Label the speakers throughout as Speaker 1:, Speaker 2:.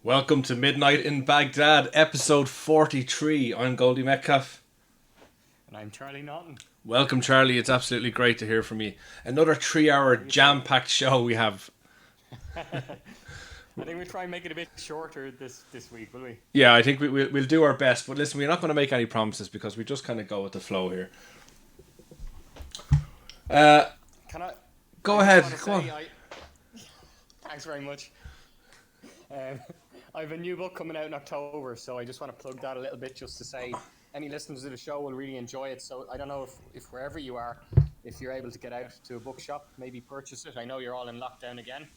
Speaker 1: Welcome to Midnight in Baghdad, episode 43. I'm Goldie Metcalf.
Speaker 2: And I'm Charlie Naughton.
Speaker 1: Welcome, Charlie. It's absolutely great to hear from you. Another 3-hour jam-packed show we have.
Speaker 2: I think we'll try and make it a bit shorter this week, will we?
Speaker 1: Yeah, I think we'll do our best. But listen, we're not going to make any promises because we just kind of go with the flow here.
Speaker 2: Can I?
Speaker 1: Go
Speaker 2: I
Speaker 1: ahead.
Speaker 2: just
Speaker 1: Come
Speaker 2: wanna
Speaker 1: on.
Speaker 2: say Thanks very much. I have a new book coming out in October, so I just want to plug that a little bit just to say any listeners to the show will really enjoy it. So I don't know if wherever you are, if you're able to get out to a bookshop, maybe purchase it. I know you're all in lockdown again.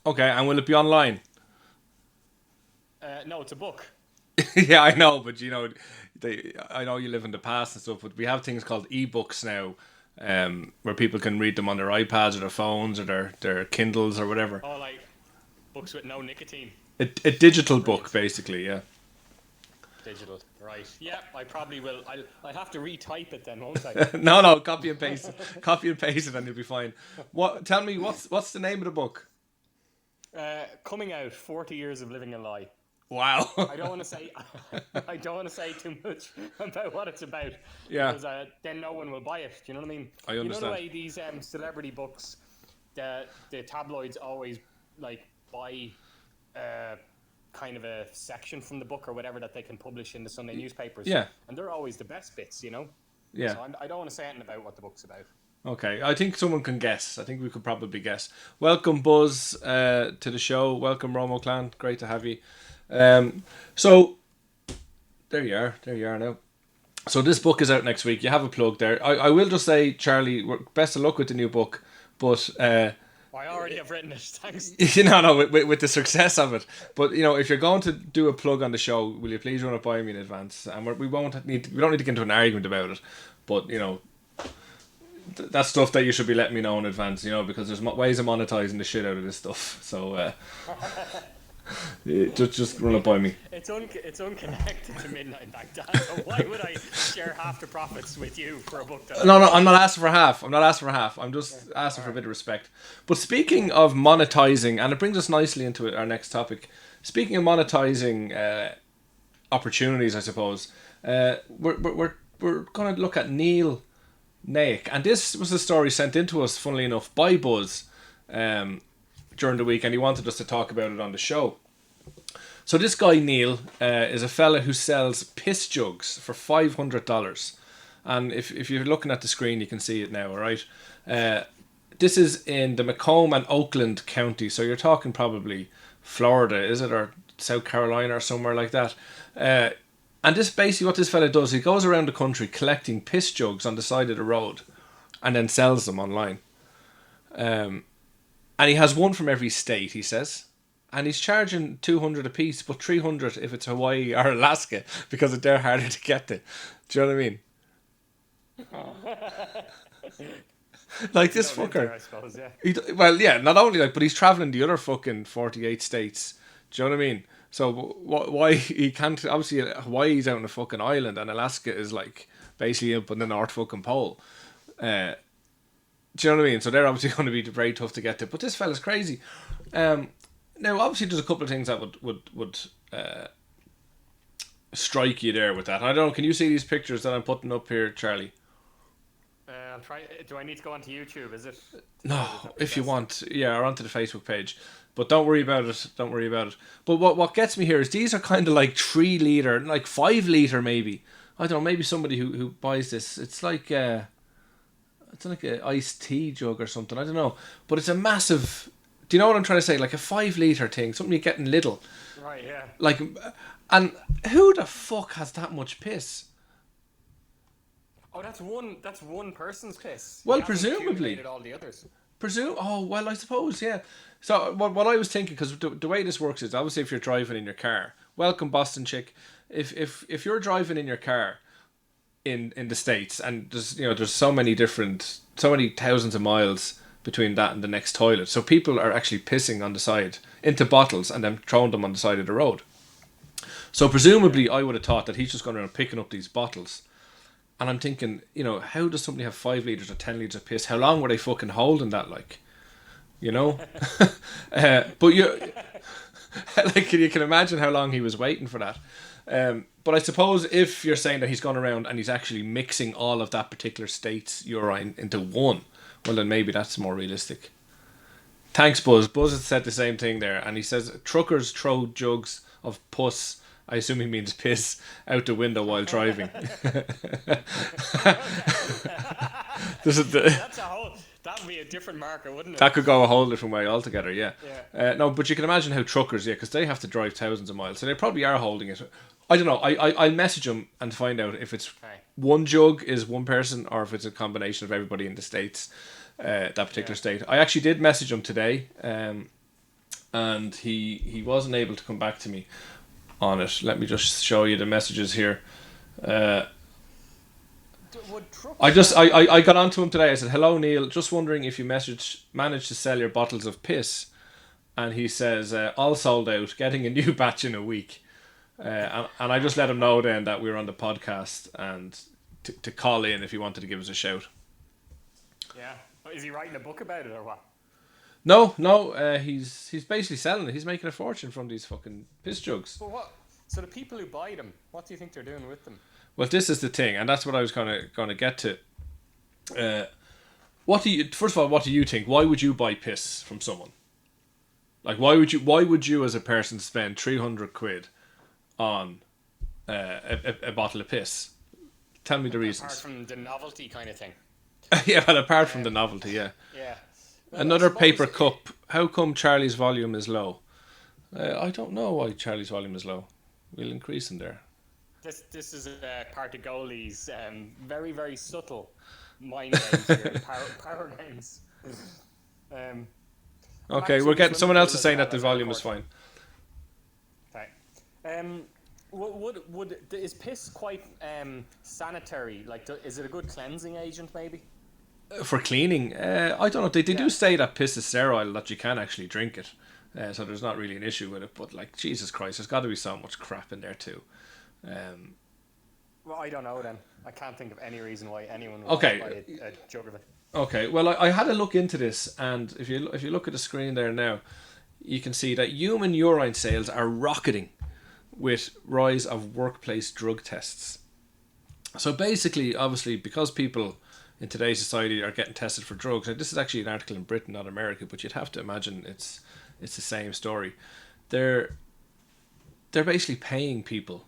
Speaker 1: Okay, and will it be online?
Speaker 2: No, it's a book.
Speaker 1: Yeah, I know, but I know you live in the past and stuff, but we have things called ebooks now, where people can read them on their iPads or their phones or their Kindles or whatever.
Speaker 2: Oh, like books with no nicotine.
Speaker 1: A digital book, basically, yeah.
Speaker 2: Digital, right? Yeah, I probably will. I'll have to retype it then, won't I?
Speaker 1: No, copy and paste it, and you'll be fine. Tell me, what's the name of the book?
Speaker 2: Coming out, 40 years of living a lie.
Speaker 1: Wow.
Speaker 2: I don't want to say too much about what it's about.
Speaker 1: Yeah.
Speaker 2: Because then no one will buy it. Do you know what I mean?
Speaker 1: I understand.
Speaker 2: You know the way these celebrity books, the tabloids always like buy kind of a section from the book or whatever that they can publish in the Sunday newspapers.
Speaker 1: Yeah.
Speaker 2: And they're always the best bits, you know?
Speaker 1: Yeah.
Speaker 2: So I don't want to say anything about what the book's about.
Speaker 1: Okay, I think someone can guess. I think we could probably guess. Welcome, Buzz, to the show. Welcome, Romo Clan. Great to have you. So, there you are now. So this book is out next week. You have a plug there. I will just say, Charlie, best of luck with the new book. But
Speaker 2: I already have written it, thanks.
Speaker 1: with the success of it. But if you're going to do a plug on the show, will you please run it by me in advance? And we don't need to get into an argument about it. But that's stuff that you should be letting me know in advance. Because there's ways of monetizing the shit out of this stuff. So just run it by me.
Speaker 2: It's unconnected to Midnight Baghdad. So why would I share half the profits with you for a book?
Speaker 1: No, I'm not asking for half. I'm just asking for a bit of respect. But speaking of monetizing, and it brings us nicely into our next topic. Speaking of monetizing opportunities, I suppose we're going to look at Neil Naik, and this was a story sent in to us, funnily enough, by Buzz during the week, and he wanted us to talk about it on the show. So this guy Neil is a fella who sells piss jugs for $500, and if you're looking at the screen, you can see it now. All right, this is in the Macomb and Oakland County, so you're talking probably Florida, is it, or South Carolina or somewhere like that. And this basically what this fella does, he goes around the country collecting piss jugs on the side of the road, and then sells them online. And he has one from every state, he says. And he's charging $200 a piece, but $300 if it's Hawaii or Alaska, because they're harder to get to. Do you know what I mean? Like this fucker.
Speaker 2: There, I suppose, yeah.
Speaker 1: Well, yeah, not only but he's travelling the other fucking 48 states. Do you know what I mean? So why he can't... Obviously, Hawaii's out on a fucking island, and Alaska is like basically up on the North fucking pole. Do you know what I mean? So they're obviously going to be very tough to get to. But this fella's crazy. Now, obviously, there's a couple of things that would strike you there with that. I don't know. Can you see these pictures that I'm putting up here, Charlie?
Speaker 2: I'll try. Do I need to go onto YouTube? Is it?
Speaker 1: No, if you want, yeah, or onto the Facebook page. But don't worry about it. But what gets me here is these are kind of like 3 litre, like 5 litre maybe. I don't know. Maybe somebody who buys this, it's like it's like an iced tea jug or something. I don't know. But it's a massive. Do you know what I'm trying to say? Like a 5 litre thing, something you get in Lidl.
Speaker 2: Right. Yeah.
Speaker 1: Like, and who the fuck has that much piss?
Speaker 2: Oh, that's one person's piss.
Speaker 1: Well,
Speaker 2: You haven't
Speaker 1: presumably.
Speaker 2: accumulated all the others.
Speaker 1: Oh, well, I suppose, yeah. So what I was thinking, because the way this works is, obviously, if you're driving in your car, welcome Boston chick. If you're driving in your car in the States, and there's so many thousands of miles between that and the next toilet, so people are actually pissing on the side into bottles and then throwing them on the side of the road. So presumably, I would have thought that he's just going around picking up these bottles. And I'm thinking, how does somebody have 5 litres or 10 litres of piss? How long were they fucking holding that, like? But Like, you can imagine how long he was waiting for that. But I suppose if you're saying that he's gone around and he's actually mixing all of that particular state's urine into one, well, then maybe that's more realistic. Thanks, Buzz. Buzz has said the same thing there, and he says truckers throw jugs of puss. I assume he means piss out the window while driving. This is the,
Speaker 2: That's a whole. That would be a different marker, wouldn't it?
Speaker 1: that could go a whole different way altogether. Yeah.
Speaker 2: Yeah.
Speaker 1: No, but you can imagine how truckers, yeah, because they have to drive thousands of miles, so they probably are holding it. I don't know. I'll message him and find out if it's
Speaker 2: Okay.
Speaker 1: one jug is one person or if it's a combination of everybody in the states, that particular state. I actually did message him today, and he wasn't able to come back to me on it. Let me just show you the messages here. I got onto him today. I said, "Hello, Neil. Just wondering if you managed to sell your bottles of piss." And he says, "All sold out. Getting a new batch in a week." And I just let him know then that we were on the podcast and to call in if he wanted to give us a shout.
Speaker 2: Yeah. Is he writing a book about it or what?
Speaker 1: No, he's basically selling it. He's making a fortune from these fucking piss jugs.
Speaker 2: But what? So the people who buy them, what do you think they're doing with them?
Speaker 1: Well, this is the thing, and that's what I was going to get to. First of all, what do you think? Why would you buy piss from someone? Like, why would you as a person spend 300 quid on a bottle of piss? Tell me the reasons.
Speaker 2: Apart from the novelty kind of thing.
Speaker 1: Yeah, well, apart from the novelty, yeah.
Speaker 2: Yeah. Well,
Speaker 1: Another paper cup. How come Charlie's volume is low? I don't know why Charlie's volume is low. We'll increase him there.
Speaker 2: This is part of goalies. Very, very subtle mind games here. Power games.
Speaker 1: Okay, we're getting someone else is saying that the volume is fine.
Speaker 2: Okay. Is piss quite sanitary? Like, is it a good cleansing agent? Maybe.
Speaker 1: For cleaning, I don't know. They do say that piss is sterile, that you can actually drink it, so there's not really an issue with it. But like, Jesus Christ, there's got to be so much crap in there too.
Speaker 2: Well, I don't know then. I can't think of any reason why anyone would
Speaker 1: Okay.
Speaker 2: buy a jug of it.
Speaker 1: Okay, well, I had a look into this, and if you look at the screen there now, you can see that human urine sales are rocketing with rise of workplace drug tests. So basically, obviously, because people in today's society are getting tested for drugs, and this is actually an article in Britain, not America, but you'd have to imagine it's the same story. They're basically paying people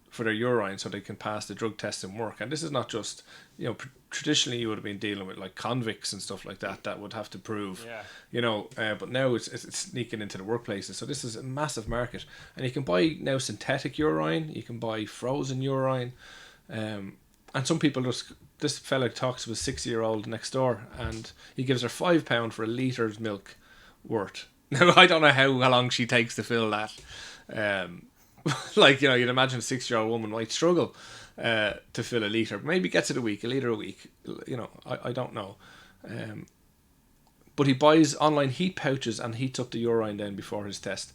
Speaker 1: for their urine so they can pass the drug test and work. And this is not just, traditionally you would have been dealing with like convicts and stuff like that would have to prove, but now it's sneaking into the workplaces. So this is a massive market, and you can buy now synthetic urine, you can buy frozen urine, and some people this fella talks to a 6-year-old next door, and he gives her £5 for a litre milk worth. Now I don't know how long she takes to fill that. Like, you'd imagine a 6-year-old woman might struggle to fill a litre. Maybe gets it a litre a week. I don't know. But he buys online heat pouches and heats up the urine then before his test.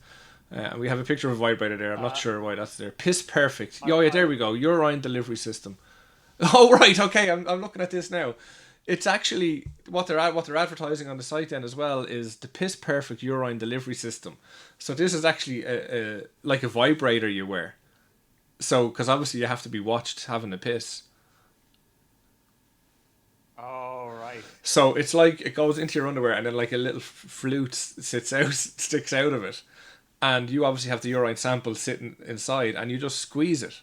Speaker 1: And we have a picture of a vibrator there. I'm not sure why that's there. Piss perfect. Yeah, there we go. Urine delivery system. Oh, right. Okay, I'm looking at this now. It's actually what they're advertising on the site then as well is the Piss Perfect urine delivery system. So this is actually like a vibrator you wear. So because obviously you have to be watched having a piss.
Speaker 2: Oh, right.
Speaker 1: So it's like it goes into your underwear and then like a little flute sticks out of it, and you obviously have the urine sample sitting inside, and you just squeeze it,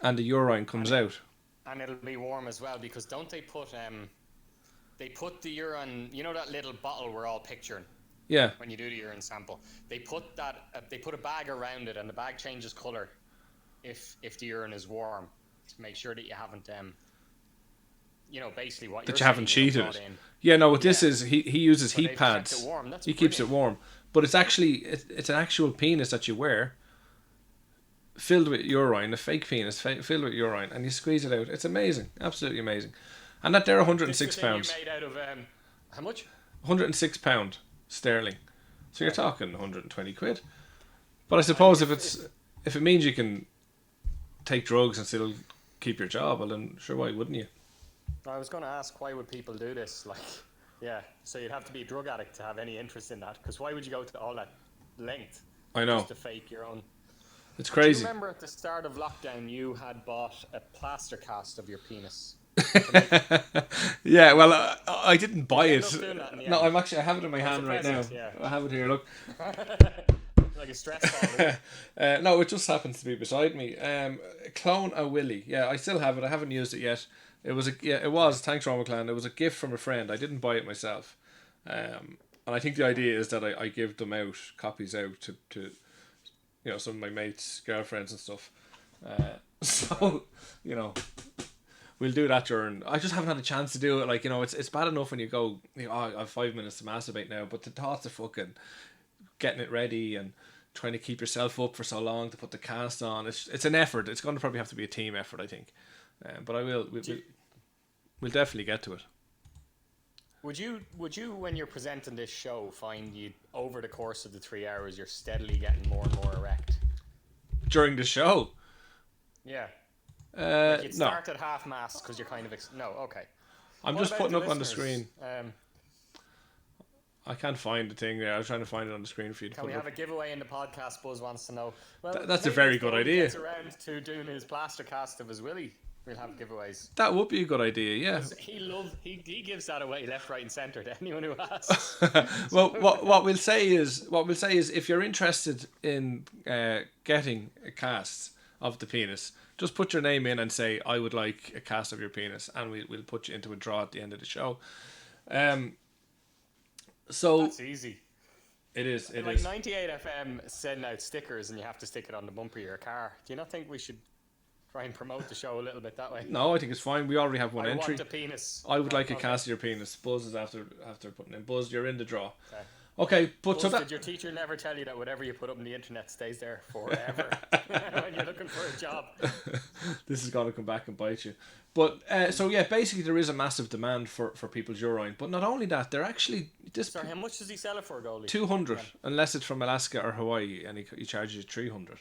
Speaker 1: and the urine comes out.
Speaker 2: And it'll be warm as well, because don't they put the urine, that little bottle we're all picturing?
Speaker 1: Yeah.
Speaker 2: When you do the urine sample, they put a bag around it, and the bag changes color if the urine is warm, to make sure that you haven't basically what
Speaker 1: that
Speaker 2: you're
Speaker 1: you haven't
Speaker 2: saying,
Speaker 1: cheated. Yeah, no. What this is, he uses heat pads.
Speaker 2: Kept it warm. That's
Speaker 1: he keeps it warm, but it's actually it's an actual penis that you wear, filled with urine, a fake penis filled with urine, and you squeeze it out. It's amazing, absolutely amazing. And that they're £106.
Speaker 2: Made out of how much?
Speaker 1: £106 sterling. So you're talking 120 quid. But I suppose if it means you can take drugs and still keep your job, well then sure, why wouldn't you?
Speaker 2: I was going to ask, why would people do this? Like, yeah, so you'd have to be a drug addict to have any interest in that, because why would you go to all that length.
Speaker 1: I know.
Speaker 2: Just to fake your own.
Speaker 1: It's
Speaker 2: Do you
Speaker 1: crazy.
Speaker 2: remember at the start of lockdown you had bought a plaster cast of your penis?
Speaker 1: Yeah, well, I didn't buy
Speaker 2: Did you end
Speaker 1: it.
Speaker 2: up doing that in the
Speaker 1: No,
Speaker 2: end?
Speaker 1: I have it in my
Speaker 2: As a
Speaker 1: hand right now.
Speaker 2: present, yeah.
Speaker 1: I have it here. Look.
Speaker 2: Like a stress ball. Is it?
Speaker 1: No, it just happens to be beside me. Clone a Willy. Yeah, I still have it. I haven't used it yet. It was. Thanks, Ron McClan. It was a gift from a friend. I didn't buy it myself. And I think the idea is that I give them out, copies out to some of my mates' girlfriends and stuff. So, we'll do that during. I just haven't had a chance to do it. Like, it's bad enough when you go, I have 5 minutes to masturbate now, but the thoughts of fucking getting it ready and trying to keep yourself up for so long to put the cast on, it's an effort. It's going to probably have to be a team effort, I think. But we'll definitely get to it.
Speaker 2: Would you, when you're presenting this show, find you over the course of the 3 hours you're steadily getting more and more erect?
Speaker 1: During the show?
Speaker 2: Yeah.
Speaker 1: No.
Speaker 2: You'd start at half mast because you're kind of... No, okay.
Speaker 1: I'm
Speaker 2: What
Speaker 1: just
Speaker 2: about
Speaker 1: putting
Speaker 2: the
Speaker 1: up on the
Speaker 2: listeners?
Speaker 1: screen. I can't find the thing there. I was trying to find it on the screen for you to
Speaker 2: Can
Speaker 1: put
Speaker 2: we
Speaker 1: it
Speaker 2: have
Speaker 1: up.
Speaker 2: a giveaway in the podcast? Buzz wants to know. Well,
Speaker 1: That's a
Speaker 2: maybe
Speaker 1: very
Speaker 2: if
Speaker 1: good
Speaker 2: Buzz
Speaker 1: idea.
Speaker 2: Gets around to doing his plaster cast of his willy. We'll have giveaways.
Speaker 1: That would be a good idea, yeah.
Speaker 2: He gives that away left, right, and centre to anyone who asks.
Speaker 1: Well, what we'll say is if you're interested in getting a cast of the penis, just put your name in and say I would like a cast of your penis, and we'll put you into a draw at the end of the show. So
Speaker 2: That's easy.
Speaker 1: it is. It
Speaker 2: Like
Speaker 1: is.
Speaker 2: 98 FM sending out stickers and you have to stick it on the bumper of your car. Do you not think we should try and promote the show a little bit that way?
Speaker 1: No, I think it's fine. We already have one
Speaker 2: I
Speaker 1: entry.
Speaker 2: want a penis.
Speaker 1: I would like a
Speaker 2: Okay.
Speaker 1: cast of your penis. Buzz is after putting in. Buzz, you're in the draw.
Speaker 2: Okay.
Speaker 1: Okay, but so
Speaker 2: Buzz,
Speaker 1: that
Speaker 2: did your teacher never tell you that whatever you put up on the internet stays there forever when you're looking for a job?
Speaker 1: this is going to come back and bite you. But so yeah, basically there is a massive demand for people's urine. But not only that, they're actually
Speaker 2: Sorry, how much does he sell it for, goalie?
Speaker 1: 200 unless it's from Alaska or Hawaii, and he charges you 300.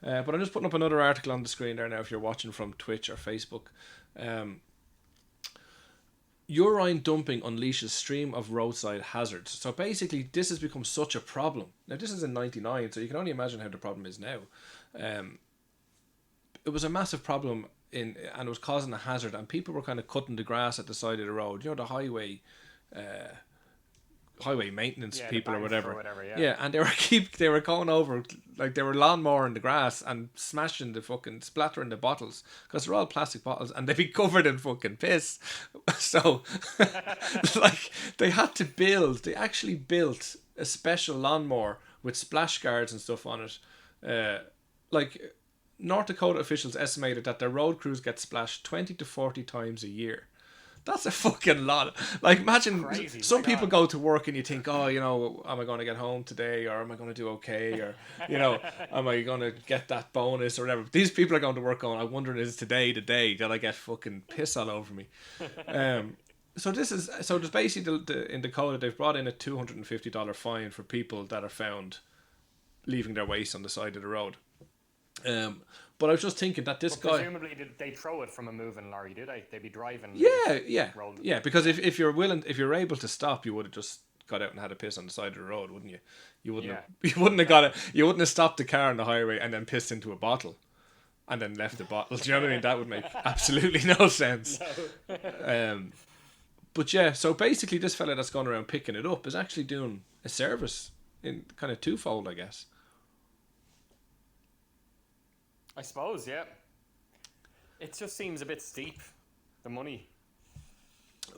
Speaker 1: But I'm just putting up another article on the screen there now. If you're watching from Twitch or Facebook, urine dumping unleashes stream of roadside hazards. So basically, this has become such a problem. Now, this is in '99, so you can only imagine how the problem is now. It was a massive problem and it was causing a hazard, and people were kind of cutting the grass at the side of the road. The highway maintenance
Speaker 2: Yeah, the
Speaker 1: people or
Speaker 2: bank
Speaker 1: whatever.
Speaker 2: yeah.
Speaker 1: And they were going over, like, they were lawnmowing the grass and smashing splattering the bottles, because they're all plastic bottles and they'd be covered in fucking piss. So like they actually built a special lawnmower with splash guards and stuff on it. Like, North Dakota officials estimated that their road crews get splashed 20 to 40 times a year. That's a fucking lot. Like, imagine
Speaker 2: Crazy.
Speaker 1: some
Speaker 2: My
Speaker 1: people
Speaker 2: God.
Speaker 1: go to work and you think, oh, am I going to get home today, or am I going to do okay, or am I going to get that bonus or whatever. These people are going to work going, I wonder, is today the day that I get fucking piss all over me. So there's basically in Dakota they've brought in a $250 fine for people that are found leaving their waste on the side of the road. But I was just thinking that this guy.
Speaker 2: Presumably, they throw it from a moving lorry, do they? They'd be driving.
Speaker 1: Yeah. Because if you're able to stop, you would have just got out and had a piss on the side of the road, wouldn't you? You wouldn't. You wouldn't have got it. You wouldn't have stopped the car on the highway and then pissed into a bottle, and then left the bottle. Do you know what I mean? That would make absolutely no sense.
Speaker 2: No.
Speaker 1: But yeah, so basically, this fella that's gone around picking it up is actually doing a service in kind of twofold, I guess.
Speaker 2: I suppose, yeah. It just seems a bit steep, the money.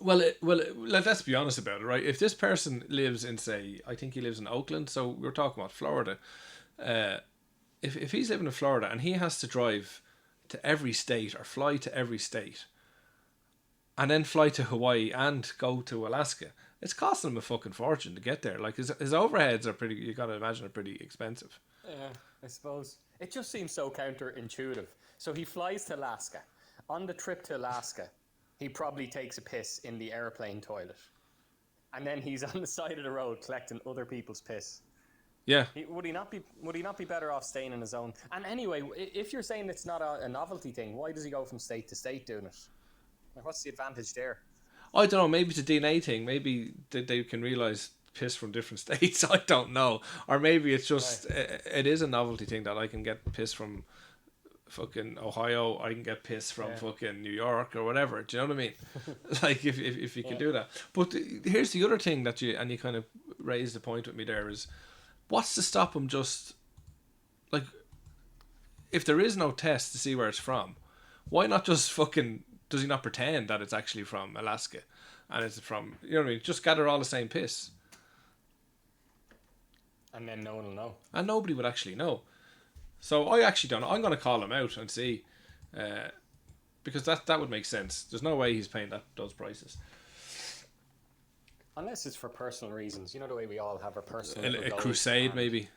Speaker 1: Well, let's be honest about it, right? If this person lives in, say, I think he lives in Oakland, so we're talking about Florida. If he's living in Florida and he has to drive to every state or fly to every state, and then fly to Hawaii and go to Alaska, it's costing him a fucking fortune to get there. Like, his overheads are pretty, you gotta imagine, are pretty expensive.
Speaker 2: Yeah, I suppose. It just seems so counterintuitive. So he flies to Alaska. On the trip to Alaska, he probably takes a piss in the airplane toilet. And then he's on the side of the road collecting other people's piss.
Speaker 1: Yeah.
Speaker 2: Would he not be better off staying in his own? And anyway, if you're saying it's not a novelty thing, why does he go from state to state doing it? Like, what's the advantage there?
Speaker 1: I don't know, maybe it's a DNA thing. Maybe they can realise piss from different states. I don't know, or maybe it's just it is a novelty thing that I can get piss from fucking Ohio, I can get piss from fucking New York or whatever. Do you know what I mean? Like if you could do that. But here's the other thing that you kind of raised the point with me there is, what's to stop him just like, if there is no test to see where it's from, why not just fucking, does he not pretend that it's actually from Alaska and it's from, you know what I mean? Just gather all the same piss.
Speaker 2: And then no one will know.
Speaker 1: And nobody would actually know. So I actually don't know. I'm going to call him out and see, because that would make sense. There's no way he's paying those prices.
Speaker 2: Unless it's for personal reasons. You know the way we all have our personal
Speaker 1: A crusade, maybe.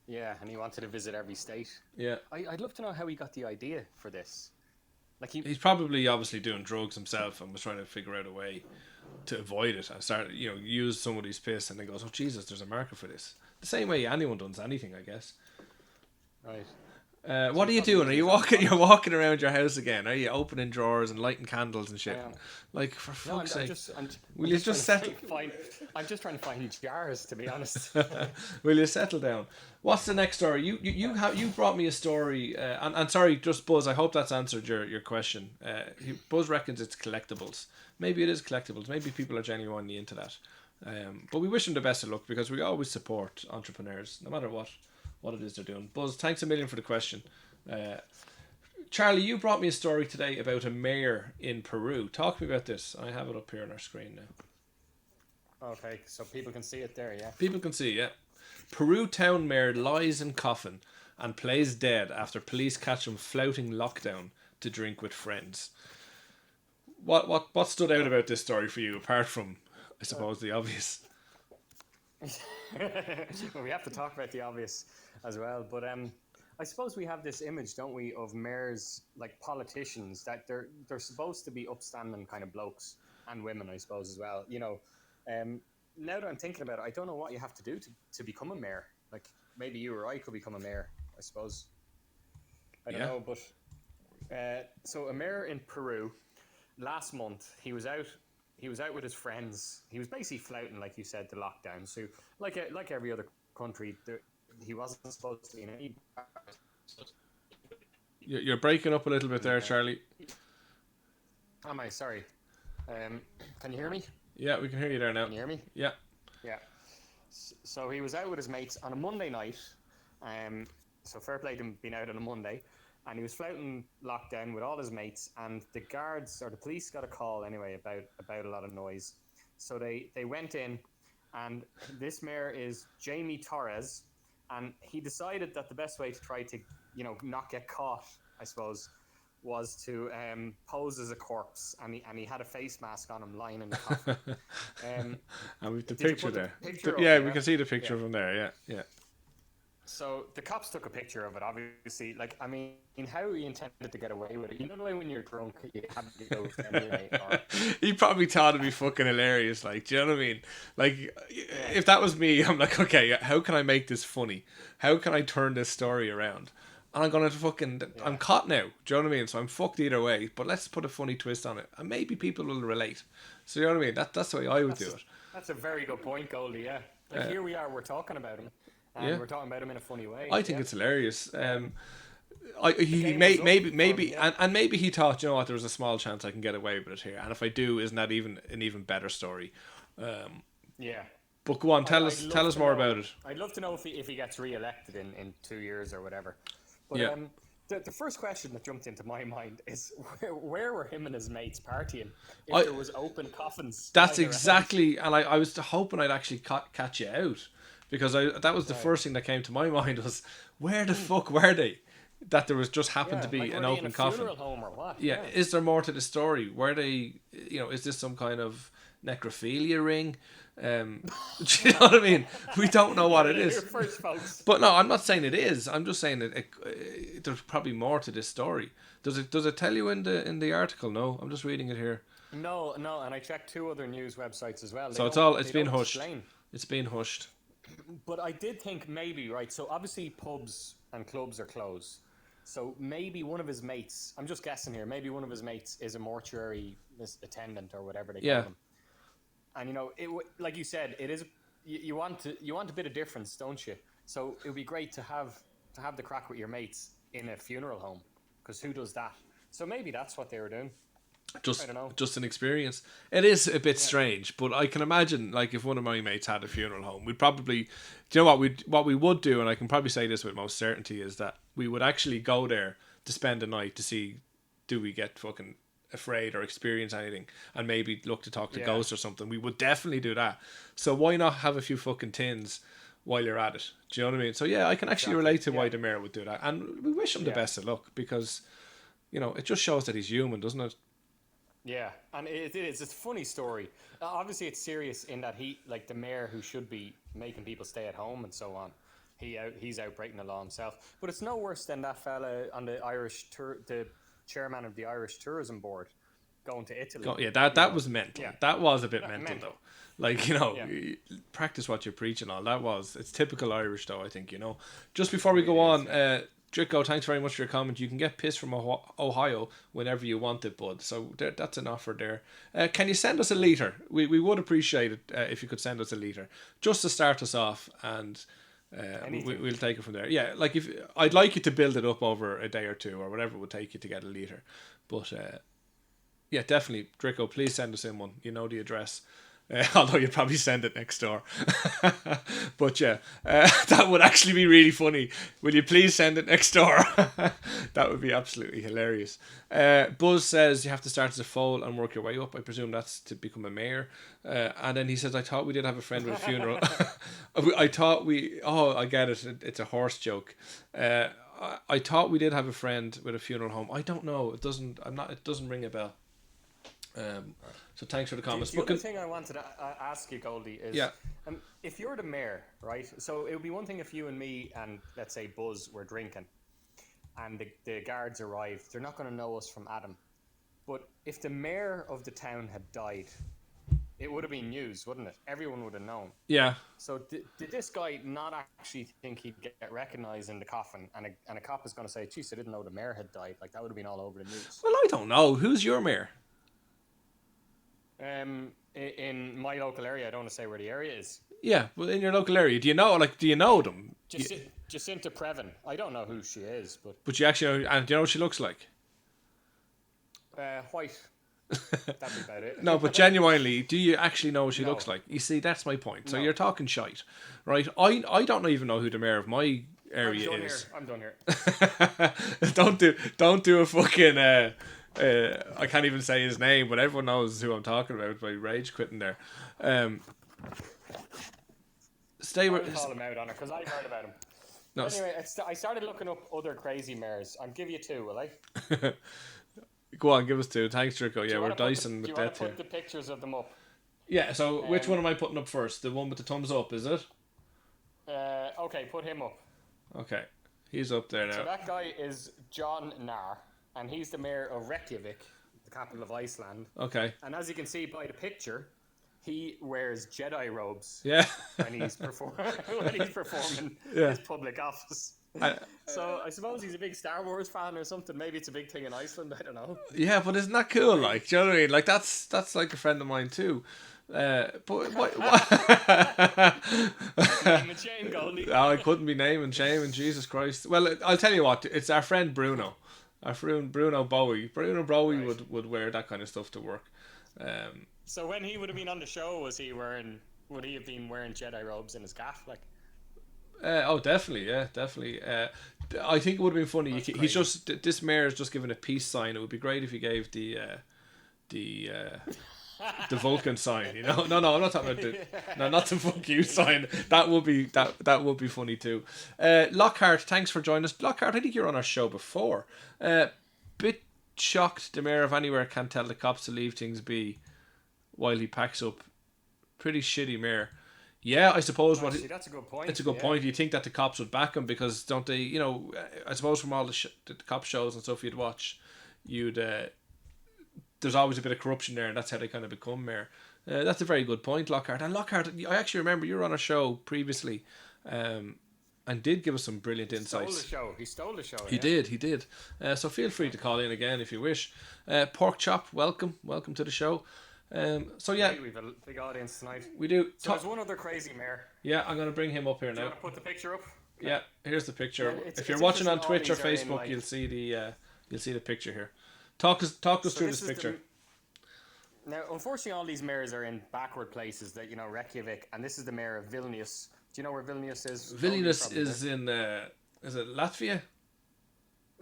Speaker 2: Yeah, and he wanted to visit every state.
Speaker 1: Yeah.
Speaker 2: I'd love to know how he got the idea for this. Like
Speaker 1: he's probably obviously doing drugs himself and was trying to figure out a way to avoid it and start, use somebody's piss and then goes, oh Jesus, there's a market for this. The same way anyone does anything, I guess.
Speaker 2: Right.
Speaker 1: What are you doing? Are you walking? You're walking around your house again? Are you opening drawers and lighting candles and shit? Like, for fuck's sake, will you just settle?
Speaker 2: I'm just trying to find jars, to be honest.
Speaker 1: Will you settle down? What's the next story? You brought me a story, and sorry, just Buzz. I hope that's answered your question. Buzz reckons it's collectibles. Maybe it is collectibles. Maybe people are genuinely into that. But we wish them the best of luck because we always support entrepreneurs, no matter what it is they're doing. Buzz, thanks a million for the question. Charlie, you brought me a story today about a mayor in Peru. Talk to me about this. I have it up here on our screen now.
Speaker 2: Okay, so people can see it there, yeah?
Speaker 1: People can see, yeah. Peru town mayor lies in coffin and plays dead after police catch him flouting lockdown to drink with friends. What stood out about this story for you, apart from, I suppose, the obvious?
Speaker 2: Well, we have to talk about the obvious as well, but I suppose we have this image, don't we, of mayors, like politicians, that they're supposed to be upstanding kind of blokes and women, I suppose, as well. Now that I'm thinking about it, I don't know what you have to do to become a mayor. Like, maybe you or I could become a mayor, I suppose. I don't know, but so a mayor in Peru last month, he was out with his friends. He was basically flouting, like you said, the lockdown. So, like every other country, he wasn't supposed to be in any.
Speaker 1: You're breaking up a little bit there, Charlie.
Speaker 2: Am I? Sorry. Can you hear me?
Speaker 1: Yeah, we can hear you there now.
Speaker 2: Can you hear me?
Speaker 1: Yeah.
Speaker 2: Yeah. So he was out with his mates on a Monday night. So fair play to him being out on a Monday. And he was flouting lockdown with all his mates, and the guards or the police got a call anyway about a lot of noise. So they went in, and this mayor is Jamie Torres, and he decided that the best way to try to not get caught, I suppose, was to pose as a corpse, and he had a face mask on him lying in the coffin.
Speaker 1: And with the picture there. We can see the picture from there. Yeah.
Speaker 2: So the cops took a picture of it, obviously. Like, I mean, how he intended to get away with it. You know the way when you're drunk, you have to go anyway.
Speaker 1: He probably thought it'd be fucking hilarious. Like, do you know what I mean? Like, if that was me, I'm like, okay, how can I make this funny? How can I turn this story around? And I'm gonna I'm caught now. Do you know what I mean? So I'm fucked either way. But let's put a funny twist on it, and maybe people will relate. So you know what I mean? That's the way I would do it.
Speaker 2: That's a very good point, Goldie. Yeah. Like here we are, we're talking about him. And we're talking about him in a funny way.
Speaker 1: I think it's hilarious. Maybe he thought, you know what, there was a small chance I can get away with it here, and if I do, isn't that even an even better story?
Speaker 2: Yeah.
Speaker 1: But go on, tell us more about it.
Speaker 2: I'd love to know if he gets re-elected in 2 years or whatever. But the first question that jumped into my mind is where were him and his mates partying if there was open coffins?
Speaker 1: That's exactly, and I was hoping I'd actually catch you out. Because that was the first thing that came to my mind was, where the fuck were they? That there was just happened to be an open coffin.
Speaker 2: Funeral home or what?
Speaker 1: Yeah. Is there more to the story? Were they, is this some kind of necrophilia ring? Do you know what I mean? We don't know what it is.
Speaker 2: First, folks.
Speaker 1: But no, I'm not saying it is. I'm just saying that there's probably more to this story. Does it tell you in the article? No, I'm just reading it here.
Speaker 2: No, and I checked 2 other news websites as well.
Speaker 1: So it's been hushed. It's been hushed.
Speaker 2: But I did think maybe, right, so obviously pubs and clubs are closed. So maybe one of his mates, I'm just guessing here, maybe one of his mates is a mortuary attendant or whatever they call them. And, it, like you said, it is, you want a bit of difference, don't you? So it would be great to have the crack with your mates in a funeral home, because who does that? So maybe that's what they were doing. I don't know.
Speaker 1: Just an experience. It is a bit strange, but I can imagine, like, if one of my mates had a funeral home, we'd probably, do you know what we would do, and I can probably say this with most certainty, is that we would actually go there to spend the night to see, do we get fucking afraid or experience anything, and maybe look to talk to ghosts or something. We would definitely do that. So why not have a few fucking tins while you're at it? Do you know what I mean? So yeah, I can actually relate to why the mayor would do that, and we wish him the best of luck, because it just shows that he's human, doesn't it?
Speaker 2: Yeah, and it is. It's a funny story. Obviously, it's serious in that like the mayor who should be making people stay at home and so on, he's out breaking the law himself. But it's no worse than that fella on the the chairman of the Irish Tourism Board, going to Italy.
Speaker 1: That was mental. Yeah. That was a bit mental though. Like, practice what you preach and all. It's typical Irish though, I think, Just before we go on, Drico, thanks very much for your comment. You can get piss from Ohio whenever you want it, bud. So that's an offer there. Can you send us a litre? We would appreciate it if you could send us a litre, just to start us off, and we'll take it from there. Yeah, like, if I'd like you to build it up over a day or two or whatever it would take you to get a litre. But yeah, definitely, Drico, please send us in one. You know the address. Although you'd probably send it next door. But yeah, that would actually be really funny. Will you please send it next door? That would be absolutely hilarious. Buzz says you have to start as a foal and work your way up. I presume that's to become a mayor. And then he says, I thought we did have a friend with a funeral. I get it. It's a horse joke. I thought we did have a friend with a funeral home. I don't know. It doesn't ring a bell. So thanks for the comments.
Speaker 2: The other thing I wanted to ask you, Goldie, is if you're the mayor, right? So it would be one thing if you and me and, let's say, Buzz were drinking and the guards arrived. They're not going to know us from Adam. But if the mayor of the town had died, it would have been news, wouldn't it? Everyone would have known.
Speaker 1: Yeah.
Speaker 2: So did this guy not actually think he'd get recognised in the coffin, and a cop is going to say, geez, I didn't know the mayor had died. Like, that would have been all over the news.
Speaker 1: Well, I don't know. Who's your mayor?
Speaker 2: In my local area, I don't want to say where the area is.
Speaker 1: Yeah, well, in your local area, do you know them?
Speaker 2: Jacinta Previn. I don't know who she is,
Speaker 1: but you actually know, and do you know what she looks like?
Speaker 2: White. That'd be about it.
Speaker 1: No, but genuinely, do you actually know what she looks like? You see, that's my point. So you're talking shite, right? I don't even know who the mayor of my area is.
Speaker 2: I'm done here.
Speaker 1: Don't do a fucking. I can't even say his name, but everyone knows who I'm talking about by rage quitting there. Stay with.
Speaker 2: Call him out on it because I heard about him. No, anyway, I started looking up other crazy mayors. I'll give you two, will I?
Speaker 1: Go on, give us two. Thanks, Drico. Yeah, we're dicing with that too.
Speaker 2: Do you want to put the pictures of them up?
Speaker 1: Yeah. So, which one am I putting up first? The one with the thumbs up, is it?
Speaker 2: Okay, put him up.
Speaker 1: Okay, he's up there now.
Speaker 2: So that guy is John Nahr. And he's the mayor of Reykjavik, the capital of Iceland.
Speaker 1: Okay.
Speaker 2: And as you can see by the picture, he wears Jedi robes.
Speaker 1: Yeah.
Speaker 2: when he's performing his public office. So I suppose he's a big Star Wars fan or something. Maybe it's a big thing in Iceland. I don't know.
Speaker 1: Yeah, but isn't that cool? Like, do you know what I mean? Like, that's like a friend of mine too. But what?
Speaker 2: Name and shame, Goldie.
Speaker 1: I couldn't be naming shame, and Jesus Christ. Well, I'll tell you what. It's our friend Bruno. Our friend Bruno Bowie. Bruno Bowie would wear that kind of stuff to work.
Speaker 2: So when he would have been on the show, would he have been wearing Jedi robes in his gaff? Like?
Speaker 1: Definitely, yeah, definitely. I think it would have been funny. He's just, this mayor is just given a peace sign. It would be great if he gave the Vulcan sign, No, I'm not talking about not the fuck you sign. That would be funny too. Lockhart, thanks for joining us. Lockhart, I think you're on our show before. Bit shocked the mayor of anywhere can't tell the cops to leave things be while he packs up. Pretty shitty mayor. Yeah, I suppose
Speaker 2: that's a good point.
Speaker 1: It's a good point. You think that the cops would back him because don't they? I suppose from all the cop shows and stuff you'd watch, there's always a bit of corruption there, and that's how they kind of become mayor. That's a very good point, Lockhart. And Lockhart, I actually remember you were on a show previously, and did give us some brilliant insights.
Speaker 2: He stole the show.
Speaker 1: He did. So feel free to call in again if you wish. Pork Chop, welcome to the show. So yeah,
Speaker 2: We've a big audience tonight.
Speaker 1: we do.
Speaker 2: So there's one other crazy mayor.
Speaker 1: Yeah, I'm gonna bring him up here
Speaker 2: Do you
Speaker 1: now.
Speaker 2: want to put the picture up?
Speaker 1: Yeah, here's the picture.
Speaker 2: Yeah,
Speaker 1: If you're
Speaker 2: it's
Speaker 1: watching on
Speaker 2: interesting all
Speaker 1: Twitch or
Speaker 2: these are in,
Speaker 1: Facebook,
Speaker 2: like-
Speaker 1: you'll see the picture here. Talk us
Speaker 2: So
Speaker 1: through
Speaker 2: this
Speaker 1: this
Speaker 2: is
Speaker 1: picture.
Speaker 2: Now, unfortunately, all these mayors are in backward places. That Reykjavik, and this is the mayor of Vilnius. Do you know where Vilnius is?
Speaker 1: Vilnius
Speaker 2: Probably
Speaker 1: is in is it Latvia?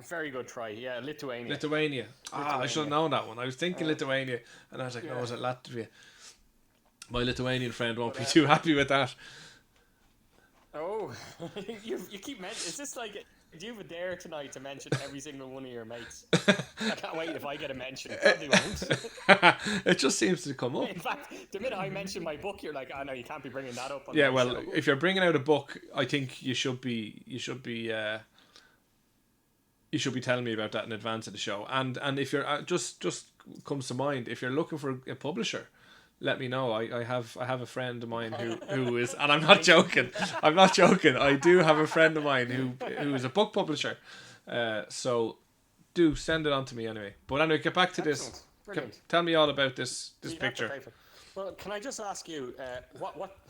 Speaker 2: Very good try. Yeah, Lithuania.
Speaker 1: Lithuania. I should have known that one. I was thinking Lithuania, and I was like, no, is it Latvia? My Lithuanian friend won't be too happy with that.
Speaker 2: Oh, you keep mentioning. Is this like? Do you have a dare tonight to mention every single one of your mates? I can't wait if I get a mention. Probably won't.
Speaker 1: It just seems to come up.
Speaker 2: In fact, the minute I mention my book, you're like, "Oh no, you can't be bringing that up." On
Speaker 1: Yeah,
Speaker 2: my
Speaker 1: well,
Speaker 2: show."
Speaker 1: if you're bringing out a book, I think you should be telling me about that in advance of the show. And if you're just comes to mind, if you're looking for a publisher, let me know. I have a friend of mine who is, and I'm not joking. I do have a friend of mine who is a book publisher. So do send it on to me anyway. But anyway, get back to this.
Speaker 2: Brilliant.
Speaker 1: Tell me all about this
Speaker 2: You got the
Speaker 1: picture.
Speaker 2: paper. Well, can I just ask you,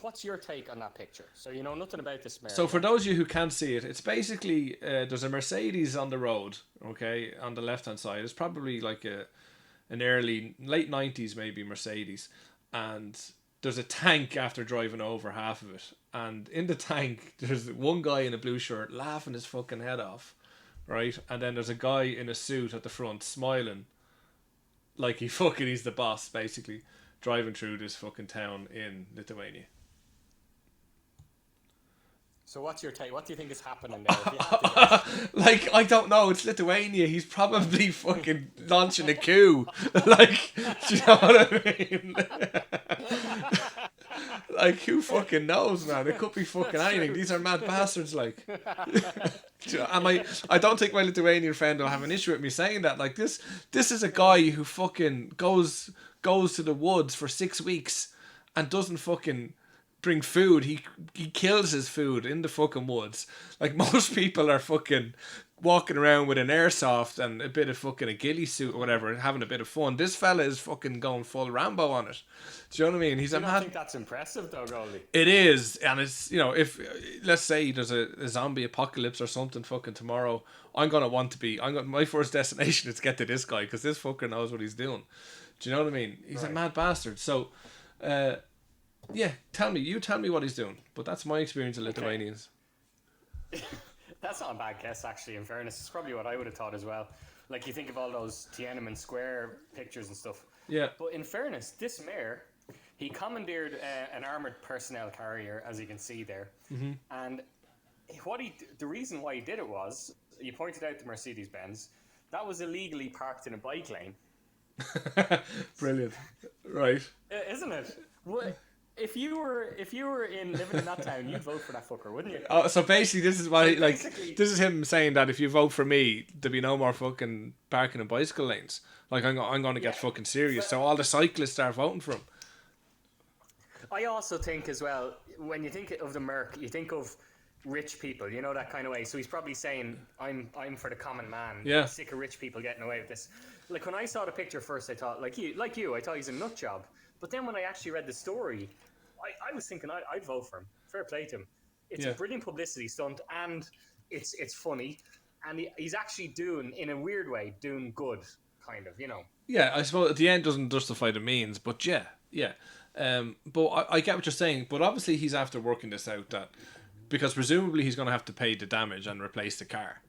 Speaker 2: what's your take on that picture? So you know nothing about this mayor.
Speaker 1: So for those of you who can't see it, it's basically there's a Mercedes on the road, okay, on the left hand side. It's probably like an late 90s maybe Mercedes, and there's a tank after driving over half of it, and in the tank there's one guy in a blue shirt laughing his fucking head off, right, and then there's a guy in a suit at the front smiling like he's the boss, basically driving through this fucking town in Lithuania.
Speaker 2: So what's your take? What do you think is happening there? If you had to guess?
Speaker 1: Like, I don't know, it's Lithuania. He's probably fucking launching a coup. Like, do you know what I mean? Like, who fucking knows, man? It could be fucking anything. These are mad bastards, like. I don't think my Lithuanian friend will have an issue with me saying that. Like, this is a guy who fucking goes to the woods for 6 weeks and doesn't fucking bring food. He kills his food in the fucking woods. Like, most people are fucking walking around with an airsoft and a bit of fucking a ghillie suit or whatever and having a bit of fun. This fella is fucking going full Rambo on it. Do you know what I mean? He's
Speaker 2: I don't think that's impressive though, Goldie.
Speaker 1: It is, and it's, if let's say there's a zombie apocalypse or something fucking tomorrow, my first destination is to get to this guy because this fucker knows what he's doing. Do you know what I mean? He's a mad bastard. So, yeah, tell me what he's doing. But that's my experience of Lithuanians.
Speaker 2: That's not a bad guess, actually. In fairness, it's probably what I would have thought as well. Like, you think of all those Tiananmen Square pictures and stuff.
Speaker 1: Yeah.
Speaker 2: But in fairness, this mayor, he commandeered an armored personnel carrier, as you can see there. Mm-hmm. And the reason why he did it was, you pointed out the Mercedes-Benz, that was illegally parked in a bike lane.
Speaker 1: Brilliant. Right.
Speaker 2: Isn't it? If you were living in that town, you'd vote for that fucker, wouldn't you?
Speaker 1: Oh, so basically, this is why, this is him saying that if you vote for me, there'll be no more fucking parking in bicycle lanes. Like, I'm going to get fucking serious. So all the cyclists start voting for him.
Speaker 2: I also think as well, when you think of the Merc, you think of rich people, that kind of way. So he's probably saying, I'm for the common man.
Speaker 1: Yeah.
Speaker 2: I'm sick of rich people getting away with this. Like, when I saw the picture first, I thought, like you, I thought he's a nut job. But then when I actually read the story, I was thinking I'd vote for him. Fair play to him. It's a brilliant publicity stunt, and it's funny, and he's actually in a weird way, doing good, kind of,
Speaker 1: Yeah, I suppose at the end doesn't justify the means, but yeah. But I get what you're saying, but obviously he's after working this out, because presumably he's going to have to pay the damage and replace the car.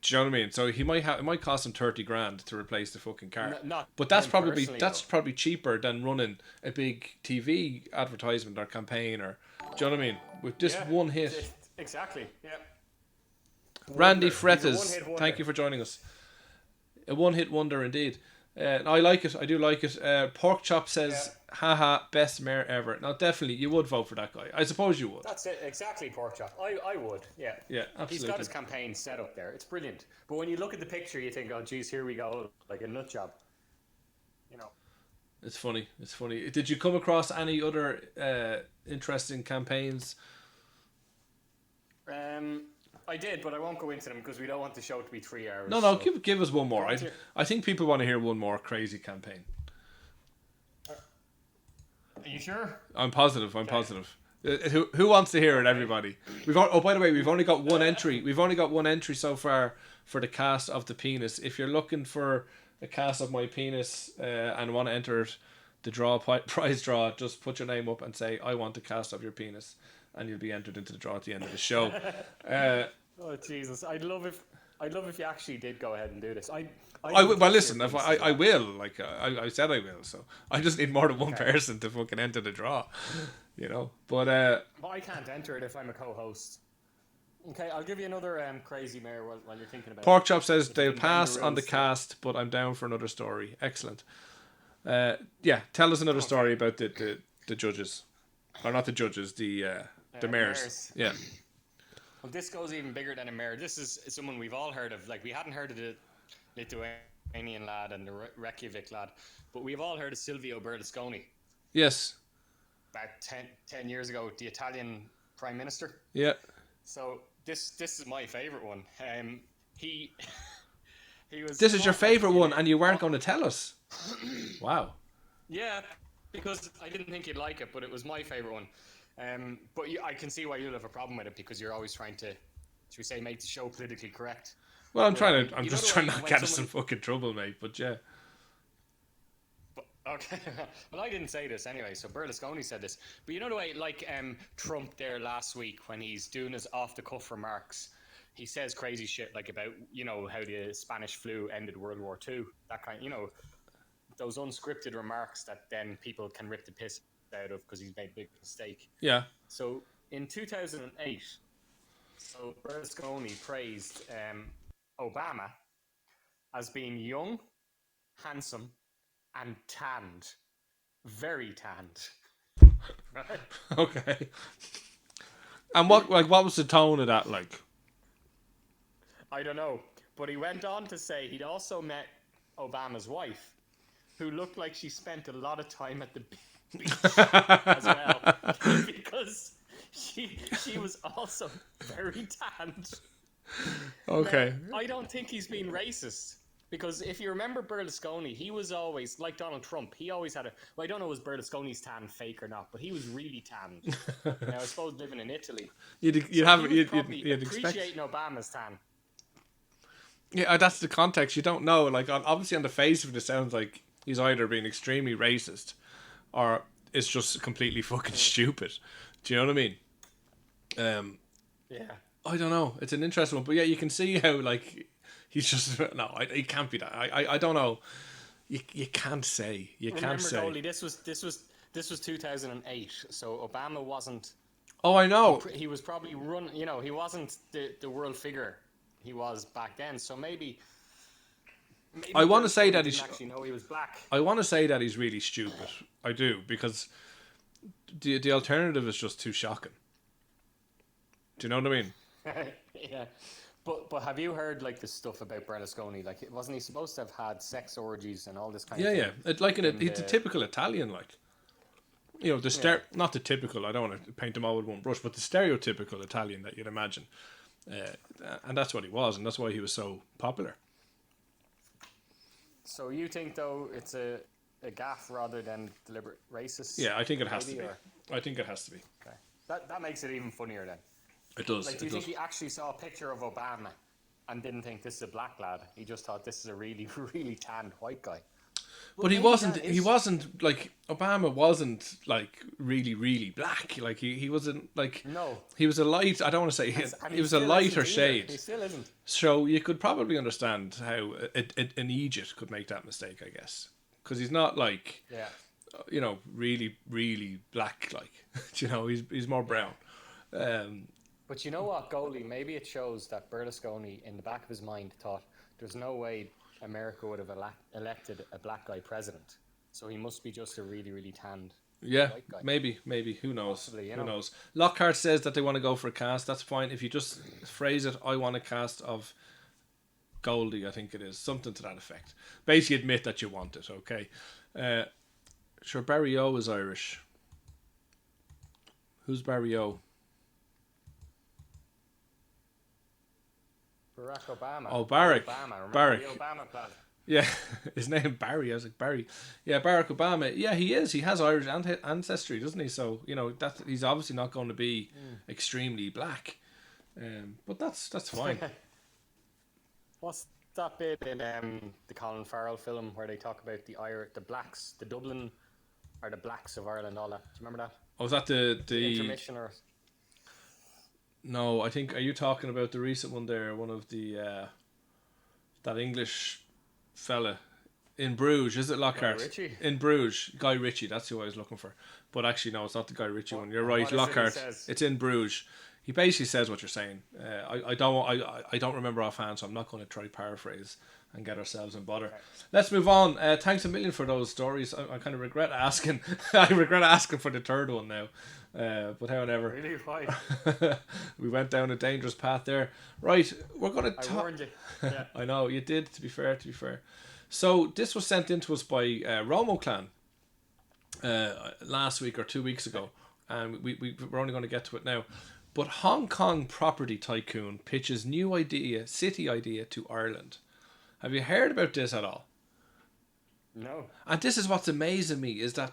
Speaker 1: Do you know what I mean? So it might cost him 30 grand to replace the fucking car. But that's probably cheaper than running a big TV advertisement or campaign, or do you know what I mean? With just one hit.
Speaker 2: Exactly. Yeah.
Speaker 1: Randy Frettes, thank you for joining us. A one-hit wonder indeed. I like it. I do like it. Pork Chop says, haha, best mayor ever. Now, definitely, you would vote for that guy. I suppose you would.
Speaker 2: That's it. Exactly, Pork Chop. I would, yeah.
Speaker 1: Yeah, absolutely.
Speaker 2: He's got his campaign set up there. It's brilliant. But when you look at the picture, you think, oh, geez, here we go. Like a nut job.
Speaker 1: It's funny. Did you come across any other interesting campaigns?
Speaker 2: I did, but I won't go into them because we don't want the show to be 3 hours.
Speaker 1: No, give us one more. I think people want to hear one more crazy campaign.
Speaker 2: you sure?
Speaker 1: I'm positive. I'm positive. Who wants to hear it? Everybody. By the way, we've only got one entry. We've only got one entry so far for the cast of the penis. If you're looking for a cast of my penis and want to enter the prize draw, just put your name up and say I want a cast of your penis, and you'll be entered into the draw at the end of the show.
Speaker 2: Oh Jesus! I'd love if you actually did go ahead and do this.
Speaker 1: Well, listen. If I will, like I said, I will. So I just need more than one person to fucking enter the draw, you know. But
Speaker 2: I can't enter it if I'm a co-host. Okay, I'll give you another crazy mare while you're thinking about it.
Speaker 1: Porkchop says they'll pass on the cast, but I'm down for another story. Excellent. Yeah, tell us another story about the judges, or not the judges, the mares. Yeah.
Speaker 2: Well, this goes even bigger than a mare. This is someone we've all heard of. Like, we hadn't heard of the Lithuanian lad and the Reykjavik lad, but we've all heard of Silvio Berlusconi.
Speaker 1: Yes.
Speaker 2: About 10 years ago, the Italian Prime Minister.
Speaker 1: Yeah.
Speaker 2: So this is my favourite one. He was.
Speaker 1: This is your favourite one, and you weren't going to tell us. Wow.
Speaker 2: Yeah, because I didn't think you'd like it, but it was my favourite one. But I can see why you'll have a problem with it, because you're always trying to, should we say, make the show politically correct.
Speaker 1: Well, I'm just trying not to get us in fucking trouble, mate. But yeah.
Speaker 2: Okay. Well, I didn't say this anyway, so Berlusconi said this. But you know the way, like Trump there last week when he's doing his off-the-cuff remarks, he says crazy shit like about, you know, how the Spanish flu ended World War II. That kind, you know, those unscripted remarks that then people can rip the piss out of because he's made a big mistake.
Speaker 1: Yeah.
Speaker 2: So in 2008, so Berlusconi praised Obama as being young, handsome, and tanned. Very tanned. Right?
Speaker 1: Okay. And what was the tone of that like?
Speaker 2: I don't know. But he went on to say he'd also met Obama's wife, who looked like she spent a lot of time at the beach as well. Because she was also very tanned.
Speaker 1: Okay.
Speaker 2: Now, I don't think he's being racist. Because if you remember Berlusconi, he was always, like Donald Trump, he always had well, I don't know was Berlusconi's tan fake or not, but he was really tanned. Now, I suppose living in Italy.
Speaker 1: You'd
Speaker 2: appreciating Obama's tan.
Speaker 1: Yeah, that's the context. You don't know. Like, obviously on the face of it, it sounds like he's either being extremely racist or it's just completely fucking stupid. Do you know what I mean?
Speaker 2: Yeah.
Speaker 1: I don't know. It's an interesting one. But yeah, you can see how, like... He's just it can't be that. I don't know. You can't say. Can't say.
Speaker 2: Goldie, this was 2008, so Obama wasn't.
Speaker 1: Oh, I know.
Speaker 2: He was probably he wasn't the world figure he was back then. So maybe
Speaker 1: I want to say that
Speaker 2: he actually know he was black.
Speaker 1: I want to say that he's really stupid. I do, because the alternative is just too shocking. Do you know what I mean?
Speaker 2: Yeah. But have you heard like the stuff about Berlusconi? Like, wasn't he supposed to have had sex orgies and all this kind of thing?
Speaker 1: Yeah. He's a typical Italian, like, you know, not the typical. I don't want to paint him all with one brush, but the stereotypical Italian that you'd imagine, and that's what he was, and that's why he was so popular. So
Speaker 2: you think though it's a gaffe rather than deliberate racist?
Speaker 1: Yeah, I think it has to be. I think it has to be.
Speaker 2: Okay, that makes it even funnier then.
Speaker 1: It does.
Speaker 2: Like, do you think he actually saw a picture of Obama and didn't think this is a black lad? He just thought this is a really, really tanned white guy.
Speaker 1: But he wasn't. He wasn't like Obama. Wasn't like really, really black. Like he wasn't like.
Speaker 2: No.
Speaker 1: He was a light. I don't want to say he was a lighter shade.
Speaker 2: He still isn't.
Speaker 1: So you could probably understand how an Egypt could make that mistake. I guess because he's not like.
Speaker 2: Yeah.
Speaker 1: You know, really, really black. Like, you know, he's more brown.
Speaker 2: But you know what, Goalie? Maybe it shows that Berlusconi, in the back of his mind, thought there's no way America would have elected a black guy president. So he must be just a really, really tanned white guy.
Speaker 1: Maybe. Who knows?
Speaker 2: Possibly,
Speaker 1: Who knows? Lockhart says that they want to go for a cast. That's fine. If you just phrase it, I want a cast of Goldie, I think it is. Something to that effect. Basically admit that you want it, okay? Sure, Barry O is Irish. Who's Barry O?
Speaker 2: Barack Obama.
Speaker 1: Oh, Barack.
Speaker 2: Obama.
Speaker 1: Barack.
Speaker 2: The Obama plan.
Speaker 1: Yeah, his name Barry. I was like, Barry. Yeah, Barack Obama. Yeah, he is. He has Irish ancestry, doesn't he? So that he's obviously not going to be extremely black. But that's fine.
Speaker 2: What's that bit in the Colin Farrell film where they talk about the blacks, the Dublin, or the blacks of Ireland, all that? Do you remember that?
Speaker 1: Oh, was that the
Speaker 2: Intermission or?
Speaker 1: No, I think, are you talking about the recent one there? One of the that English fella in Bruges, is it Lockhart?
Speaker 2: Guy Ritchie?
Speaker 1: In Bruges, Guy Ritchie. That's who I was looking for. But actually, no, it's not the Guy Ritchie one. You're right,
Speaker 2: what is it he
Speaker 1: Lockhart.
Speaker 2: says?
Speaker 1: It's in Bruges. He basically says what you're saying. I don't remember offhand, so I'm not going to try paraphrase and get ourselves in bother. Okay. Let's move on. Thanks a million for those stories. I kind of regret asking. I regret asking for the third one now. But however,
Speaker 2: Really? Why?
Speaker 1: we went down a dangerous path there. Right, we're going to
Speaker 2: I warned you. Yeah.
Speaker 1: I know you did. To be fair. So this was sent in to us by Romo Clan last week or 2 weeks ago, and we're only going to get to it now. But Hong Kong property tycoon pitches new city idea to Ireland. Have you heard about this at all?
Speaker 2: No.
Speaker 1: And this is what's amazing me is that,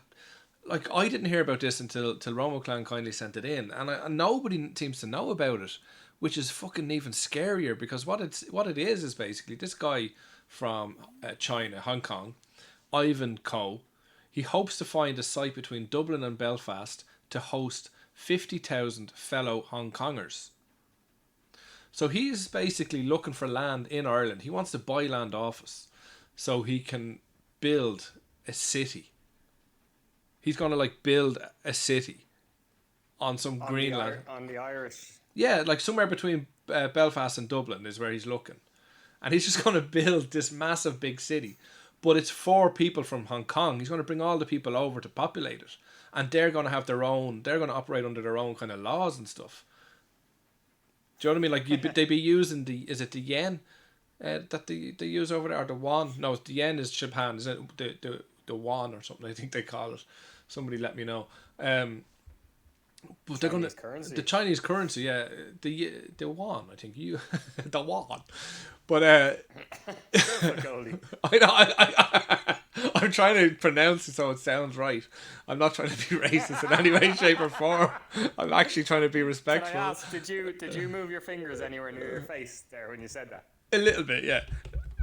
Speaker 1: like, I didn't hear about this until Romo Clan kindly sent it in, and nobody seems to know about it, which is fucking even scarier, because what it is basically this guy from China, Hong Kong, Ivan Ko. He hopes to find a site between Dublin and Belfast to host 50,000 fellow Hong Kongers. So he's basically looking for land in Ireland. He wants to buy land off us so he can build a city. He's going to like build a city on some green land.
Speaker 2: On the Irish.
Speaker 1: Yeah, like somewhere between Belfast and Dublin is where he's looking. And he's just going to build this massive big city. But it's for people from Hong Kong. He's going to bring all the people over to populate it. And they're going to have they're going to operate under their own kind of laws and stuff. Do you know what I mean? Like, they'd be using is it the yen that they use over there? Or the won? No, the yen is Japan. Is it the won or something? I think they call it. Somebody let me know. But they're going to
Speaker 2: currency.
Speaker 1: The Chinese currency, yeah, the won. I think the won. But I know. I'm trying to pronounce it so it sounds right. I'm not trying to be racist in any way, shape, or form. I'm actually trying to be respectful.
Speaker 2: Can I ask, did you move your fingers anywhere near your face there when you said that?
Speaker 1: A little bit, yeah.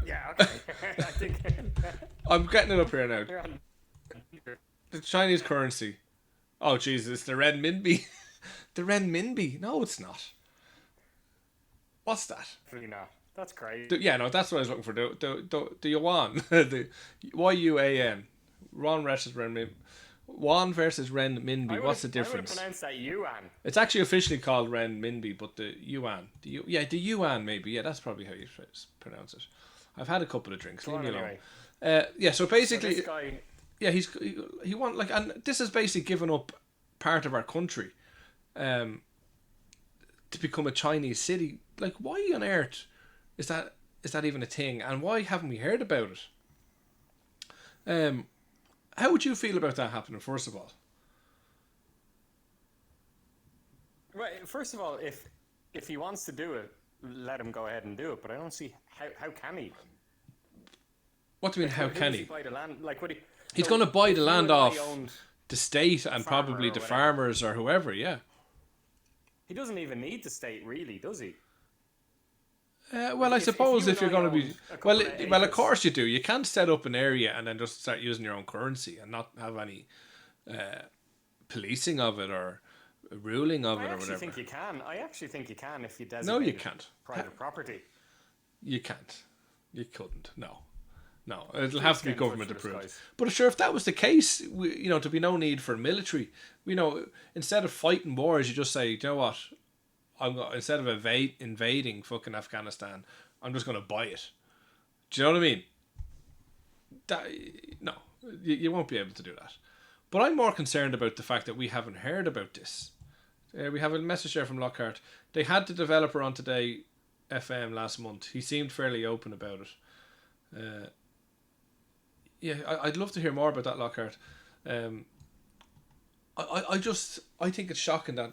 Speaker 2: Yeah, okay. I think
Speaker 1: I'm getting it up here now. The Chinese currency. Oh Jesus, the renminbi. The renminbi. No, it's not. What's that?
Speaker 2: Really not. That's crazy.
Speaker 1: Yeah, no, that's what I was looking for. The yuan. The yuan. Yuan versus renminbi. Yuan versus renminbi. What's the difference?
Speaker 2: I would pronounce that yuan.
Speaker 1: It's actually officially called renminbi, but the yuan. The yuan maybe. Yeah, that's probably how you pronounce it. I've had a couple of drinks. Leave me alone. Yeah, so basically,
Speaker 2: this guy,
Speaker 1: yeah, he want like, and this is basically giving up part of our country, to become a Chinese city. Like, why on earth is that even a thing, and why haven't we heard about it? How would you feel about that happening? First of all,
Speaker 2: right. First of all, if he wants to do it, let him go ahead and do it. But I don't see how can he.
Speaker 1: What do you mean? How can he?
Speaker 2: Buy the land? Like, what
Speaker 1: he's going to buy the land off the state and probably the
Speaker 2: whatever.
Speaker 1: farmers or whoever. Yeah.
Speaker 2: He doesn't even need the state, really, does he?
Speaker 1: Well, I suppose if you're going to be well, of course you do. You can't set up an area and then just start using your own currency and not have any policing of it or ruling of it or whatever.
Speaker 2: I actually think you can if you designate.
Speaker 1: No, you can't.
Speaker 2: Private property.
Speaker 1: You can't. You couldn't. No, it'll have to be government approved. But sure, if that was the case, there'd be no need for military. Instead of fighting wars, you just say, you know what, instead of invading fucking Afghanistan, I'm just going to buy it. Do you know what I mean? No, you won't be able to do that. But I'm more concerned about the fact that we haven't heard about this. We have a message there from Lockhart. They had the developer on Today FM last month. He seemed fairly open about it. Yeah, I'd love to hear more about that, Lockhart. I think it's shocking that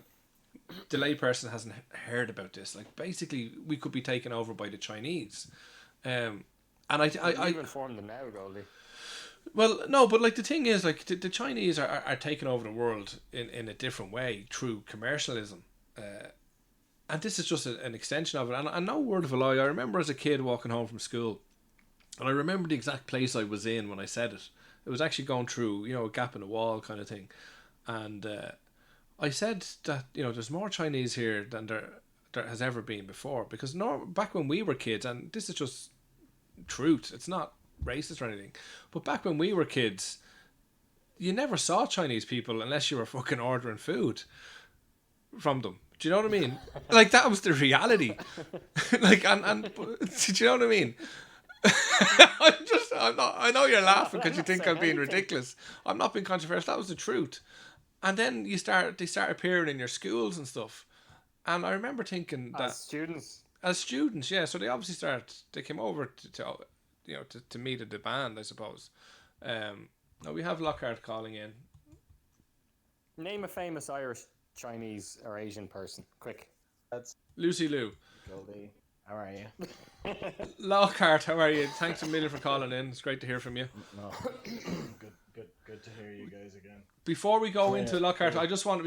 Speaker 1: the layperson hasn't heard about this. Like, basically, we could be taken over by the Chinese. And
Speaker 2: You've informed them now, Goldie.
Speaker 1: well, no, but like the thing is, like the Chinese are taking over the world in a different way through commercialism. And this is just an extension of it. And no word of a lie, I remember as a kid walking home from school, and I remember the exact place I was in when I said it. It was actually going through, a gap in the wall kind of thing. And I said that, there's more Chinese here than there has ever been before. Because back when we were kids, and this is just truth, it's not racist or anything, but back when we were kids, you never saw Chinese people unless you were fucking ordering food from them. Do you know what I mean? Like, that was the reality. Like, and do you know what I mean? I know you're laughing because you think I'm being ridiculous. I'm not being controversial. That was the truth. And then they start appearing in your schools and stuff. And I remember thinking that as students, yeah. So they obviously they came over to meet at the band, I suppose. Now we have Lockhart calling in.
Speaker 2: Name a famous Irish, Chinese, or Asian person. Quick.
Speaker 3: That's
Speaker 1: Lucy Liu.
Speaker 3: Goldie. How are you?
Speaker 1: Lockhart, how are you? Thanks a million for calling in. It's great to hear from you.
Speaker 3: No. Good to hear you guys again.
Speaker 1: Before we go into Lockhart, I just want to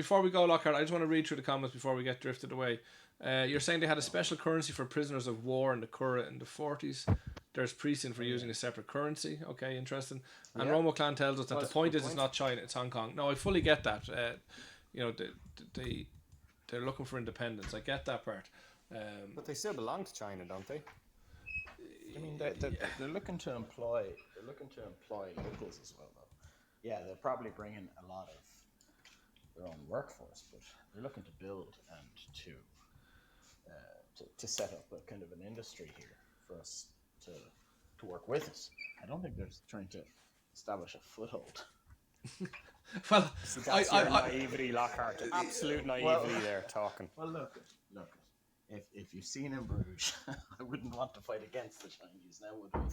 Speaker 1: read through the comments before we get drifted away. You're saying they had a special currency for prisoners of war in the Curragh in the 40s. There's precedent for using a separate currency. Okay, interesting. And Romo Clan tells us that the point is it's not China, it's Hong Kong. No, I fully get that. They're looking for independence. I get that part.
Speaker 2: But they still belong to China, don't they?
Speaker 3: I mean, they're looking to employ locals as well, though. Yeah, they'll probably bring in a lot of their own workforce, but they're looking to build and to set up a kind of an industry here for us to work with us. I don't think they're trying to establish a foothold.
Speaker 1: Well,
Speaker 2: so that's your naivety, Lockhart. Absolute naivety there, talking.
Speaker 3: Well, look. If you've seen in Bruges, I wouldn't want to fight against the Chinese now, would we?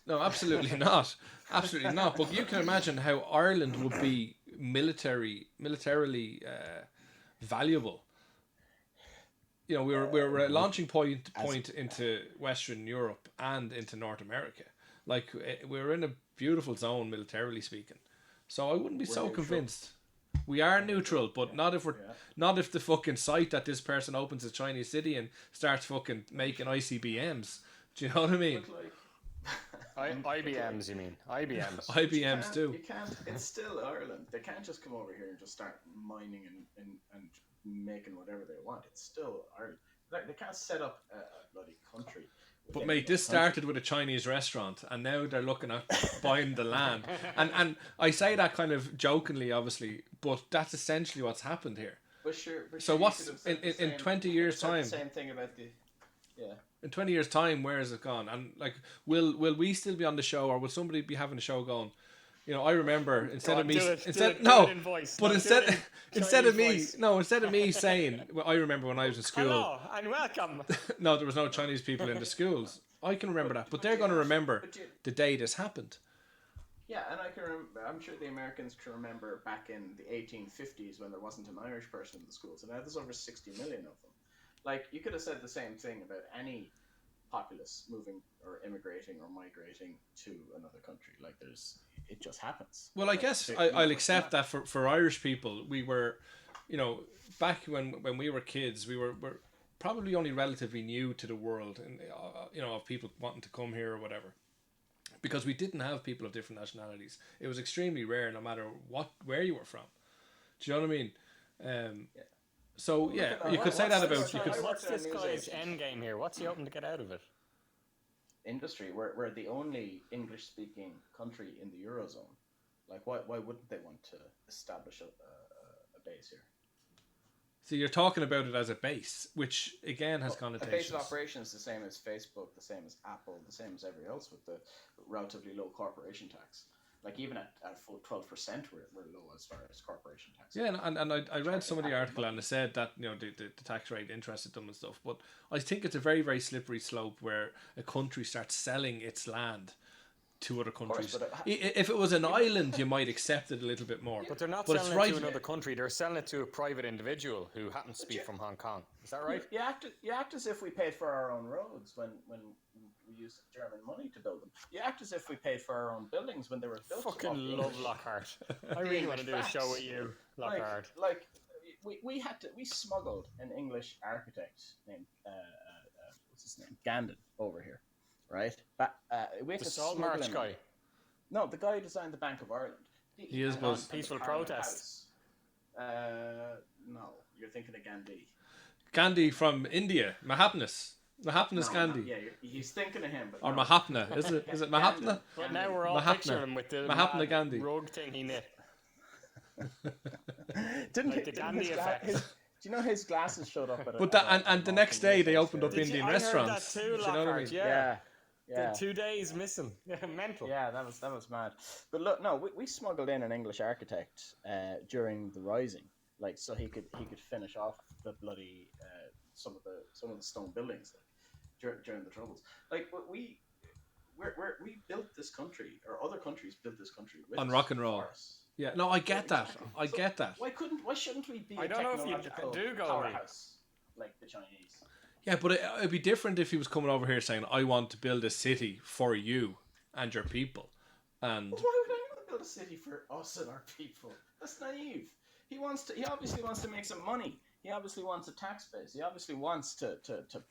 Speaker 1: No, absolutely not. Absolutely not. But you can imagine how Ireland would be militarily valuable. We're a launching point into Western Europe and into North America. Like, we're in a beautiful zone militarily speaking. So I wouldn't be so convinced. We are neutral, but not if the fucking site that this person opens a Chinese city and starts fucking making ICBMs. Do you know what I mean?
Speaker 2: IBMs, you mean? IBMs.
Speaker 1: IBMs too.
Speaker 3: You can't. It's still Ireland. They can't just come over here and just start mining and making whatever they want. It's still Ireland. Like, they can't set up a bloody country.
Speaker 1: But mate, this started with a Chinese restaurant, and now they're looking at buying the land. And I say that kind of jokingly, obviously, but that's essentially what's happened here. So what's in 20 years' time?
Speaker 3: Same thing about the. Yeah.
Speaker 1: In 20 years' time, where is it gone? And like, will we still be on the show, or will somebody be having a show going? I remember instead of me saying, well, I remember when I was in school.
Speaker 2: Hello and welcome.
Speaker 1: No, there was no Chinese people in the schools. I can remember that, but they're going to remember the day this happened.
Speaker 3: Yeah, and I can remember. I'm sure the Americans can remember back in the 1850s when there wasn't an Irish person in the schools, and now there's over 60 million of them. Like, you could have said the same thing about any populace moving or immigrating or migrating to another country. Like, it just happens.
Speaker 1: Well, I guess I'll accept that for Irish people, we were, back when we were kids, we're probably only relatively new to the world, and of people wanting to come here or whatever, because we didn't have people of different nationalities. It was extremely rare, no matter where you were from. Do you know what I mean?
Speaker 3: Yeah.
Speaker 1: So yeah, you could say that about.
Speaker 2: What's this guy's end game here? What's he hoping to get out of it?
Speaker 3: Industry. We're the only English-speaking country in the Eurozone. Like, why wouldn't they want to establish a base here?
Speaker 1: So you're talking about it as a base, which again has connotations.
Speaker 3: A base of operations the same as Facebook, the same as Apple, the same as every else with the relatively low corporation tax. Like, even at 12%, we're low as far as corporation tax.
Speaker 1: Yeah, and I read some of the article, and it said that the tax rate interested them and stuff. But I think it's a very, very slippery slope where a country starts selling its land to other countries.
Speaker 3: Course,
Speaker 1: if it was an island, you might accept it a little bit more.
Speaker 2: But they're not selling it to another country. They're selling it to a private individual who happens to be from Hong Kong. Is that right?
Speaker 3: You act as if we paid for our own roads when we used German money to build them. You act as if we paid for our own buildings when they were built.
Speaker 2: Fucking love Lockhart. I really want to do a show with you, Lockhart.
Speaker 3: We smuggled an English architect named what's his name, Gandon, over here, right? We had
Speaker 2: The
Speaker 3: to
Speaker 2: Salt
Speaker 3: smuggle
Speaker 2: March
Speaker 3: him
Speaker 2: guy.
Speaker 3: in. No, the guy who designed the Bank of Ireland.
Speaker 1: He is
Speaker 3: and
Speaker 1: Buzz.
Speaker 3: the
Speaker 2: Peaceful
Speaker 3: Parliament
Speaker 2: protest.
Speaker 3: House. No, you're thinking of Gandhi.
Speaker 1: Gandhi from India, Mahatma Gandhi,
Speaker 3: Yeah, he's thinking of him, but
Speaker 1: or
Speaker 3: no.
Speaker 1: Mahatma? Is it Mahatma?
Speaker 2: But now we're all
Speaker 1: Mahatma.
Speaker 2: picturing him with the
Speaker 1: Mahatma
Speaker 2: mad
Speaker 1: Gandhi.
Speaker 2: rug thing he knit.
Speaker 3: Didn't
Speaker 2: the Gandhi effect.
Speaker 3: do you know his glasses showed up at
Speaker 1: But and the next day they opened up Indian
Speaker 2: I
Speaker 1: restaurants.
Speaker 2: heard that too,
Speaker 1: Do you know what I
Speaker 2: Lockhart.
Speaker 1: mean?
Speaker 2: Yeah.
Speaker 3: Yeah.
Speaker 2: 2 days missing. Yeah, mental.
Speaker 3: Yeah, that was mad. But look, no, we smuggled in an English architect during the Rising, like so he could finish off the bloody some of the stone buildings during the Troubles. Like we built this country, or other countries built this country with
Speaker 1: On rock and roll.
Speaker 3: forests.
Speaker 1: Yeah, no, I get that.
Speaker 3: Exactly.
Speaker 1: I
Speaker 3: So
Speaker 1: get that.
Speaker 3: Why shouldn't we be
Speaker 2: I
Speaker 3: a
Speaker 2: don't know if you
Speaker 3: technological
Speaker 2: do go
Speaker 3: powerhouse like the Chinese?
Speaker 1: Yeah, but it'd be different if he was coming over here saying, "I want to build a city for you and your people," and
Speaker 3: Well, why would anyone build a city for us and our people? That's naive. He obviously wants to make some money. He obviously wants a tax base. He obviously wants to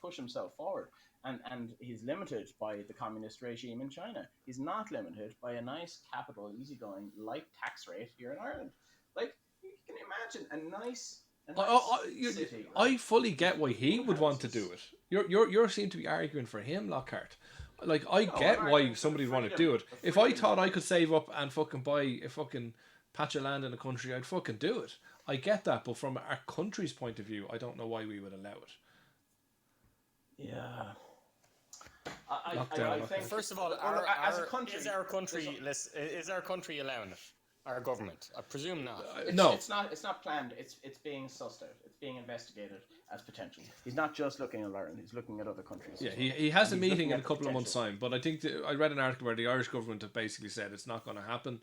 Speaker 3: push himself forward. And he's limited by the communist regime in China. He's not limited by a nice, capital, easygoing, light tax rate here in Ireland. Like, you can imagine a nice city.
Speaker 1: I fully get why he would want to do it. You seem to be arguing for him, Lockhart. Like, I get why somebody would want to do it. If I thought I could save up and fucking buy a fucking patch of land in a country, I'd fucking do it. I get that, but from our country's point of view, I don't know why we would allow it.
Speaker 3: Yeah.
Speaker 1: Lockdown.
Speaker 3: I think,
Speaker 2: First of all,
Speaker 3: as a country,
Speaker 2: is our country allowing it? Our government? I presume not.
Speaker 1: No.
Speaker 3: It's not planned. It's being sussed out. It's being investigated as potential. He's not just looking at Ireland. He's looking at other countries.
Speaker 1: Yeah,
Speaker 3: as well.
Speaker 1: he has a
Speaker 3: And he's
Speaker 1: meeting
Speaker 3: looking
Speaker 1: in a
Speaker 3: at the
Speaker 1: couple of months'
Speaker 3: potential.
Speaker 1: time, but I think I read an article where the Irish government have basically said it's not going to happen,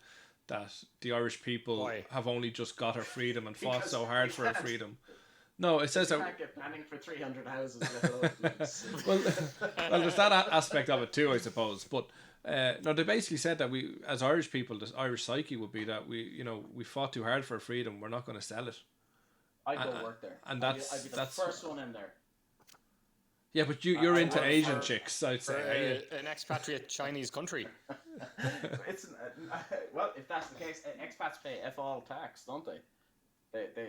Speaker 1: that the Irish people
Speaker 2: Why?
Speaker 1: have only just got our freedom and fought
Speaker 3: Because
Speaker 1: so hard
Speaker 3: we
Speaker 1: for our
Speaker 3: can't.
Speaker 1: freedom. No, it says
Speaker 3: You
Speaker 1: that...
Speaker 3: can't get planning for 300 houses. Let alone police.
Speaker 1: Well, there's that aspect of it too, I suppose. But no, they basically said that we, as Irish people, the Irish psyche would be that we fought too hard for our freedom. We're not going to sell it.
Speaker 3: I'd go work there.
Speaker 1: And
Speaker 3: I'd be the first one in there.
Speaker 1: Yeah, but you're
Speaker 3: I
Speaker 1: into
Speaker 3: work
Speaker 1: Asian
Speaker 3: for-
Speaker 1: chicks, I'd say.
Speaker 2: An expatriate Chinese country.
Speaker 3: Well, if that's the case, expats pay all tax, don't they?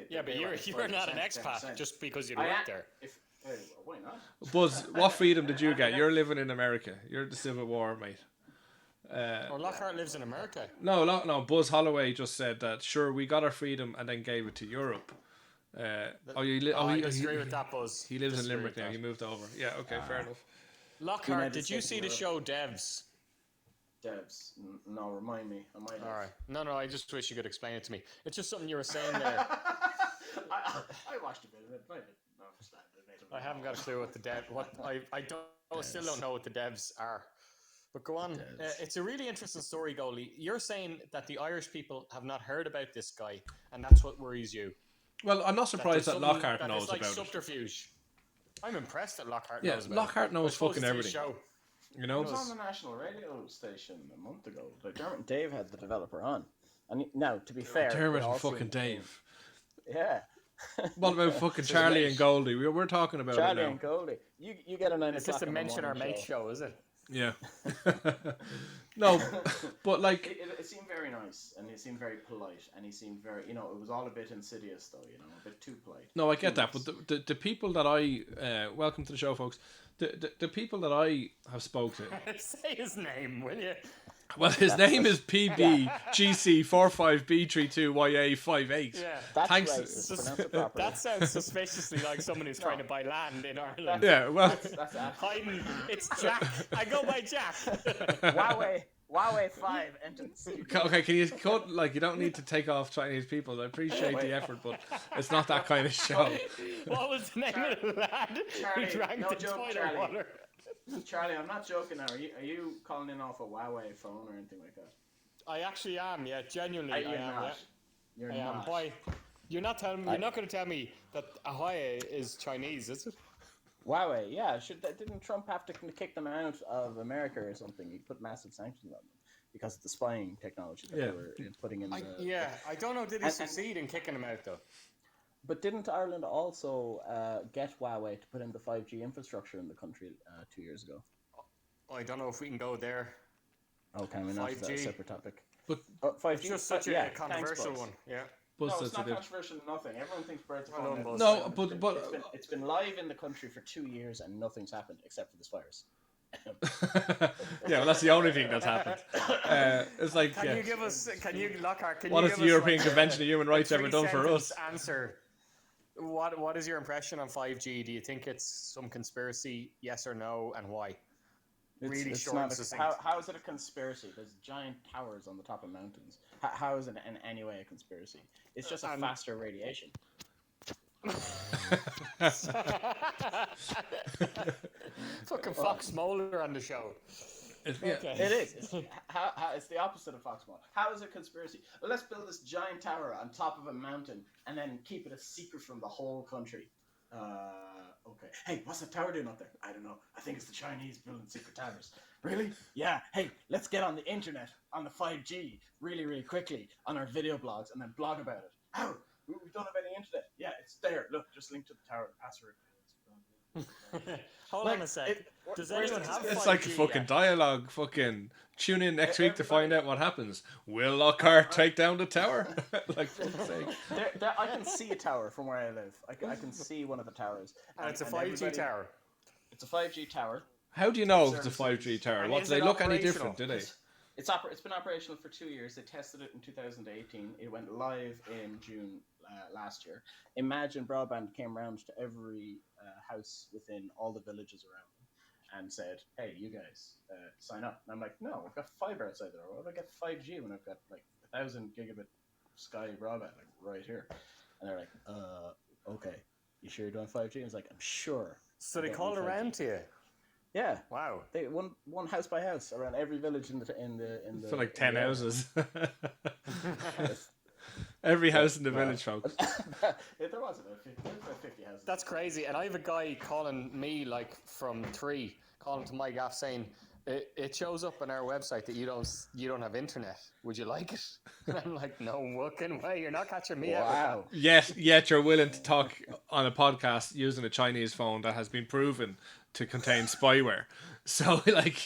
Speaker 2: Yeah, but
Speaker 3: pay
Speaker 2: you're
Speaker 3: like
Speaker 2: not an
Speaker 3: 5%,
Speaker 2: expat
Speaker 3: 10%.
Speaker 2: just because you
Speaker 3: I
Speaker 2: work
Speaker 3: am-
Speaker 2: there.
Speaker 3: Why not?
Speaker 1: Buzz, what freedom did you get? You're living in America. You're the Civil War, mate.
Speaker 2: Lockhart lives in America.
Speaker 1: No. Buzz Holloway just said that. Sure, we got our freedom and then gave it to Europe.
Speaker 2: I disagree with that, Buzz.
Speaker 1: He lives in
Speaker 2: Disagree
Speaker 1: Limerick
Speaker 2: with
Speaker 1: now.
Speaker 2: that.
Speaker 1: He moved over. Yeah, okay, fair enough.
Speaker 2: Lockhart,
Speaker 3: United
Speaker 2: did you
Speaker 3: States
Speaker 2: see
Speaker 3: of
Speaker 2: the
Speaker 3: Europe.
Speaker 2: show Devs?
Speaker 3: Devs. No, remind me. I might have.
Speaker 2: All right. No, I just wish you could explain it to me. It's just something you were saying there.
Speaker 3: I watched a bit of it. I didn't understand it.
Speaker 2: I haven't got a clue what the dev. I still don't know what the devs are. But go on. It's a really interesting story, Goalie. You're saying that the Irish people have not heard about this guy, and that's what worries you.
Speaker 1: Well, I'm not surprised that Lockhart knows
Speaker 2: it's like
Speaker 1: about it.
Speaker 2: subterfuge. I'm impressed that Lockhart
Speaker 1: Yeah,
Speaker 2: knows about
Speaker 1: Lockhart
Speaker 2: it.
Speaker 1: knows
Speaker 2: I suppose
Speaker 1: fucking
Speaker 2: it's his
Speaker 1: everything.
Speaker 2: show.
Speaker 1: You know?
Speaker 3: It was on the national radio station a month ago. Like Dermot and Dave had the developer on. And now, to be fair,
Speaker 1: Dermot
Speaker 3: it
Speaker 1: and
Speaker 3: all
Speaker 1: fucking
Speaker 3: seemed-
Speaker 1: Dave.
Speaker 3: Yeah.
Speaker 1: What about fucking Charlie and Goldie? We're talking about
Speaker 3: Charlie
Speaker 1: it now.
Speaker 3: and Goldie. You get a 9
Speaker 2: It's just to
Speaker 3: o'clock in the
Speaker 2: mention our
Speaker 3: morning
Speaker 2: mate show, is it?
Speaker 1: Yeah. No, but like...
Speaker 3: It seemed very nice, and it seemed very polite, and he seemed very, it was all a bit insidious, though, a bit too polite.
Speaker 1: No, I get that, but the people that I... welcome to the show, folks. The people that I have spoke to...
Speaker 2: Say his name, will you?
Speaker 1: Well, his name is PBGC45B32YA58.
Speaker 2: Yeah.
Speaker 3: That's
Speaker 1: Thanks.
Speaker 3: racist. Pronounce it properly.
Speaker 2: That sounds suspiciously like someone who's trying to buy land in Ireland.
Speaker 1: Yeah, well...
Speaker 3: That's
Speaker 2: Hiding. It's Jack. I go by Jack.
Speaker 3: Huawei 5 entered the studio.
Speaker 1: Okay, can you cut? Like, you don't need to take off Chinese people. I appreciate the effort, but it's not that kind of show.
Speaker 2: What was the name of the lad who
Speaker 3: Charlie,
Speaker 2: drank
Speaker 3: no
Speaker 2: the
Speaker 3: joke,
Speaker 2: toilet
Speaker 3: Charlie.
Speaker 2: water?
Speaker 3: Charlie, I'm not joking now. Are you calling in off a Huawei phone or anything like that?
Speaker 2: I actually am, yeah, genuinely.
Speaker 3: You're
Speaker 2: I am,
Speaker 3: not.
Speaker 2: yeah.
Speaker 3: You're
Speaker 2: I am.
Speaker 3: not.
Speaker 2: Why? You're not telling me. You're not going to tell me that Ahoy is Chinese, is it?
Speaker 3: Huawei, yeah. Didn't Trump have to kick them out of America or something? He put massive sanctions on them because of the spying technology that they were putting in.
Speaker 2: I don't know. Did he succeed in kicking them out though?
Speaker 3: But didn't Ireland also get Huawei to put in the 5G infrastructure in the country 2 years ago?
Speaker 2: I don't know if we can go there.
Speaker 3: Oh, can we not?
Speaker 2: 5G.
Speaker 3: Is that a separate topic?
Speaker 1: But
Speaker 3: 5G,
Speaker 2: It's just such a controversial one. Yeah.
Speaker 3: No, it's not controversial. Nothing. Everyone thinks birds are flying.
Speaker 1: No, but
Speaker 3: it's been live in the country for 2 years and nothing's happened except for this virus.
Speaker 1: yeah, well, that's the only thing that's happened. It's like,
Speaker 2: can you give us? Can you, Lockhart? Can
Speaker 1: what
Speaker 2: you
Speaker 1: has
Speaker 2: give
Speaker 1: the
Speaker 2: us
Speaker 1: European
Speaker 2: like
Speaker 1: Convention of Human Rights ever done for us?
Speaker 2: Answer. What is your impression on 5G? Do you think it's some conspiracy? Yes or no, and why?
Speaker 3: It's
Speaker 2: short
Speaker 3: not
Speaker 2: and succinct.
Speaker 3: How is it a conspiracy? There's giant towers on the top of mountains. How is it in any way a conspiracy? It's just a faster radiation.
Speaker 2: Fucking Fox Mulder on the show.
Speaker 3: Okay. It is. It's the opposite of Fox Mulder. How is it a conspiracy? Well, let's build this giant tower on top of a mountain and then keep it a secret from the whole country. Okay. Hey, what's the tower doing up there? I don't know. I think it's the Chinese building secret towers. Really? Yeah. Hey, let's get on the internet, on the 5G, really, really quickly, on our video blogs, and then blog about it. How? We don't have any internet. Yeah, it's there. Look, just link to the tower, password.
Speaker 2: Hold on a sec. Does anyone have 5G?
Speaker 1: It's like a fucking dialogue. Fucking tune in next week to find out what happens. Will Lockhart take down the tower? Like, for fuck's sake.
Speaker 3: I can see a tower from where I live. I can see one of the towers.
Speaker 2: And it's a 5G tower.
Speaker 3: It's a 5G tower.
Speaker 1: How do you know it's a 5G tower? What, do they look any different, do they?
Speaker 3: It's been operational for 2 years. They tested it in 2018. It went live in June last year. Imagine broadband came around to every house within all the villages around and said, "Hey, you guys, sign up." And I'm like, "No, I've got fiber outside there. Why would I get 5G when I've got like 1,000 gigabit Sky broadband like right here?" And they're like, "Okay, you sure you're doing 5G?" And I was like, "I'm sure."
Speaker 2: So they called around to you.
Speaker 3: Yeah.
Speaker 2: Wow.
Speaker 3: They one house by house around every village in the
Speaker 1: for like 10 houses. Every house in the village, folks.
Speaker 3: There was about 50 houses.
Speaker 2: That's crazy. And I have a guy calling me like from 3, calling to my gaff saying, it shows up on our website that you don't have internet. Would you like it? And I'm like, no fucking way. You're not catching me out.
Speaker 1: Yet you're willing to talk on a podcast using a Chinese phone that has been proven to contain spyware. So like,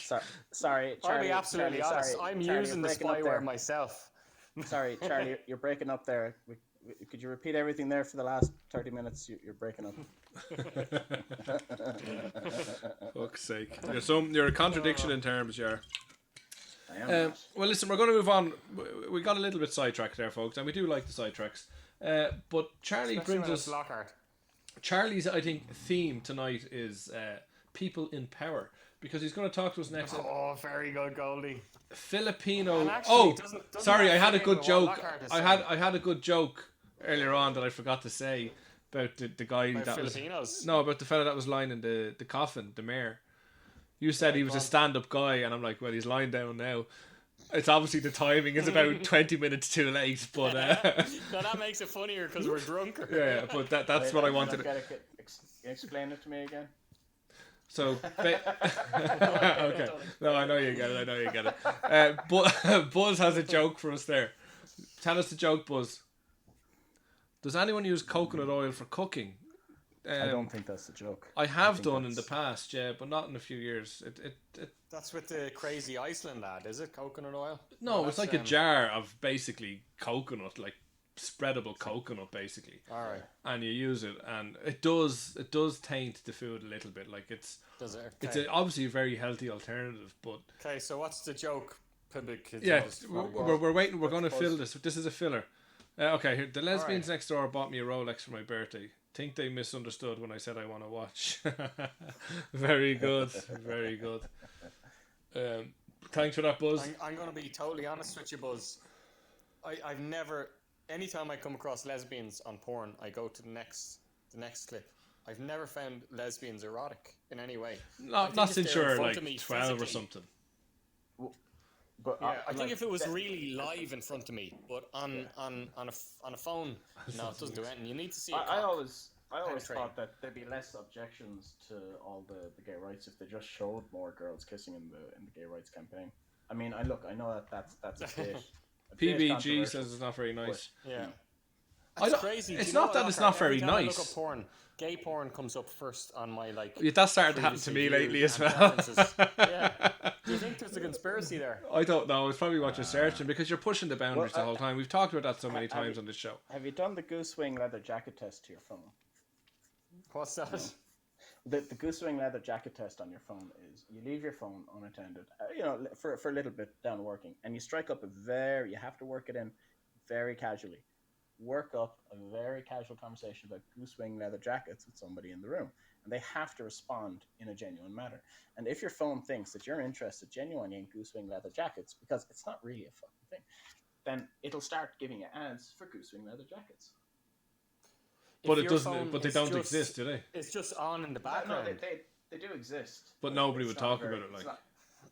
Speaker 3: sorry, Charlie.
Speaker 2: I'll be absolutely honest.
Speaker 3: Sorry,
Speaker 2: I'm
Speaker 3: Charlie,
Speaker 2: using the spyware myself.
Speaker 3: Sorry, Charlie, you're breaking up there. Could you repeat everything there for the last 30 minutes? You're breaking up.
Speaker 1: Fuck's sake. You're a contradiction in terms, yeah.
Speaker 3: I am.
Speaker 1: Well, listen, we're going to move on. We got a little bit sidetracked there, folks, and we do like the sidetracks. But Charlie brings us...
Speaker 2: Lockhart.
Speaker 1: Charlie's, I think, theme tonight is people in power, because he's going to talk to us next.
Speaker 2: Oh, very good, Goldie.
Speaker 1: Filipino.
Speaker 2: Actually, doesn't
Speaker 1: sorry, I had a good joke.
Speaker 2: Lockhart is
Speaker 1: I had a good joke earlier on that I forgot to say about the guy
Speaker 2: About
Speaker 1: that
Speaker 2: Filipinos?
Speaker 1: was about the fella that was lying in the coffin, the mayor. You said he was a stand-up guy, and I'm like, well, he's lying down now. It's obviously the timing is about 20 minutes too late, but
Speaker 2: no, that makes it funnier because we're drunk.
Speaker 1: Yeah, but that's what I wanted.
Speaker 3: Explain it to me again.
Speaker 1: So, okay. No, I know you get it. But Buzz has a joke for us there. Tell us the joke, Buzz. Does anyone use coconut oil for cooking?
Speaker 3: I don't think that's the joke.
Speaker 1: I have done in the past, yeah, but not in a few years.
Speaker 2: That's with the crazy Iceland lad, is it? Coconut oil?
Speaker 1: No, it's like a jar of basically coconut, like spreadable coconut, basically.
Speaker 2: All right.
Speaker 1: And you use it, and it does taint the food a little bit. Like it's obviously a very healthy alternative, but
Speaker 2: okay. So what's the joke?
Speaker 1: Yeah, we're waiting. We're going to fill this. This is a filler. Okay, here, the lesbians next door bought me a Rolex for my birthday. Think they misunderstood when I said I want to watch. Very good, very good. Thanks for that, Buzz.
Speaker 2: I'm going to be totally honest with you, Buzz. I've never. Anytime I come across lesbians on porn, I go to the next clip. I've never found lesbians erotic in any way.
Speaker 1: Not since you're like 12 or something.
Speaker 3: But
Speaker 2: yeah, I think if it was really live in front of me, but on a phone, no, it doesn't do anything. You need to see.
Speaker 3: I always I always
Speaker 2: penetrating.
Speaker 3: thought that there'd be less objections to all the gay rights if they just showed more girls kissing in the gay rights campaign. I mean, I know that that's a bit
Speaker 1: PBG
Speaker 3: controversial,
Speaker 1: says it's not very
Speaker 3: but
Speaker 1: nice.
Speaker 2: Yeah.
Speaker 1: I
Speaker 2: That's
Speaker 1: don't-
Speaker 2: crazy.
Speaker 1: it's
Speaker 2: Do you know
Speaker 1: not
Speaker 2: what,
Speaker 1: that it's
Speaker 2: Lockhart?
Speaker 1: not very
Speaker 2: Every time I look
Speaker 1: nice.
Speaker 2: up porn, gay porn comes up first on my like.
Speaker 1: Yeah, that started to happen to me
Speaker 2: previously
Speaker 1: lately
Speaker 2: viewed
Speaker 1: as
Speaker 2: and
Speaker 1: well.
Speaker 2: preferences. Yeah. Do you think there's a conspiracy there?
Speaker 1: I don't know. It's probably what you're searching because you're pushing the boundaries
Speaker 3: Well,
Speaker 1: the whole time. We've talked about that so many
Speaker 3: have
Speaker 1: times
Speaker 3: you-
Speaker 1: on this show.
Speaker 3: have you done the goose wing leather jacket test to your phone?
Speaker 2: What's that?
Speaker 3: The goose wing leather jacket test on your phone is you leave your phone unattended, for a little bit down working, and you strike up you have to work it in very casually. Work up a very casual conversation about goose wing leather jackets with somebody in the room, and they have to respond in a genuine manner. And if your phone thinks that you're interested genuinely in goose wing leather jackets, because it's not really a fucking thing, then it'll start giving you ads for goose wing leather jackets.
Speaker 1: But
Speaker 2: If
Speaker 1: it
Speaker 2: your
Speaker 1: doesn't.
Speaker 2: phone
Speaker 1: But they
Speaker 2: is
Speaker 1: don't
Speaker 2: just-
Speaker 1: exist, do they?
Speaker 2: It's just on in the
Speaker 3: No,
Speaker 2: background.
Speaker 3: they do exist.
Speaker 1: But nobody
Speaker 3: it's
Speaker 1: would
Speaker 3: not
Speaker 1: talk
Speaker 3: very-
Speaker 1: about it,
Speaker 3: it's
Speaker 1: like.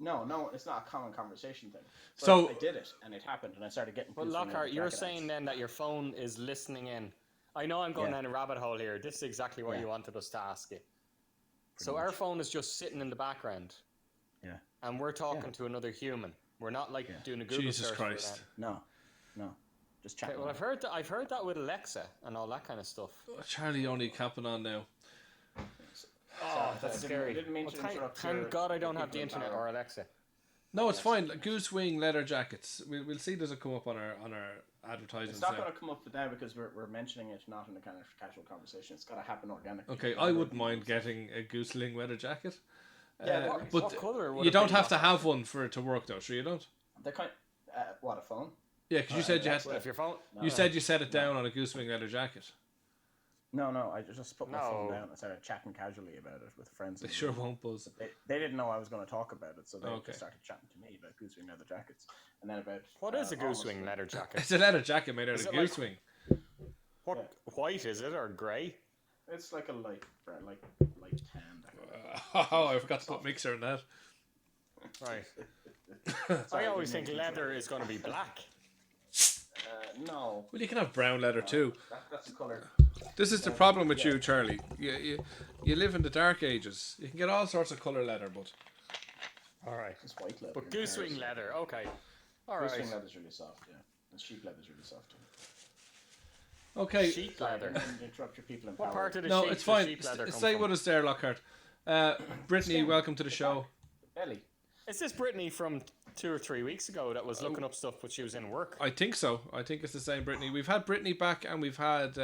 Speaker 3: No, it's not a common conversation thing. But
Speaker 1: So-
Speaker 3: I did it, and it happened, and I started getting.
Speaker 2: But
Speaker 3: goose wing leather
Speaker 2: Lockhart, you're
Speaker 3: jacket
Speaker 2: saying
Speaker 3: ads.
Speaker 2: then that your phone is listening in. I know I'm going
Speaker 3: Yeah.
Speaker 2: down a rabbit hole here. This is exactly what
Speaker 3: Yeah.
Speaker 2: you wanted us to ask you. So
Speaker 3: much.
Speaker 2: our phone is just sitting in the background,
Speaker 3: Yeah.
Speaker 2: and we're talking
Speaker 3: Yeah.
Speaker 2: to another human. We're not like
Speaker 3: Yeah.
Speaker 2: doing a Google
Speaker 1: Jesus
Speaker 2: search for
Speaker 1: Christ.
Speaker 2: that.
Speaker 3: No, just chatting.
Speaker 2: Okay, well, I've heard that with Alexa and all that kind of stuff.
Speaker 1: Charlie only capping on now.
Speaker 2: Oh, that's scary.
Speaker 3: I didn't mean
Speaker 2: Well,
Speaker 3: to
Speaker 2: thank
Speaker 3: interrupt
Speaker 2: thank
Speaker 3: your-
Speaker 2: God I
Speaker 3: your
Speaker 2: don't have
Speaker 3: people
Speaker 2: the
Speaker 3: in
Speaker 2: internet
Speaker 3: power.
Speaker 2: or Alexa.
Speaker 1: No, it's fine. Like, goose wing leather jackets. We'll see. Does it come up on our advertisements?
Speaker 3: It's not
Speaker 1: now?
Speaker 3: going to come up now because we're mentioning it not in a kind of casual conversation. It's got to happen organically.
Speaker 1: Okay, I wouldn't mind getting a goose wing leather jacket.
Speaker 3: Yeah,
Speaker 1: But
Speaker 2: what colour would
Speaker 1: you
Speaker 2: it
Speaker 1: don't
Speaker 2: be,
Speaker 1: have to
Speaker 2: Lockhart?
Speaker 1: have one for it to work, though. Sure, you don't.
Speaker 3: They're kind. What, a phone?
Speaker 1: Yeah, because you said you had.
Speaker 2: Well, if your phone,
Speaker 1: You said you set it down on a goose wing leather jacket.
Speaker 3: No. I just put my phone
Speaker 2: No.
Speaker 3: down and started chatting casually about it with friends.
Speaker 1: They
Speaker 3: in the
Speaker 1: sure
Speaker 3: room.
Speaker 1: won't buzz.
Speaker 3: They didn't know I was going to talk about it, so they
Speaker 1: Okay.
Speaker 3: just started chatting to me about goose wing leather jackets. And then about
Speaker 2: what is a goose
Speaker 3: almost-
Speaker 2: wing leather jacket?
Speaker 1: It's a leather jacket made out
Speaker 2: Is
Speaker 1: of
Speaker 2: it
Speaker 1: goose
Speaker 2: like-
Speaker 1: wing.
Speaker 2: What white is it or grey?
Speaker 3: It's like a light brown, light tan.
Speaker 1: Oh, I forgot to put mixer in that.
Speaker 2: Right.
Speaker 3: Sorry,
Speaker 2: I always
Speaker 3: didn't
Speaker 2: think
Speaker 3: mean to
Speaker 2: leather is going to be black.
Speaker 3: No,
Speaker 1: Well, you can have brown leather too.
Speaker 3: that's the color.
Speaker 1: This is the problem with you, Charlie. You live in the dark ages. You can get all sorts of colour leather, but
Speaker 2: All right.
Speaker 3: It's white leather.
Speaker 2: But
Speaker 3: in
Speaker 2: goose
Speaker 3: Paris.
Speaker 2: wing leather, okay. All
Speaker 3: Goose
Speaker 2: right.
Speaker 3: wing leather's really soft, yeah. And sheep leather's really soft too.
Speaker 1: okay.
Speaker 2: Sheep
Speaker 3: Sorry, I
Speaker 2: leather.
Speaker 3: didn't mean to interrupt your people in
Speaker 2: What
Speaker 3: power.
Speaker 2: part of the
Speaker 1: No,
Speaker 2: sheep
Speaker 1: it's
Speaker 2: does
Speaker 1: fine.
Speaker 2: sheep leather come
Speaker 1: Stay
Speaker 2: from?
Speaker 1: with us there, Lockhart. Brittany, welcome to the show.
Speaker 3: Belly.
Speaker 2: Is this Brittany from 2 or 3 weeks ago that was looking up stuff but she was in work?
Speaker 1: I think so. I think it's the same Brittany. We've had Brittany back and we've had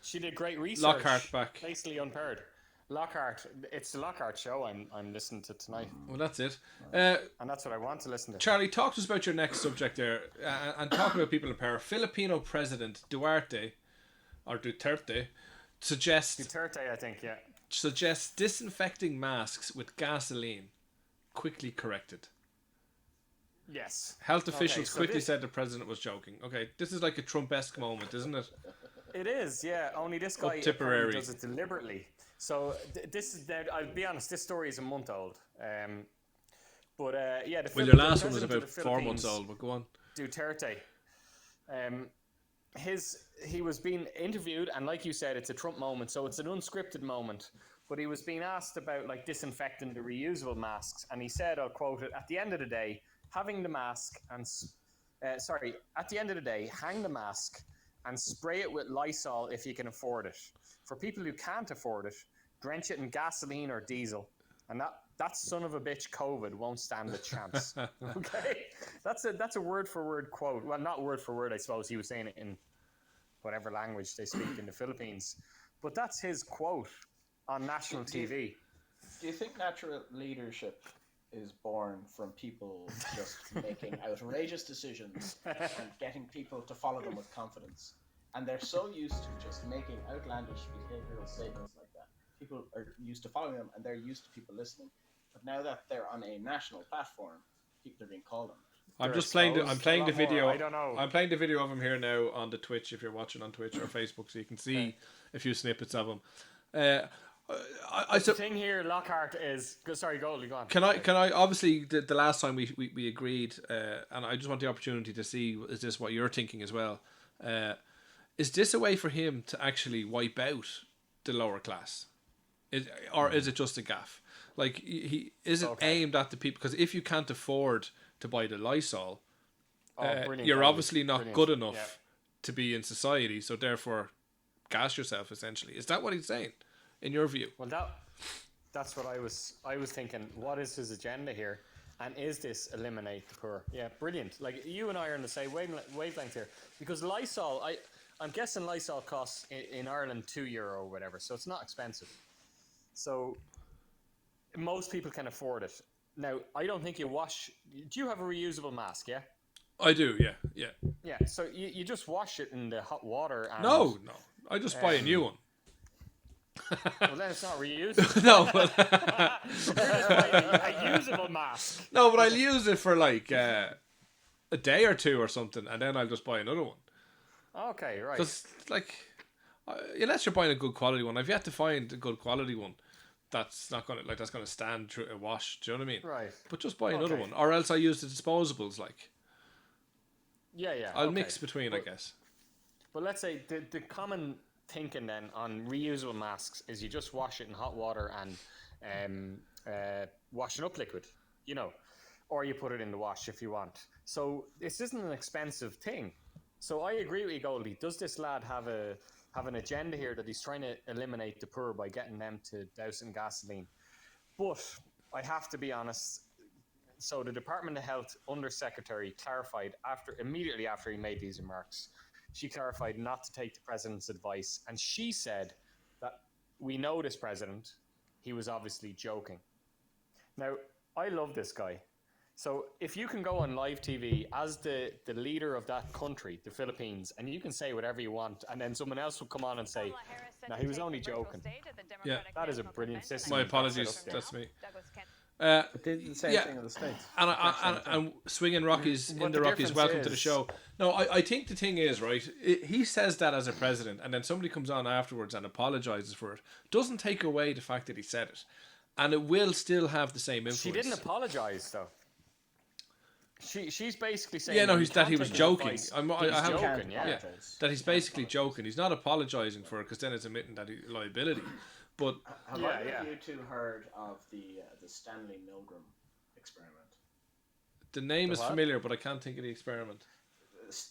Speaker 2: She did great research.
Speaker 1: Lockhart back.
Speaker 2: Basically unpaired. Lockhart. It's the Lockhart show I'm listening to tonight.
Speaker 1: well, that's it.
Speaker 2: And that's what I want to listen to.
Speaker 1: Charlie, talk to us about your next subject there, and talk about people in power. Filipino President Duterte suggests
Speaker 2: Duterte, I think, yeah.
Speaker 1: disinfecting masks with gasoline. Quickly corrected.
Speaker 2: Yes.
Speaker 1: Health officials
Speaker 2: so
Speaker 1: quickly
Speaker 2: this-
Speaker 1: said the president was joking. Okay, this is like a Trump-esque moment, isn't it?
Speaker 2: It is, yeah. Only this guy
Speaker 1: Tipperary.
Speaker 2: apparently does it deliberately. So this is. I'll be honest. This story is a month old. But yeah, the
Speaker 1: Well,
Speaker 2: Phil-
Speaker 1: your
Speaker 2: the
Speaker 1: last one was
Speaker 2: president of
Speaker 1: about
Speaker 2: the
Speaker 1: 4 months
Speaker 2: Philippines,
Speaker 1: old, but go on.
Speaker 2: Duterte. He was being interviewed, and like you said, it's a Trump moment, so it's an unscripted moment. But he was being asked about like disinfecting the reusable masks, and he said, I'll quote it: "At the end of the day, having the mask and at the end of the day, hang the mask and spray it with Lysol if you can afford it. For people who can't afford it, drench it in gasoline or diesel, and that son of a bitch COVID won't stand a chance." Okay, that's a word for word quote. Well, not word for word, I suppose. He was saying it in whatever language they speak in the Philippines, but that's his quote on national TV.
Speaker 3: Do you think natural leadership is born from people just making outrageous decisions and getting people to follow them with confidence? And they're so used to just making outlandish behavioral statements like that. People are used to following them and they're used to people listening. But now that they're on a national platform, people are being called on it.
Speaker 1: I'm
Speaker 2: They're
Speaker 1: just playing. I'm
Speaker 2: exposed
Speaker 1: playing
Speaker 2: a
Speaker 1: the
Speaker 2: lot more.
Speaker 1: video.
Speaker 2: I don't know.
Speaker 1: I'm playing the video of him here now on the Twitch. If you're watching on Twitch or Facebook, so you can see a few snippets of him. I
Speaker 2: The thing here, Lockhart, is sorry, go on.
Speaker 1: Can I obviously the last time we agreed, and I just want the opportunity to see, is this what you're thinking as well? Is this a way for him to actually wipe out the lower class? Or is it just a gaff? Like, is it aimed at the people? Because if you can't afford to buy the Lysol, you're obviously not good enough to be in society. So therefore, gas yourself. Essentially, is that what he's saying? In your view?
Speaker 2: Well, that's what I was thinking. What is his agenda here? And is this eliminate the poor? Yeah, brilliant. Like, you and I are on the same wavelength here. Because Lysol, I'm guessing Lysol costs in Ireland €2 or whatever, so it's not expensive. So most people can afford it. Now, I don't think you wash... Do you have a reusable mask, yeah?
Speaker 1: I do, yeah.
Speaker 2: Yeah, so you just wash it in the hot water and...
Speaker 1: No. I just buy a new one.
Speaker 2: Well, then it's not reusable.
Speaker 1: No, but...
Speaker 2: a usable mask.
Speaker 1: No, but I'll use it for like a day or two or something, and then I'll just buy another one.
Speaker 2: Okay, right.
Speaker 1: Because, like, unless you're buying a good quality one, I've yet to find a good quality one that's not gonna stand through a wash. Do you know what I mean?
Speaker 2: Right.
Speaker 1: But just buy another one, or else I use the disposables. Like,
Speaker 2: yeah.
Speaker 1: I'll mix between, I guess.
Speaker 2: But let's say the common thinking then on reusable masks is you just wash it in hot water and washing up liquid, or you put it in the wash if you want. So this isn't an expensive thing. So I agree with you, Goldie. Does this lad have an agenda here that he's trying to eliminate the poor by getting them to douse in gasoline? But I have to be honest. So the Department of Health Undersecretary clarified immediately after he made these remarks. She clarified not to take the president's advice, and she said that we know this president. He was obviously joking. Now, I love this guy. So if you can go on live TV as the leader of that country, the Philippines, and you can say whatever you want, and then someone else will come on and say, "No, he was only joking."
Speaker 1: Yeah,
Speaker 2: that is a brilliant system.
Speaker 1: My apologies, that's me.
Speaker 3: But did the same thing in the States.
Speaker 1: And swinging Rockies in the Rockies, welcome to the show. No, I think the thing is, right, he says that as a president, and then somebody comes on afterwards and apologizes for it. Doesn't take away the fact that he said it. And it will still have the same influence.
Speaker 2: She didn't apologize, though. She's basically saying...
Speaker 1: Yeah, no, that he was joking.
Speaker 2: He's joking, yeah.
Speaker 1: That he's basically joking. He's not apologizing for it, because then it's admitting that liability. But
Speaker 3: have either of you two heard of the Stanley Milgram experiment?
Speaker 1: The name is familiar, but I can't think of the experiment.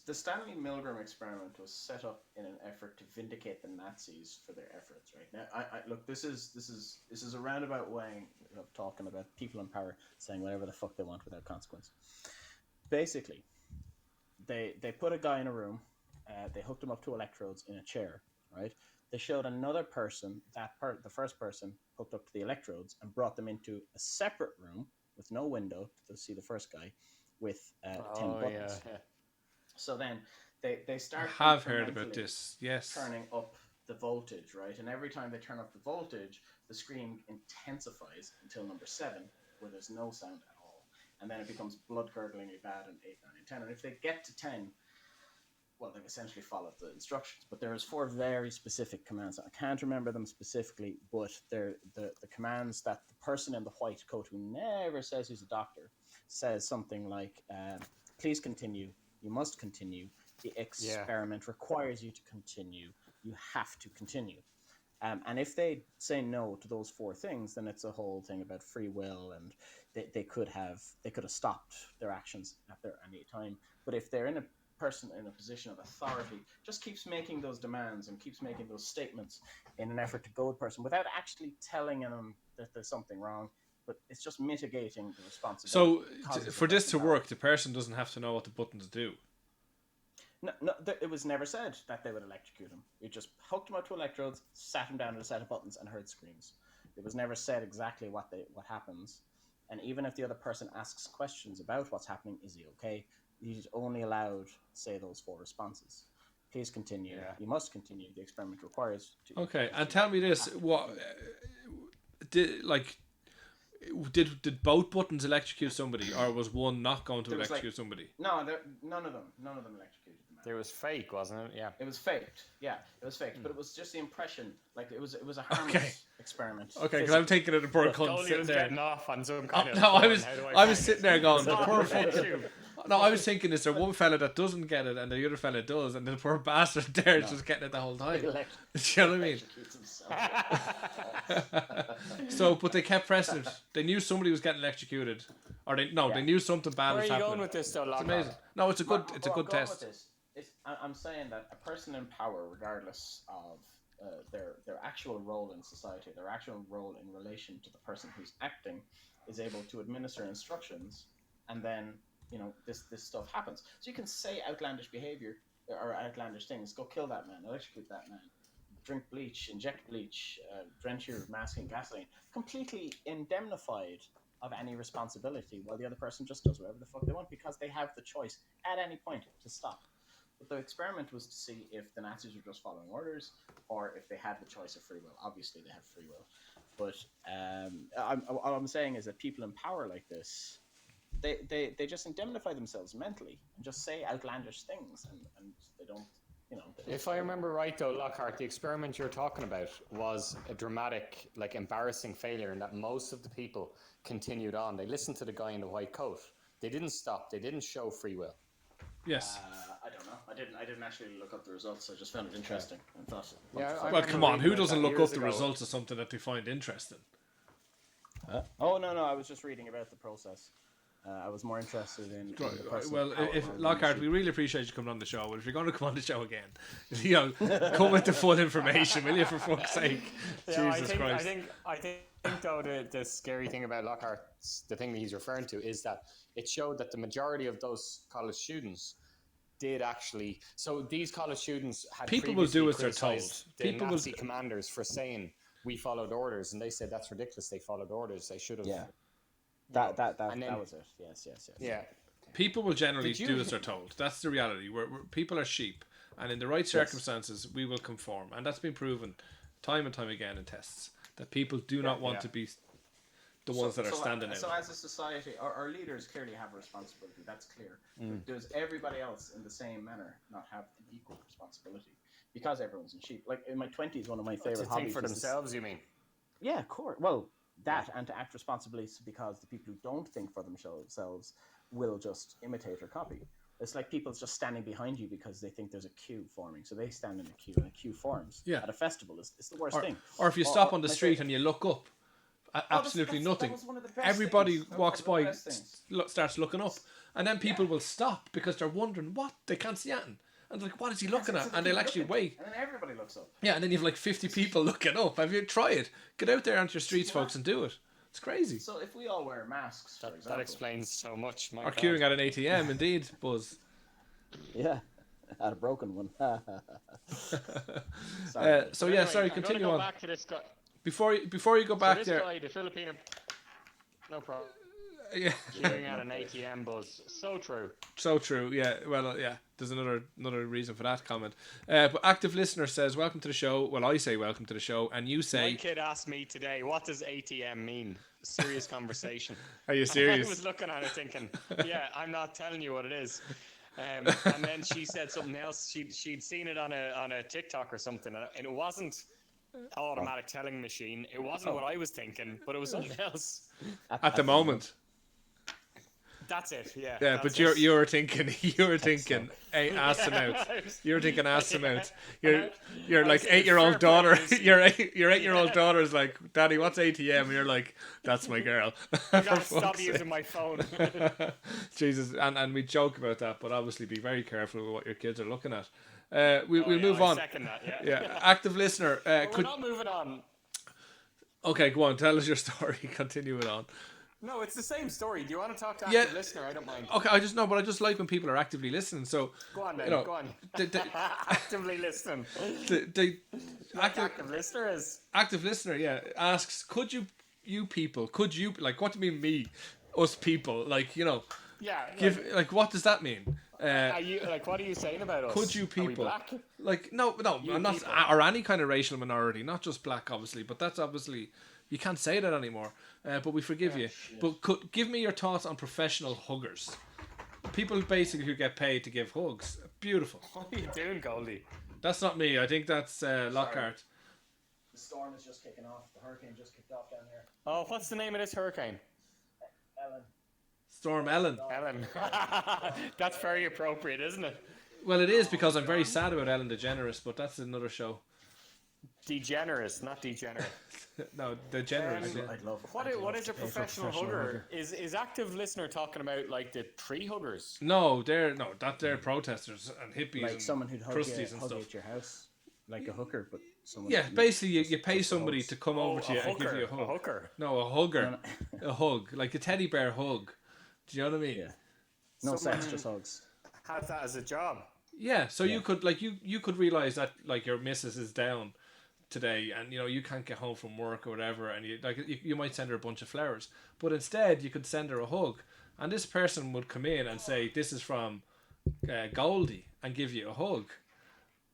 Speaker 3: The Stanley Milgram experiment was set up in an effort to vindicate the Nazis for their efforts. Right now, I look. This is a roundabout way of talking about people in power saying whatever the fuck they want without consequence. Basically, they put a guy in a room. They hooked him up to electrodes in a chair. Right. They showed another person, the first person, hooked up to the electrodes and brought them into a separate room with no window to see the first guy with 10 buttons. Yeah. So then they start...
Speaker 1: I have heard about this, yes.
Speaker 3: Turning up the voltage, right? And every time they turn up the voltage, the screen intensifies until number 7, where there's no sound at all. And then it becomes blood-curdlingly bad in 8, 9, and 10. And if they get to 10... well, they've essentially followed the instructions, but there's 4 very specific commands. I can't remember them specifically, but they're the commands that the person in the white coat, who never says he's a doctor, says something like, please continue, you must continue, the experiment requires you to continue, you have to continue. And if they say no to those 4 things, then it's a whole thing about free will, and they could have stopped their actions at any time. But if they're in a person in a position of authority just keeps making those demands and keeps making those statements in an effort to goad the person without actually telling them that there's something wrong, but it's just mitigating the responsibility.
Speaker 1: So for this to work, the person doesn't have to know what the buttons do.
Speaker 3: No, it was never said that they would electrocute him. You just hooked him up to electrodes, sat him down at a set of buttons, and heard screams. It was never said exactly what happens. And even if the other person asks questions about what's happening, is he okay? He's only allowed to say those 4 responses. Please continue. Yeah. You must continue. The experiment requires to.
Speaker 1: Okay, and tell me this: what did both buttons electrocute somebody, or was one not going to electrocute somebody?
Speaker 3: No, none of them electrocuted the man.
Speaker 2: It was fake, wasn't it? Yeah.
Speaker 3: It was faked. Yeah, it was faked. But it was just the impression, like it was a harmless experiment.
Speaker 1: Okay, because I'm taking it a poor cunt sitting there.
Speaker 2: Getting off on some kind of.
Speaker 1: No, I was sitting there going, the poor fucking. No, I was thinking, is there one fella that doesn't get it and the other fella does, and the poor bastard there is just getting it the whole time? Do you know what I mean? So, but they kept pressing it. They knew somebody was getting electrocuted, or they knew something bad
Speaker 2: Where
Speaker 1: was
Speaker 2: are you
Speaker 1: happening.
Speaker 2: going with this, though, Lockhart?
Speaker 1: It's amazing. No, it's a good test.
Speaker 3: I'm saying that a person in power, regardless of their actual role in society, their actual role in relation to the person who's acting, is able to administer instructions, and then this stuff happens. So you can say outlandish behavior or outlandish things. Go kill that man, electrocute that man, drink bleach, inject bleach, drench your mask in gasoline, completely indemnified of any responsibility, while the other person just does whatever the fuck they want because they have the choice at any point to stop. But the experiment was to see if the Nazis were just following orders or if they had the choice of free will. Obviously, they have free will. But all I'm saying is that people in power like this, they just indemnify themselves mentally and just say outlandish things, and they don't.
Speaker 2: If I remember right, though, Lockhart, the experiment you're talking about was a dramatic, embarrassing failure, in that most of the people continued on. They listened to the guy in the white coat. They didn't stop. They didn't show free will.
Speaker 1: Yes.
Speaker 3: I don't know. I didn't actually look up the results. I just found it interesting and thought.
Speaker 1: Well, come on. Who doesn't look up the results of something that they find interesting?
Speaker 3: Oh no! I was just reading about the process. I was more interested in the person.
Speaker 1: Well, if Lockhart, we really appreciate you coming on the show. But if you're going to come on the show again, come with the full information, will you? For fuck's sake, Jesus Christ!
Speaker 2: I think though the scary thing about Lockhart, the thing that he's referring to, is that it showed that the majority of those college students did actually. So these college students had
Speaker 1: people will do as they're told.
Speaker 2: The Nazi commanders for saying we followed orders, and they said that's ridiculous. They followed orders. They should have.
Speaker 3: Yeah. That was it. Yes.
Speaker 2: Yeah.
Speaker 1: People will generally do as they're told. That's the reality. Where people are sheep, and in the right circumstances, we will conform, and that's been proven time and time again in tests that people do not want to be the ones that are standing out.
Speaker 3: So as a society, our leaders clearly have a responsibility. That's clear. But does everybody else in the same manner not have the equal responsibility? Because everyone's in sheep. Like in my 20s, one of my favorite hobbies.
Speaker 2: To think for themselves, you mean?
Speaker 3: Yeah, of course. Well, that and to act responsibly, because the people who don't think for themselves will just imitate or copy. It's like people just standing behind you because they think there's a queue forming. So they stand in a queue and a queue forms at a festival. It's the worst thing.
Speaker 1: Or if you stop on the street and you look up, absolutely nothing. Everybody walks by, starts looking up. And then people will stop because they're wondering what? They can't see anything. And they're like, what is he looking at? And they'll actually wait.
Speaker 3: And then everybody looks up.
Speaker 1: Yeah, and then you have 50 people looking up. Have you tried it? Get out there onto your streets, folks, and do it. It's crazy.
Speaker 3: So if we all wear masks, for example,
Speaker 2: that explains so much.
Speaker 1: Or queuing at an ATM, indeed, Buzz.
Speaker 3: Yeah, at a broken one.
Speaker 1: Sorry, continue on.
Speaker 2: Back to this guy.
Speaker 1: Before you go back there.
Speaker 2: Guy, the Filipino. No problem.
Speaker 1: Yeah.
Speaker 2: Queuing at an ATM, Buzz. So true.
Speaker 1: So true. Yeah. Well, yeah. There's another reason for that comment. But active listener says, "Welcome to the show." Well, I say, "Welcome to the show," and you say,
Speaker 2: "My kid asked me today, what does ATM mean?" Serious conversation.
Speaker 1: Are you serious?
Speaker 2: I was looking at it thinking, "Yeah, I'm not telling you what it is." And then she said something else. She'd seen it on a TikTok or something, and it wasn't an automatic telling machine. It wasn't what I was thinking, but it was something else.
Speaker 1: At the moment.
Speaker 2: That's it, yeah.
Speaker 1: Yeah, but you were thinking, hey, ass him out. You were thinking, ass him out. You're like 8-year-old daughter. Your 8-year-old daughter's like, Daddy, what's ATM? And you're like, that's my girl.
Speaker 2: I gotta stop using my phone.
Speaker 1: Jesus, and we joke about that, but obviously be very careful with what your kids are looking at. We'll move on.
Speaker 2: Second that,
Speaker 1: yeah. Active listener.
Speaker 2: We're not moving on.
Speaker 1: Okay, go on. Tell us your story. Continue it on.
Speaker 2: No, it's the same story. Do you want to talk to active listener? I don't mind.
Speaker 1: Okay, I just like when people are actively listening. So
Speaker 2: go on then. Go on. Actively listening.
Speaker 1: Active
Speaker 2: listener is
Speaker 1: active listener. Yeah, asks, could you like, what do you mean me, us people, like,
Speaker 2: Yeah.
Speaker 1: Give what does that mean?
Speaker 2: Are you, what are you saying about us?
Speaker 1: Could you people?
Speaker 2: Are we black?
Speaker 1: Like no, I'm not,
Speaker 2: people.
Speaker 1: or any kind of racial minority, not just black, obviously, but that's obviously. You can't say that anymore, but we forgive you. Shit. But give me your thoughts on professional huggers. People basically who get paid to give hugs. Beautiful.
Speaker 2: What are you doing, Goldie?
Speaker 1: That's not me. I think that's Lockhart.
Speaker 3: The storm is just kicking off. The hurricane just kicked off down here.
Speaker 2: Oh, what's the name of this hurricane?
Speaker 3: Ellen.
Speaker 1: Storm Ellen.
Speaker 2: Ellen. That's very appropriate, isn't it?
Speaker 1: Well, it is because I'm very sad about Ellen DeGeneres, but that's another show.
Speaker 2: Degenerous, not degenerate.
Speaker 1: No, DeGeneres. Yeah.
Speaker 3: I'd love.
Speaker 2: What is a professional hugger? Is active listener talking about like the tree huggers?
Speaker 1: No, they're protesters and hippies
Speaker 3: Like
Speaker 1: and
Speaker 3: someone who'd hug
Speaker 1: crusties
Speaker 3: you,
Speaker 1: and
Speaker 3: hug you
Speaker 1: stuff.
Speaker 3: at your house, like a hooker, but someone.
Speaker 1: Yeah, basically you pay
Speaker 3: just
Speaker 1: somebody
Speaker 3: hugs.
Speaker 1: to come over to you and give you a hug.
Speaker 2: A hooker.
Speaker 1: No, a hugger. A hug. Like a teddy bear hug. Do you know what I mean?
Speaker 3: Yeah. No sex, just hugs.
Speaker 2: Has that as a job.
Speaker 1: Yeah, so you could you could realize that like your missus is down today and you can't get home from work or whatever, and you might send her a bunch of flowers, but instead you could send her a hug, and this person would come in and say, this is from Goldie, and give you a hug,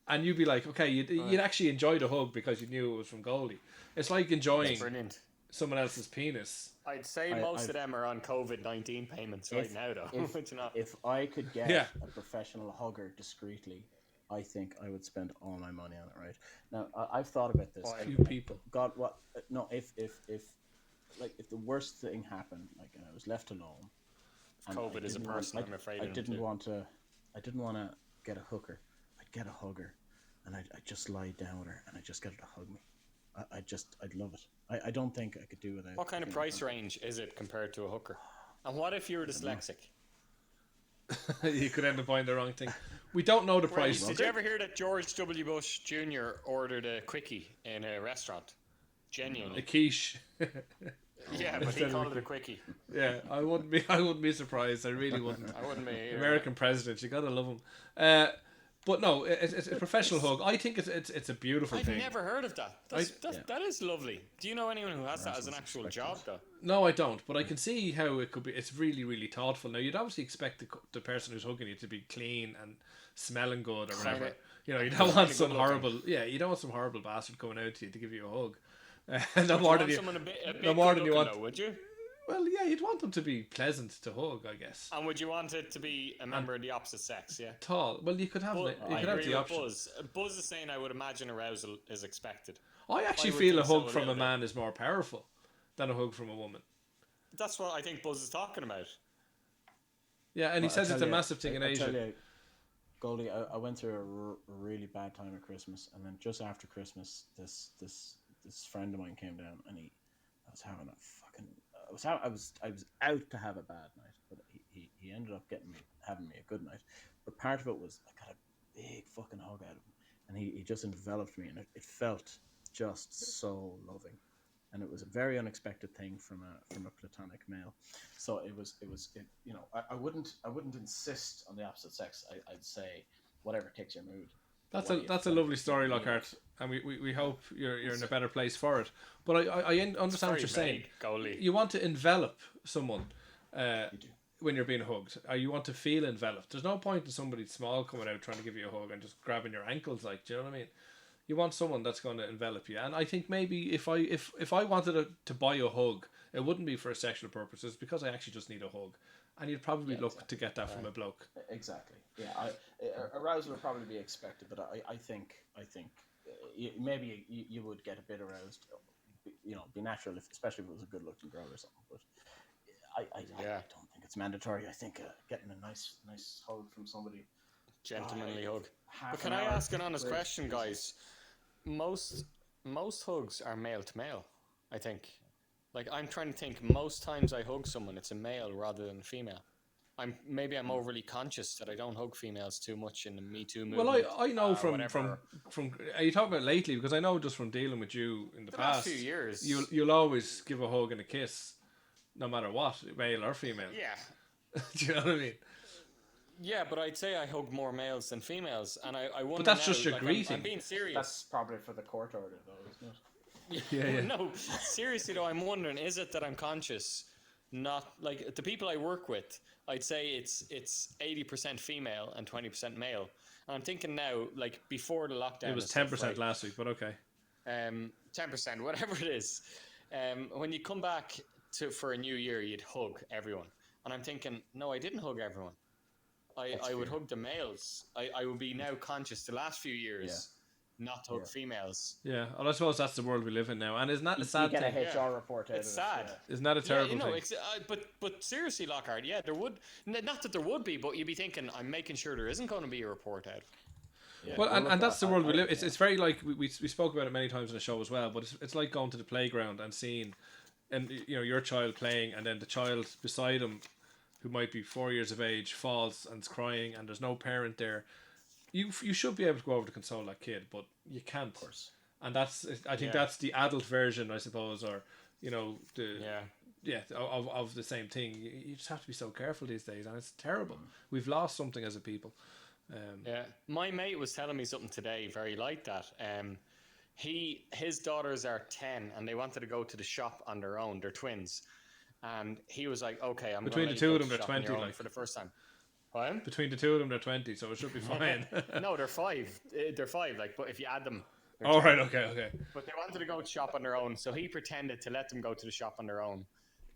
Speaker 1: and you'd be like, okay, you'd actually enjoy the hug because you knew it was from Goldie. It's like enjoying
Speaker 2: Brilliant.
Speaker 1: someone else's penis.
Speaker 2: I'd say most of them are on COVID-19 payments right now, though.
Speaker 3: If I could get
Speaker 1: Yeah.
Speaker 3: a professional hugger discreetly, I think I would spend all my money on it. Right now, I've thought about this.
Speaker 1: A few people.
Speaker 3: God, what? No, if the worst thing happened, like, and I was left alone. and
Speaker 2: COVID
Speaker 3: I
Speaker 2: is a
Speaker 3: didn't
Speaker 2: person I'm afraid
Speaker 3: I
Speaker 2: of
Speaker 3: didn't
Speaker 2: too.
Speaker 3: want to. I didn't want to get a hooker. I'd get a hugger, and I'd just lie down with her, and I'd just get her to hug me. I'd love it. I don't think I could do without.
Speaker 2: What kind of price range is it compared to a hooker? And what if you're dyslexic?
Speaker 1: You could end up buying the wrong thing. We don't know the price.
Speaker 2: Did you ever hear that George W. Bush Jr. ordered a quickie in a restaurant?
Speaker 1: A
Speaker 2: Genuinely.
Speaker 1: quiche.
Speaker 2: Yeah, but he called it a quickie.
Speaker 1: Yeah, I wouldn't be surprised. I really wouldn't.
Speaker 2: I wouldn't be either.
Speaker 1: American president, you gotta love him. But no, it's a professional hug. I think it's a beautiful
Speaker 2: I've
Speaker 1: thing.
Speaker 2: never heard of that. That is lovely. Do you know anyone who has that as an actual job, though?
Speaker 1: No, I don't. But I can see how it could be. It's really, really thoughtful. Now, you'd obviously expect the person who's hugging you to be clean and smelling good or whatever. You don't want some horrible. Yeah, you don't want some horrible bastard coming out to you to give you a hug. No more than you. No more than you want.
Speaker 2: Though, would you?
Speaker 1: Well, yeah, you'd want them to be pleasant to hug, I guess.
Speaker 2: And would you want it to be a member of the opposite sex? Yeah.
Speaker 1: Tall. Well, you could have
Speaker 2: But
Speaker 1: you
Speaker 2: I
Speaker 1: could have
Speaker 2: agree
Speaker 1: the
Speaker 2: with
Speaker 1: option.
Speaker 2: Buzz is saying I would imagine arousal is expected.
Speaker 1: I actually
Speaker 2: I would
Speaker 1: feel a
Speaker 2: think so,
Speaker 1: hug
Speaker 2: a
Speaker 1: from a
Speaker 2: little bit.
Speaker 1: man is more powerful than a hug from a woman.
Speaker 2: That's what I think Buzz is talking about.
Speaker 1: Yeah, and he says it's a massive thing in
Speaker 3: I tell
Speaker 1: Asia.
Speaker 3: you, Goldie, I went through a really bad time at Christmas, and then just after Christmas, this friend of mine came down, and I was having a fucking. I was out to have a bad night, but he ended up having me a good night. But part of it was I got a big fucking hug out of him, and he just enveloped me, and it felt just so loving, and it was a very unexpected thing from a platonic male. So it was I wouldn't insist on the opposite sex. I'd say whatever takes your mood.
Speaker 1: That's a lovely story, Lockhart, and we hope you're in a better place for it. But I understand what you're saying.
Speaker 2: Goalie.
Speaker 1: You want to envelop someone when you're being hugged. Or you want to feel enveloped. There's no point in somebody small coming out trying to give you a hug and just grabbing your ankles. Like, do you know what I mean? You want someone that's going to envelop you. And I think maybe if I wanted to buy a hug, it wouldn't be for sexual purposes because I actually just need a hug. And you'd probably look to get that from a bloke.
Speaker 3: Exactly. Yeah. Arousal would probably be expected, but I think maybe you would get a bit aroused. Be natural, especially if it was a good-looking girl or something. But I don't think it's mandatory. I think getting a nice hug from somebody,
Speaker 2: Gentlemanly hug.
Speaker 3: half
Speaker 2: But can
Speaker 3: an
Speaker 2: I
Speaker 3: hour
Speaker 2: ask an honest
Speaker 3: with-
Speaker 2: question, guys? Most hugs are male to male, I think. Like, I'm trying to think, most times I hug someone, it's a male rather than a female. I'm overly conscious that I don't hug females too much in the Me Too movement.
Speaker 1: Well, I know from
Speaker 2: whatever.
Speaker 1: are you talking about lately? Because I know just from dealing with you in the
Speaker 2: last
Speaker 1: past,
Speaker 2: few years.
Speaker 1: you'll always give a hug and a kiss, no matter what, male or female.
Speaker 2: Yeah.
Speaker 1: Do you know what I mean?
Speaker 2: Yeah, but I'd say I hug more males than females, and I wonder.
Speaker 1: But that's
Speaker 2: now,
Speaker 1: just your
Speaker 2: like,
Speaker 1: greeting.
Speaker 2: I'm being serious.
Speaker 3: That's probably for the court order, though, isn't it?
Speaker 1: Yeah.
Speaker 2: No, seriously though, I'm wondering, is it that I'm conscious? Not like the people I work with, I'd say it's 80% female and 20% male. And I'm thinking now, like before the lockdown,
Speaker 1: It was 10% last week, but okay.
Speaker 2: 10%, whatever it is. When you come back for a new year, you'd hug everyone, and I'm thinking, no, I didn't hug everyone. I would hug the males. I would be now conscious the last few years. not to females.
Speaker 1: Yeah, well, I suppose that's the world we live in now, and isn't that a
Speaker 3: You
Speaker 1: sad
Speaker 3: get a
Speaker 1: thing?
Speaker 3: HR report out
Speaker 2: It's
Speaker 3: of
Speaker 2: sad.
Speaker 3: it.
Speaker 1: Isn't that a terrible thing?
Speaker 2: But seriously, Lockhart, there would, not that there would be, but you'd be thinking, I'm making sure there isn't going to be a report out.
Speaker 3: Yeah.
Speaker 1: Well, and that's the world we live.
Speaker 3: yeah.
Speaker 1: It's very like we spoke about it many times in the show as well. But it's like going to the playground and seeing, and your child playing, and then the child beside him, who might be 4 years of age, falls and is crying, and there's no parent there. You should be able to go over to console that kid, but you can't. Of course. And I think that's the adult version, I suppose, or of the same thing. You just have to be so careful these days, and it's terrible. We've lost something as a people.
Speaker 2: My mate was telling me something today very like that. His daughters are 10 and they wanted to go to the shop on their own. They're twins, and he was like, "Okay, I'm
Speaker 1: between
Speaker 2: gonna
Speaker 1: the two of
Speaker 2: let
Speaker 1: them,
Speaker 2: you
Speaker 1: they're
Speaker 2: go to the
Speaker 1: 20,
Speaker 2: shop on your own
Speaker 1: like
Speaker 2: for the first time." What?
Speaker 1: Between the two of them, they're 20, so it should be fine.
Speaker 2: No, they're 5. They're 5. Like, but if you add them.
Speaker 1: Oh, right, okay.
Speaker 2: But they wanted to go shop on their own, so he pretended to let them go to the shop on their own.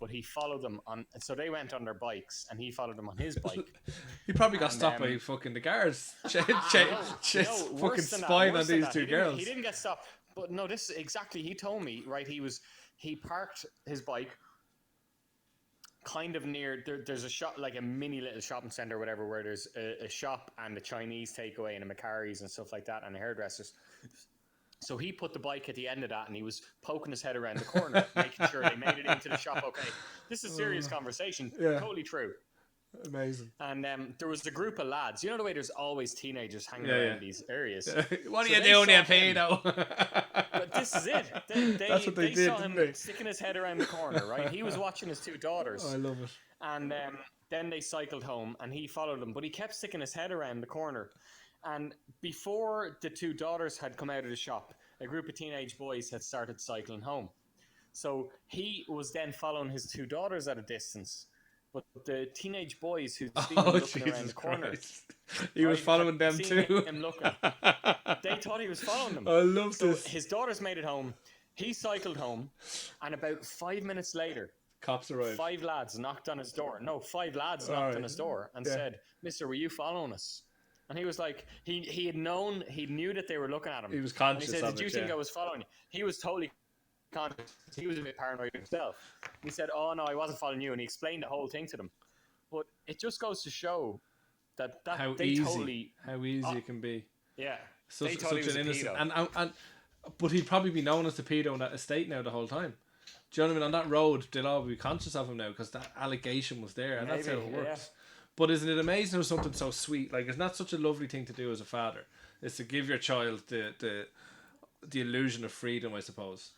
Speaker 2: But he followed them on, so they went on their bikes, and he followed them on his bike.
Speaker 1: He probably got stopped by fucking the guards. Fucking spying on these two girls.
Speaker 2: He didn't get stopped. But no, this is exactly, he told me, right, he parked his bike kind of near, there's a shop, like a mini little shopping centre or whatever, where there's a shop and a Chinese takeaway and a Macari's and stuff like that, and a hairdresser's. So he put the bike at the end of that, and he was poking his head around the corner, making sure they made it into the shop okay. This is a serious conversation.
Speaker 1: Yeah.
Speaker 2: Totally true.
Speaker 1: Amazing.
Speaker 2: And there was a group of lads. You know the way there's always teenagers hanging around these areas?
Speaker 1: What are you doing, you pedo?
Speaker 2: But this is it.
Speaker 1: That's what they did,
Speaker 2: saw him
Speaker 1: didn't they?
Speaker 2: sticking his head around the corner, right? He was watching his two daughters.
Speaker 1: Oh, I love it.
Speaker 2: And then they cycled home, and he followed them. But he kept sticking his head around the corner. And before the two daughters had come out of the shop, a group of teenage boys had started cycling home. So he was then following his two daughters at a distance. But the teenage boys who'd seen him looking around the corner...
Speaker 1: He was following them too.
Speaker 2: Him looking. They thought he was following them.
Speaker 1: I love this.
Speaker 2: His daughters made it home. He cycled home. And about 5 minutes later...
Speaker 1: Cops arrived.
Speaker 2: 5 lads knocked on his door. No, 5 lads knocked on his door and said, "Mister, were you following us?" And he was like, he knew that they were looking at him.
Speaker 1: He was conscious
Speaker 2: and he said,
Speaker 1: of
Speaker 2: "Did you think I was following you?" He was totally conscious. He was a bit paranoid himself. He said, "Oh no, I wasn't following you," and he explained the whole thing to them. But it just goes to show that
Speaker 1: how
Speaker 2: they
Speaker 1: easy it can be.
Speaker 2: Yeah,
Speaker 1: Such
Speaker 2: he was
Speaker 1: an innocent,
Speaker 2: pedo.
Speaker 1: but he'd probably be known as the pedo in that estate now the whole time. Do you know what I mean? On that road, they'll all be conscious of him now because that allegation was there, and that's how it works. Yeah. But isn't it amazing how something so sweet, like, isn't that such a lovely thing to do as a father? Is to give your child the illusion of freedom, I suppose.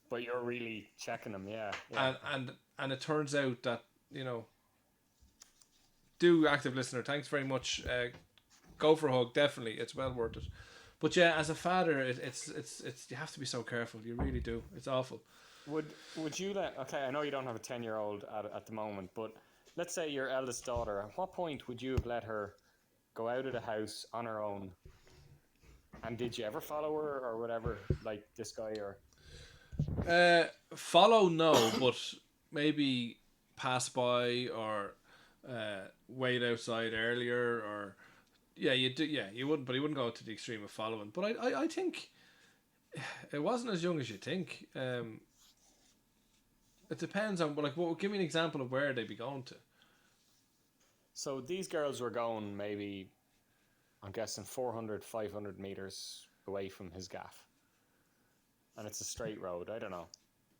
Speaker 2: But you're really checking them, yeah.
Speaker 1: And it turns out that, do, active listener, thanks very much. Go for a hug, definitely. It's well worth it. But yeah, as a father, it's you have to be so careful. You really do. It's awful.
Speaker 2: Would you I know you don't have a 10-year-old at the moment, but let's say your eldest daughter, at what point would you have let her go out of the house on her own? And did you ever follow her or whatever, like this guy or?
Speaker 1: Follow, no, but maybe pass by or wait outside earlier, or you wouldn't, but he wouldn't go to the extreme of following. But I think it wasn't as young as you think. It depends on, give me an example of where they'd be going to.
Speaker 2: So these girls were going maybe, I'm guessing 400, 500 meters away from his gaff. And it's a straight road. I don't know.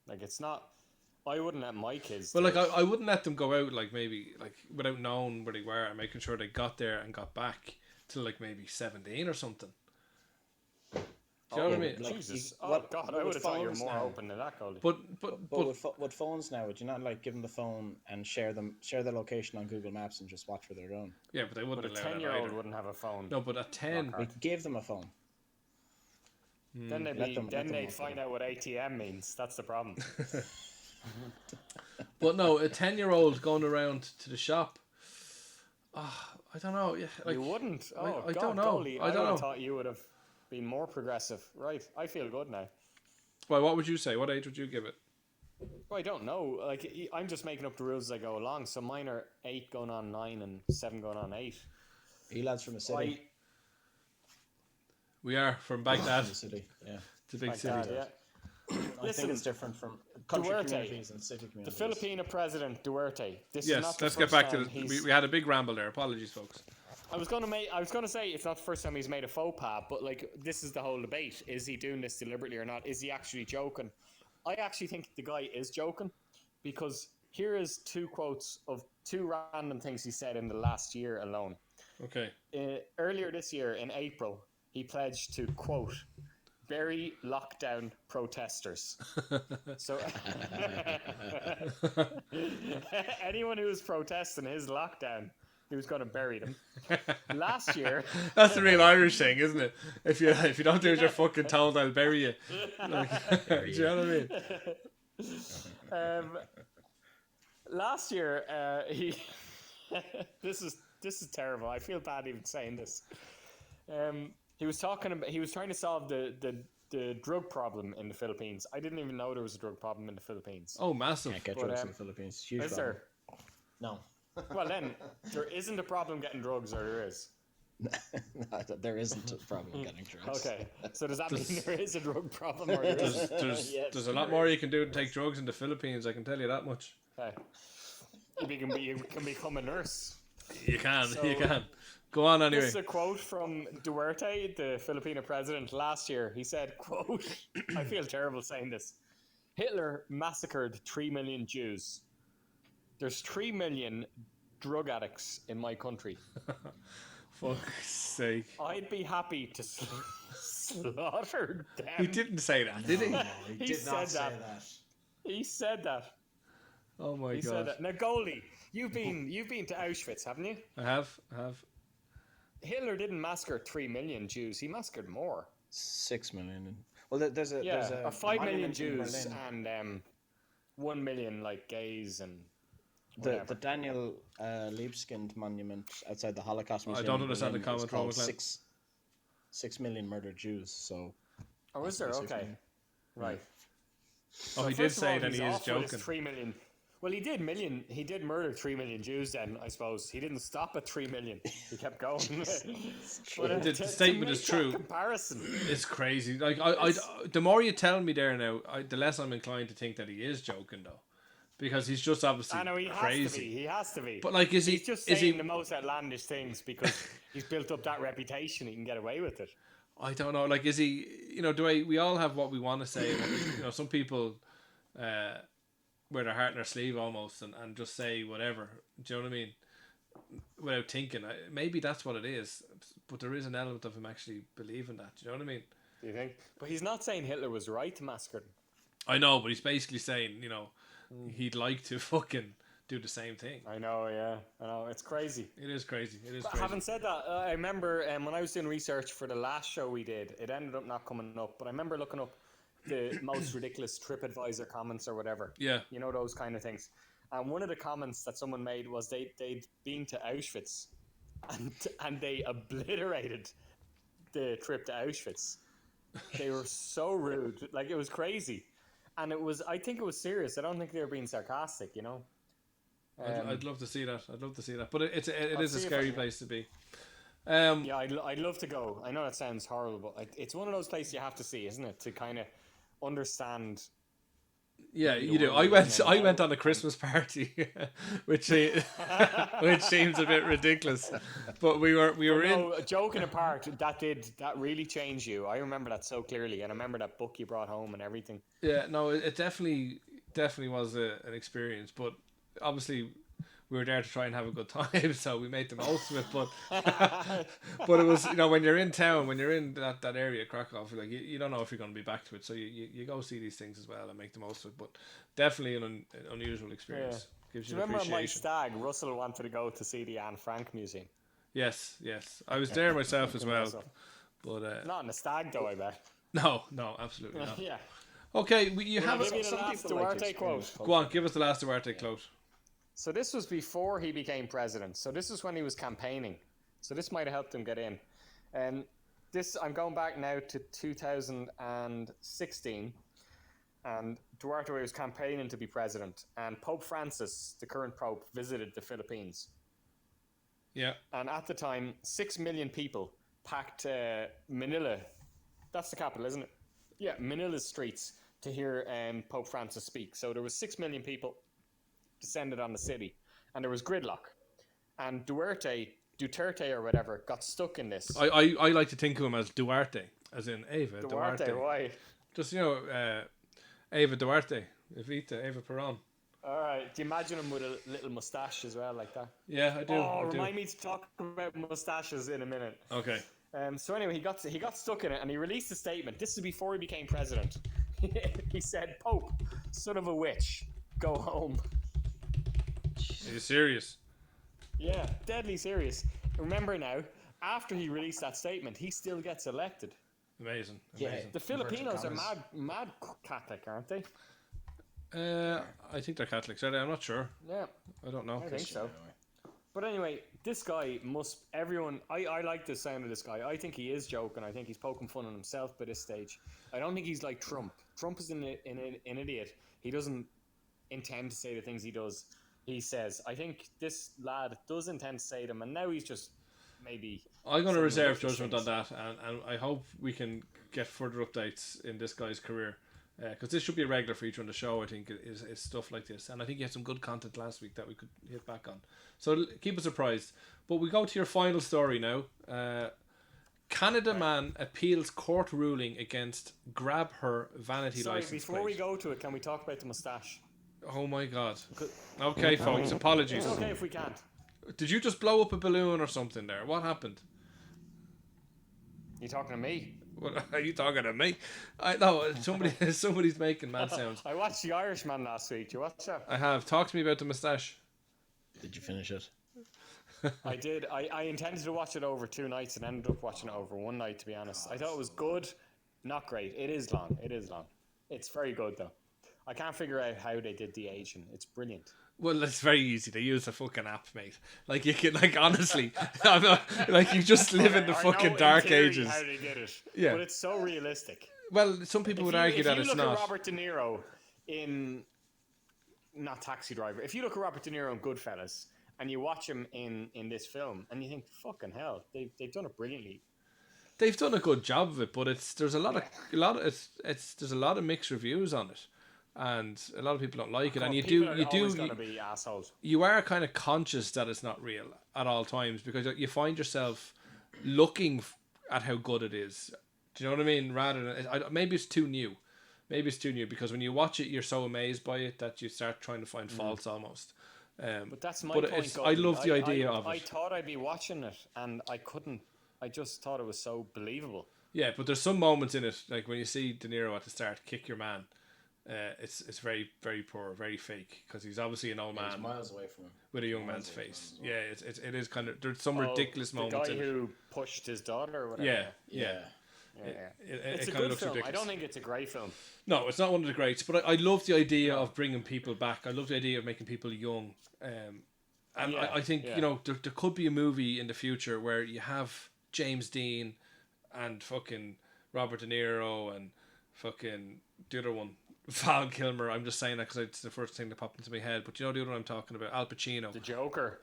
Speaker 2: Like, it's not, I wouldn't let my kids.
Speaker 1: Well, I wouldn't let them go out, maybe without knowing where they were and making sure they got there and got back till maybe 17 or something. Do you know what I mean?
Speaker 2: Jesus. God, I would have thought you were more open to that, Goldie.
Speaker 3: But with phones now, would you not give them the phone and share their location on Google Maps and just watch where they're going?
Speaker 1: Yeah, but they wouldn't allow that.
Speaker 2: A 10-year-old wouldn't have a phone.
Speaker 1: No, but at 10,
Speaker 3: we gave them a phone.
Speaker 2: Then they'd find out what ATM means. That's the problem.
Speaker 1: But no, a 10-year-old going around to the shop. I don't know. Yeah,
Speaker 2: you wouldn't.
Speaker 1: I don't know.
Speaker 2: Goldie, I don't know. Thought you would have been more progressive. Right. I feel good now.
Speaker 1: Well, what would you say? What age would you give it?
Speaker 2: Well, I don't know. I'm just making up the rules as I go along. So mine are 8 going on 9 and 7 going on 8.
Speaker 3: Are you lads from the city?
Speaker 1: We are from
Speaker 3: in
Speaker 1: Baghdad.
Speaker 3: the city. Yeah.
Speaker 1: It's a big
Speaker 2: Baghdad,
Speaker 1: city.
Speaker 2: yeah.
Speaker 3: I think it's different from country
Speaker 2: Duarte,
Speaker 3: communities and city
Speaker 2: The
Speaker 3: communities.
Speaker 2: Filipino president Duarte. This is
Speaker 1: Yes,
Speaker 2: not the
Speaker 1: let's
Speaker 2: first
Speaker 1: get back to
Speaker 2: time
Speaker 1: the. We had a big ramble there. Apologies, folks.
Speaker 2: I was gonna say it's not the first time he's made a faux pas, but like this is the whole debate: is he doing this deliberately or not? Is he actually joking? I actually think the guy is joking, because here is 2 quotes of 2 random things he said in the last year alone.
Speaker 1: Okay.
Speaker 2: Earlier this year, in April, he pledged to, quote, bury lockdown protesters. So anyone who was protesting his lockdown, he was going to bury them. Last year,
Speaker 1: That's the real Irish thing, isn't it? If you don't do as you're fucking told, I'll bury you. Like, do you know what I mean?
Speaker 2: last year, he this is terrible. I feel bad even saying this. He was trying to solve the drug problem in the Philippines. I didn't even know there was a drug problem in the Philippines.
Speaker 1: Oh, massive.
Speaker 3: Can't get drugs in the Philippines. Huge
Speaker 2: Is
Speaker 3: problem.
Speaker 2: there?
Speaker 3: No.
Speaker 2: Well, then there isn't a problem getting drugs, or there is.
Speaker 3: No, there isn't a problem getting drugs.
Speaker 2: Okay, so does that mean there is a drug problem, or there isn't?
Speaker 1: There's a lot more you can do to take drugs in the Philippines. I can tell you that much.
Speaker 2: Okay. You can become a nurse.
Speaker 1: You can.
Speaker 2: So-
Speaker 1: You can. Go on anyway.
Speaker 2: This is a quote from Duarte, the Filipino president, last year. He said, quote, I feel terrible saying this. Hitler massacred 3 million Jews. There's 3 million drug addicts in my country.
Speaker 1: Fuck's sake.
Speaker 2: I'd be happy to slaughter them.
Speaker 1: He didn't say that, did he?
Speaker 3: He
Speaker 2: He
Speaker 3: did
Speaker 2: said
Speaker 3: not say
Speaker 2: that.
Speaker 3: that.
Speaker 2: He said that.
Speaker 1: Oh my
Speaker 2: He said
Speaker 1: god.
Speaker 2: that. Now, Goldie, you've been to Auschwitz, haven't you?
Speaker 1: I have.
Speaker 2: Hitler didn't massacre 3 million Jews. He massacred more.
Speaker 3: 6 million. Well, there's a
Speaker 2: Yeah,
Speaker 3: there's a
Speaker 2: 5 million
Speaker 3: monument in
Speaker 2: Jews
Speaker 3: Berlin.
Speaker 2: and 1 million like gays and
Speaker 3: The Daniel Libeskind monument outside the Holocaust Museum.
Speaker 1: don't
Speaker 3: in
Speaker 1: understand the
Speaker 3: Berlin is
Speaker 1: comment, Ron
Speaker 3: called
Speaker 1: McLean.
Speaker 3: 6 million murdered Jews. So.
Speaker 2: Oh, is there?
Speaker 3: Possibly 6
Speaker 2: Okay.
Speaker 3: million.
Speaker 2: Right.
Speaker 1: Oh,
Speaker 2: So
Speaker 1: he did
Speaker 2: first of
Speaker 1: say
Speaker 2: all,
Speaker 1: that
Speaker 2: he's
Speaker 1: he is
Speaker 2: off with his
Speaker 1: joking.
Speaker 2: 3 million. Well, he did murder 3 million Jews then, I suppose. He didn't stop at 3 million. He kept going. But,
Speaker 1: The statement is
Speaker 2: make
Speaker 1: true.
Speaker 2: that comparison.
Speaker 1: It's crazy. Like I, the more you tell me there now, the less I'm inclined to think that he is joking though, because he's just obviously
Speaker 2: I know he has to be.
Speaker 1: crazy.
Speaker 2: He has to be.
Speaker 1: But like, is he?
Speaker 2: He's just
Speaker 1: Is
Speaker 2: saying
Speaker 1: he?
Speaker 2: the most outlandish things because he's built up that reputation. He can get away with it.
Speaker 1: I don't know. Like, is he? You know, we all have what we want to say. You know, some people wear their heart in their sleeve almost and just say whatever. Do you know what I mean? Without thinking. Maybe that's what it is. But there is an element of him actually believing that. Do you know what I mean?
Speaker 2: Do you think? But he's not saying Hitler was right to massacre them.
Speaker 1: I know, but he's basically saying, you know, he'd like to fucking do the same thing.
Speaker 2: I know, yeah. I know. It's crazy.
Speaker 1: It is crazy. It is
Speaker 2: But
Speaker 1: crazy.
Speaker 2: having said that, I remember when I was doing research for the last show we did, it ended up not coming up. But I remember looking up the most ridiculous TripAdvisor comments or whatever.
Speaker 1: Yeah.
Speaker 2: You know, those kind of things. And one of the comments that someone made was they'd been to Auschwitz and they obliterated the trip to Auschwitz. They were so rude. Like, it was crazy. And I think it was serious. I don't think they were being sarcastic, you know?
Speaker 1: I'd love to see that. I'd love to see that. But it
Speaker 2: I'll
Speaker 1: is a
Speaker 2: see if
Speaker 1: scary
Speaker 2: I can-
Speaker 1: place to be.
Speaker 2: Yeah, I'd love to go. I know that sounds horrible, but it's one of those places you have to see, isn't it? To kind of understand.
Speaker 1: Yeah,
Speaker 2: the
Speaker 1: you do.
Speaker 2: world
Speaker 1: I went on a Christmas party, which which seems a bit ridiculous, but we were in.
Speaker 2: No, joking apart, that really changed you. I remember that so clearly, and I remember that book you brought home and everything.
Speaker 1: Yeah, no, it definitely was an experience, but obviously we were there to try and have a good time, so we made the most of it. But but it was, you know, when you're in town, when you're in that area, Krakow, like you don't know if you're going to be back to it, so you go see these things as well and make the most of it. But definitely an unusual experience. Gives
Speaker 2: Do
Speaker 1: you
Speaker 2: you
Speaker 1: an
Speaker 2: remember on my
Speaker 1: appreciation.
Speaker 2: stag, Russell wanted to go to see the Anne Frank Museum?
Speaker 1: Yes, I was there myself as well. But
Speaker 2: Not on the stag, though, I bet.
Speaker 1: no, absolutely not.
Speaker 2: Yeah.
Speaker 1: Okay, you have
Speaker 2: Maybe the
Speaker 3: some
Speaker 2: last
Speaker 3: people like to
Speaker 2: Duarte quote.
Speaker 3: experience
Speaker 1: Go on, give us the last Duarte quote.
Speaker 2: So this was before he became president. So this is when he was campaigning. So this might have helped him get in. And I'm going back now to 2016. And Duarte was campaigning to be president. And Pope Francis, the current Pope, visited the Philippines.
Speaker 1: Yeah.
Speaker 2: And at the time, 6 million people packed Manila. That's the capital, isn't it? Yeah, Manila's streets to hear Pope Francis speak. So there was 6 million people descended on the city, and there was gridlock. And Duterte or whatever, got stuck in this.
Speaker 1: I like to think of him as Duarte, as in Eva Duarte.
Speaker 2: Why?
Speaker 1: Just, Eva Duarte, Eva Peron.
Speaker 2: All right. Do you imagine him with a little mustache as well, like that?
Speaker 1: Yeah, I do.
Speaker 2: Remind me to talk about mustaches in a minute.
Speaker 1: Okay.
Speaker 2: So anyway, he got stuck in it, and he released a statement. This is before he became president. He said, "Pope, son of a witch, go home."
Speaker 1: Are you serious?
Speaker 2: Yeah, deadly serious. Remember now, after he released that statement, he still gets elected.
Speaker 1: Amazing.
Speaker 3: Yeah.
Speaker 2: The Filipinos are mad Catholic, aren't they?
Speaker 1: I think they're Catholics, are they? I'm not sure.
Speaker 2: Yeah,
Speaker 1: I don't know.
Speaker 2: I think so. But anyway, this guy I like the sound of this guy. I think he is joking. I think he's poking fun at himself by this stage. I don't think he's like Trump. Trump is an idiot. He doesn't intend to say the things he says. I think this lad does intend to say them, and now he's just maybe...
Speaker 1: I'm going to reserve judgment on that, and I hope we can get further updates in this guy's career. Because this should be a regular feature on the show, I think, is stuff like this. And I think you had some good content last week that we could hit back on. So keep us surprised. But we go to your final story now. Canada man appeals court ruling against grab her vanity license
Speaker 2: before
Speaker 1: plate.
Speaker 2: we go to it, can we talk about the moustache?
Speaker 1: Oh my god. Okay, folks, apologies.
Speaker 2: It's okay if we can't.
Speaker 1: Did you just blow up a balloon or something there? What happened?
Speaker 2: You talking to me?
Speaker 1: What are you talking to me? I know somebody's making mad sounds.
Speaker 2: I watched The Irishman last week. Did you watch that?
Speaker 1: I have. Talk to me about the moustache.
Speaker 3: Did you finish it?
Speaker 2: I did. I intended to watch it over 2 nights and ended up watching it over 1 night, to be honest. I thought it was good. Not great. It is long. It's very good, though. I can't figure out how they did the aging. It's brilliant.
Speaker 1: Well, it's very easy. They use a fucking app, mate. Like, you can, like, honestly, I'm not, like, you just live in the fucking dark ages.
Speaker 2: How they did it.
Speaker 1: Yeah.
Speaker 2: But it's so realistic.
Speaker 1: Well, some people would argue that it's
Speaker 2: If you
Speaker 1: not.
Speaker 2: look at Robert De Niro in... Not Taxi Driver. If you look at Robert De Niro in Goodfellas and you watch him in this film and you think, fucking hell, they've done it brilliantly.
Speaker 1: They've done a good job of it, but there's a lot of mixed reviews on it. And a lot of people don't like it, and you
Speaker 2: Gonna be assholes.
Speaker 1: You are kind of conscious that it's not real at all times because you find yourself looking at how good it is. Do you know what I mean? Rather than maybe it's too new, because when you watch it, you're so amazed by it that you start trying to find faults almost.
Speaker 2: But that's my point.
Speaker 1: I love the idea of it.
Speaker 2: I thought I'd be watching it, and I couldn't. I just thought it was so believable.
Speaker 1: Yeah, but there's some moments in it, like when you see De Niro at the start kick your man. It's very, very poor, very fake, because he's obviously an old man.
Speaker 3: He's miles away from him.
Speaker 1: With a young man's face. Yeah, it is kind of. There's some ridiculous moments.
Speaker 2: The guy
Speaker 1: in
Speaker 2: who pushed his daughter or whatever.
Speaker 1: Yeah.
Speaker 2: It's a
Speaker 1: kind of
Speaker 2: good
Speaker 1: looks
Speaker 2: film.
Speaker 1: ridiculous.
Speaker 2: I don't think it's a great film.
Speaker 1: No, it's not one of the greats, but I love the idea of bringing people back. I love the idea of making people young. I think, there could be a movie in the future where you have James Dean and fucking Robert De Niro and fucking the other one, Val Kilmer. I'm just saying that because it's the first thing that popped into my head. But you know the other one I'm talking about, Al Pacino,
Speaker 2: the Joker,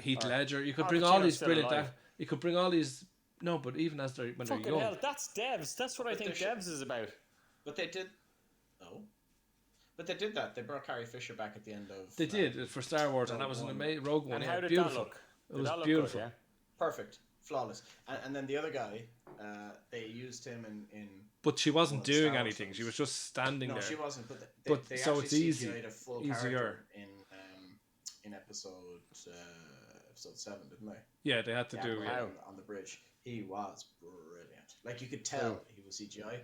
Speaker 1: Heath Ledger. You could
Speaker 2: Al
Speaker 1: bring all
Speaker 2: Pacino's
Speaker 1: these
Speaker 2: still
Speaker 1: brilliant.
Speaker 2: alive.
Speaker 1: You could bring all these. No, but even as they're when
Speaker 2: fucking
Speaker 1: they're young.
Speaker 2: hell, that's Devs. That's what I think Devs is about.
Speaker 3: But they did. Oh. But they did that. They brought Carrie Fisher back at the end of.
Speaker 1: They did for Star Wars, and that was an amazing Rogue One.
Speaker 2: And how did
Speaker 1: beautiful.
Speaker 2: that look?
Speaker 1: It was beautiful.
Speaker 2: Good, yeah?
Speaker 3: Perfect, flawless. And then the other guy, they used him in.
Speaker 1: But she wasn't doing anything. She was just standing there.
Speaker 3: No, she wasn't. But they
Speaker 1: so
Speaker 3: actually
Speaker 1: it's easy.
Speaker 3: CGI'd a full
Speaker 1: Easier.
Speaker 3: character in episode 7, didn't they?
Speaker 1: Yeah, they had to do. Yeah.
Speaker 3: On the bridge. He was brilliant. Like, you could tell he was CGI.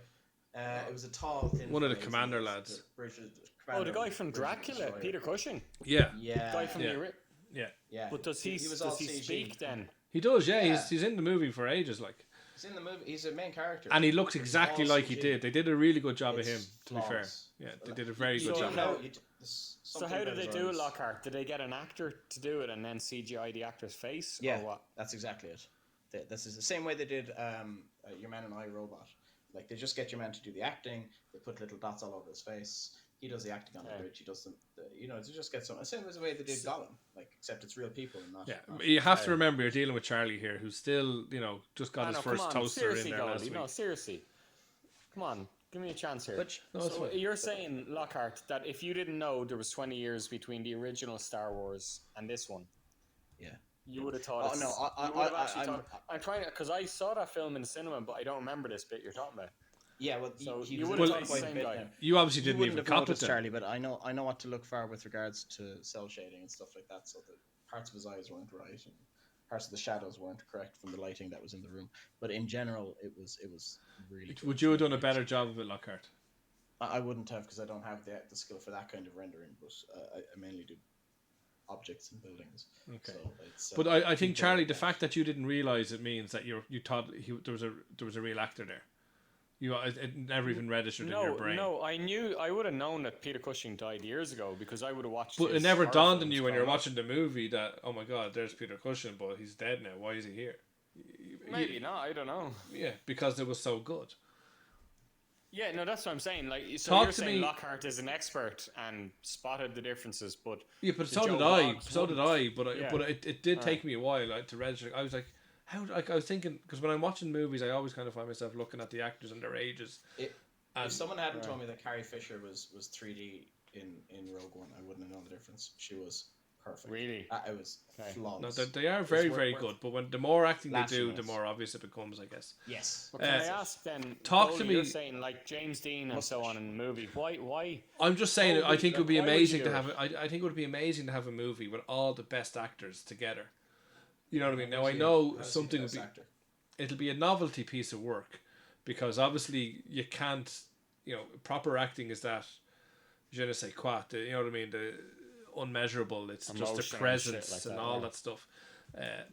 Speaker 3: It was a tall, thin.
Speaker 1: One of the commander lads.
Speaker 2: The guy from Dracula, Peter Cushing.
Speaker 1: Yeah.
Speaker 3: Yeah.
Speaker 2: The guy from the.
Speaker 1: Yeah.
Speaker 2: But does he speak then?
Speaker 1: He does. Yeah. He's in the movie for ages. Like.
Speaker 3: He's in the movie. He's a main character.
Speaker 1: And he looks exactly like he did. They did a really good job of him. To be fair.
Speaker 3: Flawless.
Speaker 1: Yeah, they did a very good job.
Speaker 2: So how did they do it, Lockhart? Did they get an actor to do it and then CGI the actor's face?
Speaker 3: Yeah,
Speaker 2: or what?
Speaker 3: that's exactly it. This is the same way they did Your Man and I, Robot. Like, they just get your man to do the acting. They put little dots all over his face. he does the acting on the bridge. He does to just get some. Same as the way they did Gollum, except it's real people and not.
Speaker 1: Yeah,
Speaker 3: not
Speaker 1: you have to remember you're dealing with Charlie here, who's still, just got his first toaster
Speaker 2: seriously,
Speaker 1: in there last
Speaker 2: Goldie,
Speaker 1: week.
Speaker 2: No, seriously. Come on, give me a chance here.
Speaker 1: So
Speaker 2: you're saying, Lockhart, that if you didn't know there was 20 years between the original Star Wars and this one, you would have thought.
Speaker 3: Oh no,
Speaker 2: I'm trying to, because I saw that film in the cinema, but I don't remember this bit you're talking about.
Speaker 3: Yeah, well,
Speaker 2: you would have thought the same guy.
Speaker 1: You obviously didn't
Speaker 3: wouldn't
Speaker 1: even
Speaker 3: have
Speaker 1: cop it,
Speaker 3: noticed Charlie, but I know what to look for with regards to cell shading and stuff like that. So the parts of his eyes weren't right, and parts of the shadows weren't correct from the lighting that was in the room. But in general, it was really. Good.
Speaker 1: Would you have done a better job of it, Lockhart?
Speaker 3: I wouldn't have, because I don't have the skill for that kind of rendering. But I mainly do objects and buildings.
Speaker 1: Okay.
Speaker 3: So it's,
Speaker 1: but I think, Charlie, the fact that you didn't realize it means that you thought there was a real actor there. It never even registered in your brain.
Speaker 2: No, I would have known that Peter Cushing died years ago because I would have watched.
Speaker 1: But it never dawned on you when you're watching the movie that, oh my God, there's Peter Cushing, but he's dead now. Why is he here?
Speaker 2: Maybe not. I don't know.
Speaker 1: Yeah, because it was so good.
Speaker 2: Yeah, no, that's what I'm saying. You're saying Lockhart is an expert and spotted the differences, but
Speaker 1: but so did I. But it did take me a while to register. I was like, how? I was thinking, because when I'm watching movies, I always kind of find myself looking at the actors and their ages.
Speaker 3: If someone hadn't told me that Carrie Fisher was 3D in Rogue One, I wouldn't have known the difference. She was perfect.
Speaker 2: Really?
Speaker 3: It was flawless.
Speaker 1: No, they are very, very good, but the more acting they do, the more obvious it becomes, I guess.
Speaker 3: Yes.
Speaker 2: Well, can I ask then?
Speaker 1: Talk to me.
Speaker 2: You're saying like James Dean and so on in the movie. Why?
Speaker 1: I'm just saying. I think it would be amazing to have. I think it would be amazing to have a movie with all the best actors together. You know what I mean? Now I know something would be. It'll be a novelty piece of work, because obviously you can't. Proper acting is that je ne sais quoi. You know what I mean? The unmeasurable. It's just the presence and all that stuff.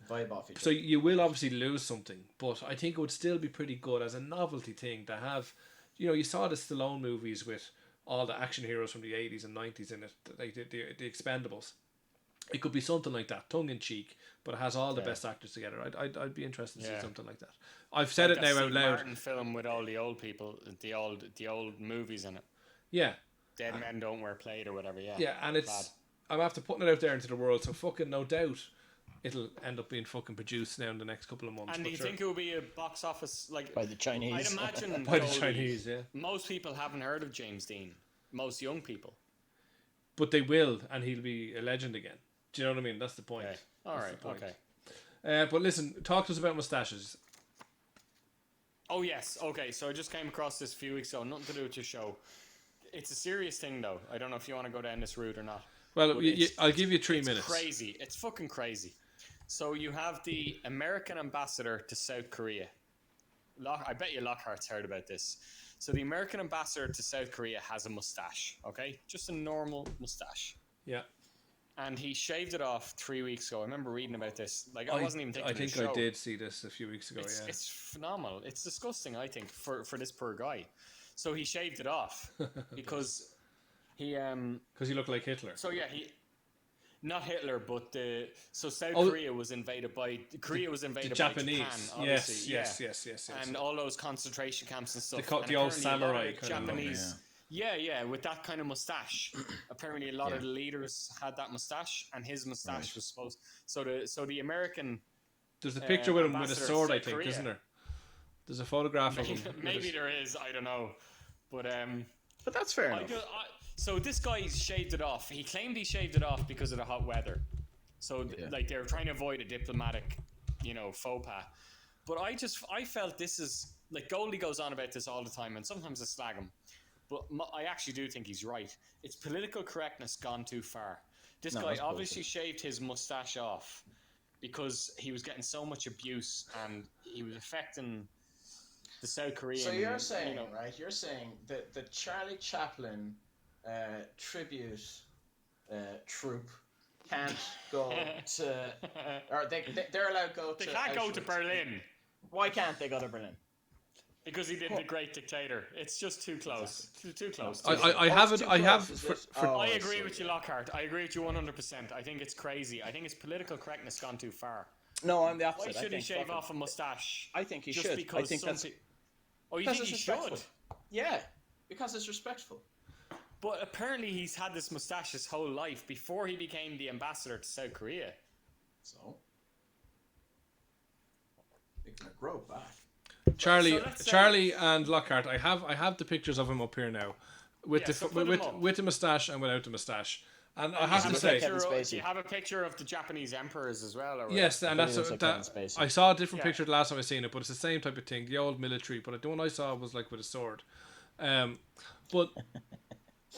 Speaker 3: Vibe off each other.
Speaker 1: So you will obviously lose something, but I think it would still be pretty good as a novelty thing to have. You saw the Stallone movies with all the action heroes from the 80s and 90s in it, like the Expendables. It could be something like that, tongue in cheek, but it has all the best actors together. I'd be interested to see something like that. I've said it now out loud.
Speaker 2: Martin film with all the old people, the old movies in it.
Speaker 1: Yeah.
Speaker 2: Dead Men Don't Wear Plaid or whatever. Yeah.
Speaker 1: Yeah, and I'm after putting it out there into the world, so fucking no doubt it'll end up being fucking produced now in the next couple of months.
Speaker 2: And do you think it will be a box office
Speaker 3: by the Chinese?
Speaker 2: I'd imagine
Speaker 1: by the Chinese. Yeah.
Speaker 2: Most people haven't heard of James Dean. Most young people.
Speaker 1: But they will, and he'll be a legend again. Do you know what I mean? That's the point.
Speaker 2: Okay. All right. Okay.
Speaker 1: But listen, talk to us about moustaches.
Speaker 2: Oh yes. Okay. So I just came across this a few weeks ago. Nothing to do with your show. It's a serious thing, though. I don't know if you want to go down this route or not.
Speaker 1: Well, I'll give you 3 minutes.
Speaker 2: It's crazy. It's fucking crazy. So you have the American ambassador to South Korea. I bet you Lockhart's heard about this. So the American ambassador to South Korea has a mustache. Okay, just a normal mustache.
Speaker 1: Yeah.
Speaker 2: And he shaved it off 3 weeks ago. I remember reading about this. I wasn't even thinking.
Speaker 1: I think I did see this a few weeks ago.
Speaker 2: It's phenomenal. It's disgusting, I think, for this poor guy. So he shaved it off because he
Speaker 1: looked like Hitler.
Speaker 2: So yeah, not Hitler, but South Korea was invaded by
Speaker 1: the
Speaker 2: by
Speaker 1: Japanese.
Speaker 2: Japan, obviously.
Speaker 1: Yes.
Speaker 2: And all those concentration camps and stuff.
Speaker 1: The old samurai kind
Speaker 2: Japanese. Yeah, with that kind of mustache. Apparently, a lot of the leaders had that mustache, and his mustache was supposed. So the American.
Speaker 1: There's a picture with him with a sword, I think, isn't there? There's a photograph of him.
Speaker 2: Maybe there is. I don't know, but
Speaker 3: that's fair enough.
Speaker 2: So this guy shaved it off. He claimed he shaved it off because of the hot weather. So they were trying to avoid a diplomatic, faux pas. But I felt this is like Goldie goes on about this all the time, and sometimes I slag him. But I actually do think he's right. It's political correctness gone too far. This guy obviously shaved his mustache off because he was getting so much abuse and he was affecting the South Korean.
Speaker 3: So you're saying, right? You're saying that the Charlie Chaplin tribute troupe can't go to, or they're allowed to go to.
Speaker 2: They can't go to Berlin.
Speaker 3: Why can't they go to Berlin?
Speaker 2: Because he did The Great Dictator. It's just too close. Too close.
Speaker 1: I have it. I have.
Speaker 2: I agree with you, Lockhart. I agree with you 100%. I think it's crazy. I think it's political correctness gone too far.
Speaker 3: No, I'm the opposite.
Speaker 2: Why should he shave off a mustache?
Speaker 3: I think he
Speaker 2: just
Speaker 3: should.
Speaker 2: Because
Speaker 3: I think that's.
Speaker 2: Oh, you think he should?
Speaker 3: Yeah, because it's respectful.
Speaker 2: But apparently he's had this mustache his whole life before he became the ambassador to South Korea.
Speaker 3: So it can grow back.
Speaker 1: Charlie,
Speaker 2: So let's say-
Speaker 1: Charlie and Lockhart. I have the pictures of him up here now, with
Speaker 2: Yeah, so put
Speaker 1: with
Speaker 2: them up.
Speaker 1: with the mustache and without the mustache. And I
Speaker 2: You
Speaker 1: have to
Speaker 2: a
Speaker 1: say,
Speaker 2: picture
Speaker 3: Kevin
Speaker 2: of-
Speaker 3: Spacey.
Speaker 2: do you have a picture of the Japanese emperors as well? Or
Speaker 1: yes, and that's
Speaker 3: looks like
Speaker 1: that.
Speaker 3: Kevin Spacey.
Speaker 1: I saw a different
Speaker 2: Yeah.
Speaker 1: picture the last time I seen it, but it's the same type of thing, the old military. But the one I saw was like with a sword. But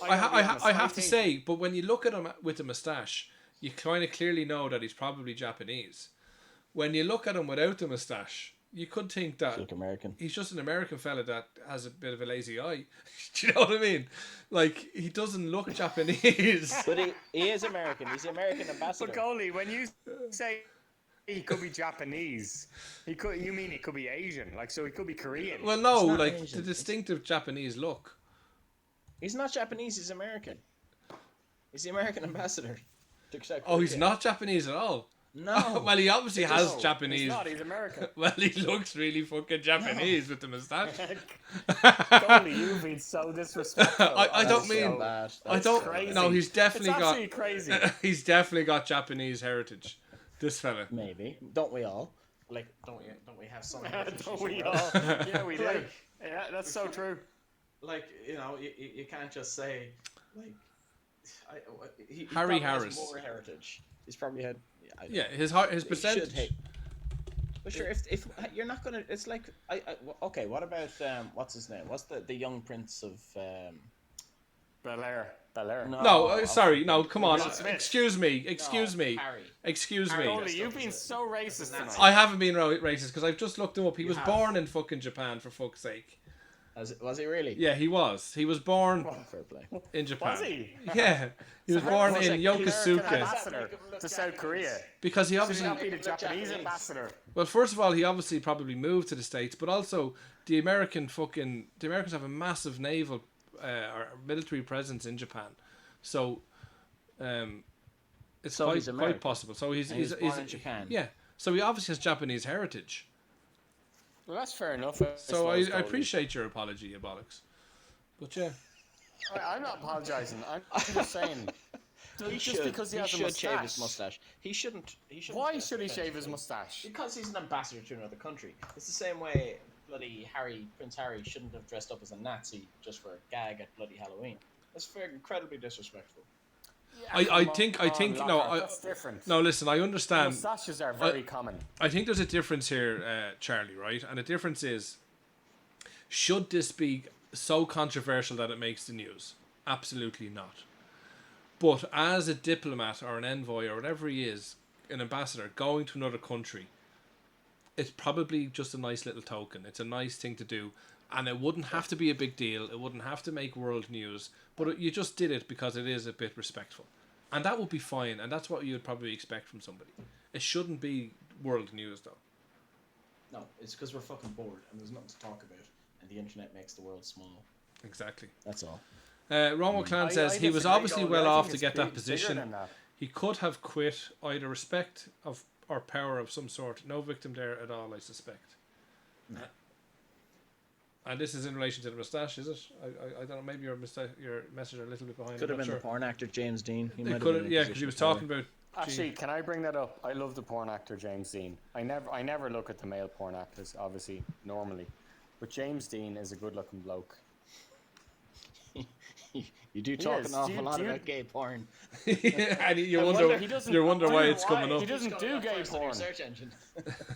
Speaker 1: I have to say, but when you look at him with the moustache, you kind of clearly know that he's probably Japanese. When you look at him without the moustache, you could think that
Speaker 3: Look American.
Speaker 1: he's just an American fella that has a bit of a lazy eye. Do you know what I mean? Like, he doesn't look Japanese.
Speaker 3: But he is American. He's the American ambassador.
Speaker 2: But Goalie, when you say he could be Japanese, you mean he could be Asian? Like, so he could be Korean.
Speaker 1: Well, no,
Speaker 3: not
Speaker 1: like
Speaker 3: Asian.
Speaker 1: the distinctive Japanese look.
Speaker 3: He's not Japanese. He's American. He's the American ambassador to South
Speaker 1: Oh, he's
Speaker 3: Korea.
Speaker 1: not Japanese at all.
Speaker 3: No.
Speaker 1: Well, he obviously has
Speaker 2: No,
Speaker 1: Japanese.
Speaker 2: He's not. He's American.
Speaker 1: Well, he looks really fucking Japanese with the moustache.
Speaker 2: Goalie, you've been so disrespectful.
Speaker 1: I don't
Speaker 2: on
Speaker 1: mean-
Speaker 2: this show.
Speaker 3: bad.
Speaker 1: I
Speaker 3: That's
Speaker 1: don't.
Speaker 2: crazy.
Speaker 1: No, he's definitely
Speaker 2: It's
Speaker 1: got.
Speaker 2: absolutely crazy.
Speaker 1: He's definitely got Japanese heritage. This fella.
Speaker 3: Maybe. Don't we all? Like, don't we have some?
Speaker 2: Don't we all? Yeah, we do.
Speaker 3: Like-
Speaker 2: Yeah, that's so true.
Speaker 3: Like, you know, you can't just say, like, he
Speaker 1: Harry
Speaker 3: probably has
Speaker 1: Harris.
Speaker 3: more heritage. He's probably had.
Speaker 1: Yeah, his
Speaker 3: He should
Speaker 1: percentage.
Speaker 3: hate. But sure, if you're not gonna, it's like okay. What about what's his name? What's the young prince of
Speaker 2: Bel-Air.
Speaker 1: No, sorry, no, come on.
Speaker 2: Will Smith.
Speaker 1: Excuse me, excuse me,
Speaker 3: Harry.
Speaker 1: excuse
Speaker 3: Harry.
Speaker 1: me.
Speaker 2: Goalie, you've been so racist tonight.
Speaker 1: I haven't been racist because I've just looked him up. He was
Speaker 3: have.
Speaker 1: born in fucking Japan, for fuck's sake.
Speaker 3: Was he really?
Speaker 1: Yeah, he was. He was born
Speaker 3: Fair play.
Speaker 1: in Japan.
Speaker 2: Was he?
Speaker 1: Yeah, he was born in
Speaker 2: American
Speaker 1: Yokosuka
Speaker 2: ambassador to South Korea.
Speaker 1: because he
Speaker 2: Should he
Speaker 1: obviously.
Speaker 2: not be the Japanese ambassador?
Speaker 1: Well, first of all, he obviously probably moved to the States, but also the Americans have a massive naval or military presence in Japan, so it's
Speaker 3: So he's
Speaker 1: quite
Speaker 3: American.
Speaker 1: possible. So he's
Speaker 3: And he was born in Japan.
Speaker 1: Yeah, so he obviously has Japanese heritage.
Speaker 2: Well, that's fair enough.
Speaker 1: So
Speaker 2: suppose,
Speaker 1: I
Speaker 2: Goalie.
Speaker 1: appreciate your apology, you bollocks. But yeah,
Speaker 2: I'm not apologising. I'm just saying. Just because he has a
Speaker 3: should shave
Speaker 2: moustache.
Speaker 3: his mustache. He shouldn't.
Speaker 2: Why should he shave his moustache?
Speaker 3: Because he's an ambassador to another country. It's the same way bloody Prince Harry shouldn't have dressed up as a Nazi just for a gag at bloody Halloween. That's incredibly disrespectful.
Speaker 1: I think no,
Speaker 2: That's different.
Speaker 1: no. Listen, I understand.
Speaker 2: Moustaches are very common.
Speaker 1: I think there's a difference here, Charlie, right? And the difference is, should this be so controversial that it makes the news? Absolutely not. But as a diplomat or an envoy or whatever he is, an ambassador going to another country, it's probably just a nice little token. It's a nice thing to do. And it wouldn't have to be a big deal. It wouldn't have to make world news. But you just did it because it is a bit respectful. And that would be fine. And that's what you would probably expect from somebody. It shouldn't be world news, though.
Speaker 3: No, it's because we're fucking bored and there's nothing to talk about, and the internet makes the world small.
Speaker 1: Exactly.
Speaker 3: That's all.
Speaker 1: Romo Clan says he was
Speaker 2: disagree,
Speaker 1: obviously
Speaker 2: Goalie.
Speaker 1: well
Speaker 2: I
Speaker 1: off
Speaker 2: think
Speaker 1: to
Speaker 2: it's
Speaker 1: get that
Speaker 2: bigger
Speaker 1: position.
Speaker 2: than that.
Speaker 1: He could have quit either respect of or power of some sort. No victim there at all, I suspect. And this is in relation to the moustache, is it? I don't know. Maybe your message are a little bit behind.
Speaker 3: Could
Speaker 1: I'm
Speaker 3: have
Speaker 1: not
Speaker 3: been the
Speaker 1: sure.
Speaker 3: porn actor James Dean. He might
Speaker 1: It
Speaker 3: have
Speaker 1: could
Speaker 3: been
Speaker 1: have,
Speaker 3: in a
Speaker 1: yeah, because he
Speaker 3: position
Speaker 1: was
Speaker 3: of power.
Speaker 1: talking about.
Speaker 2: Actually, can I bring that up? I love the porn actor James Dean. I never look at the male porn actors, obviously, normally. But James Dean is a good-looking bloke.
Speaker 3: You do talk
Speaker 2: is.
Speaker 3: an awful lot
Speaker 2: Do you-
Speaker 3: about gay porn.
Speaker 1: And you
Speaker 2: wonder-
Speaker 1: wonder,
Speaker 2: he doesn't-
Speaker 1: you wonder
Speaker 2: I
Speaker 1: why
Speaker 2: wonder
Speaker 1: it's
Speaker 2: why.
Speaker 1: coming
Speaker 2: He
Speaker 1: up.
Speaker 2: doesn't do gay
Speaker 3: First on your
Speaker 2: porn.
Speaker 3: search engine.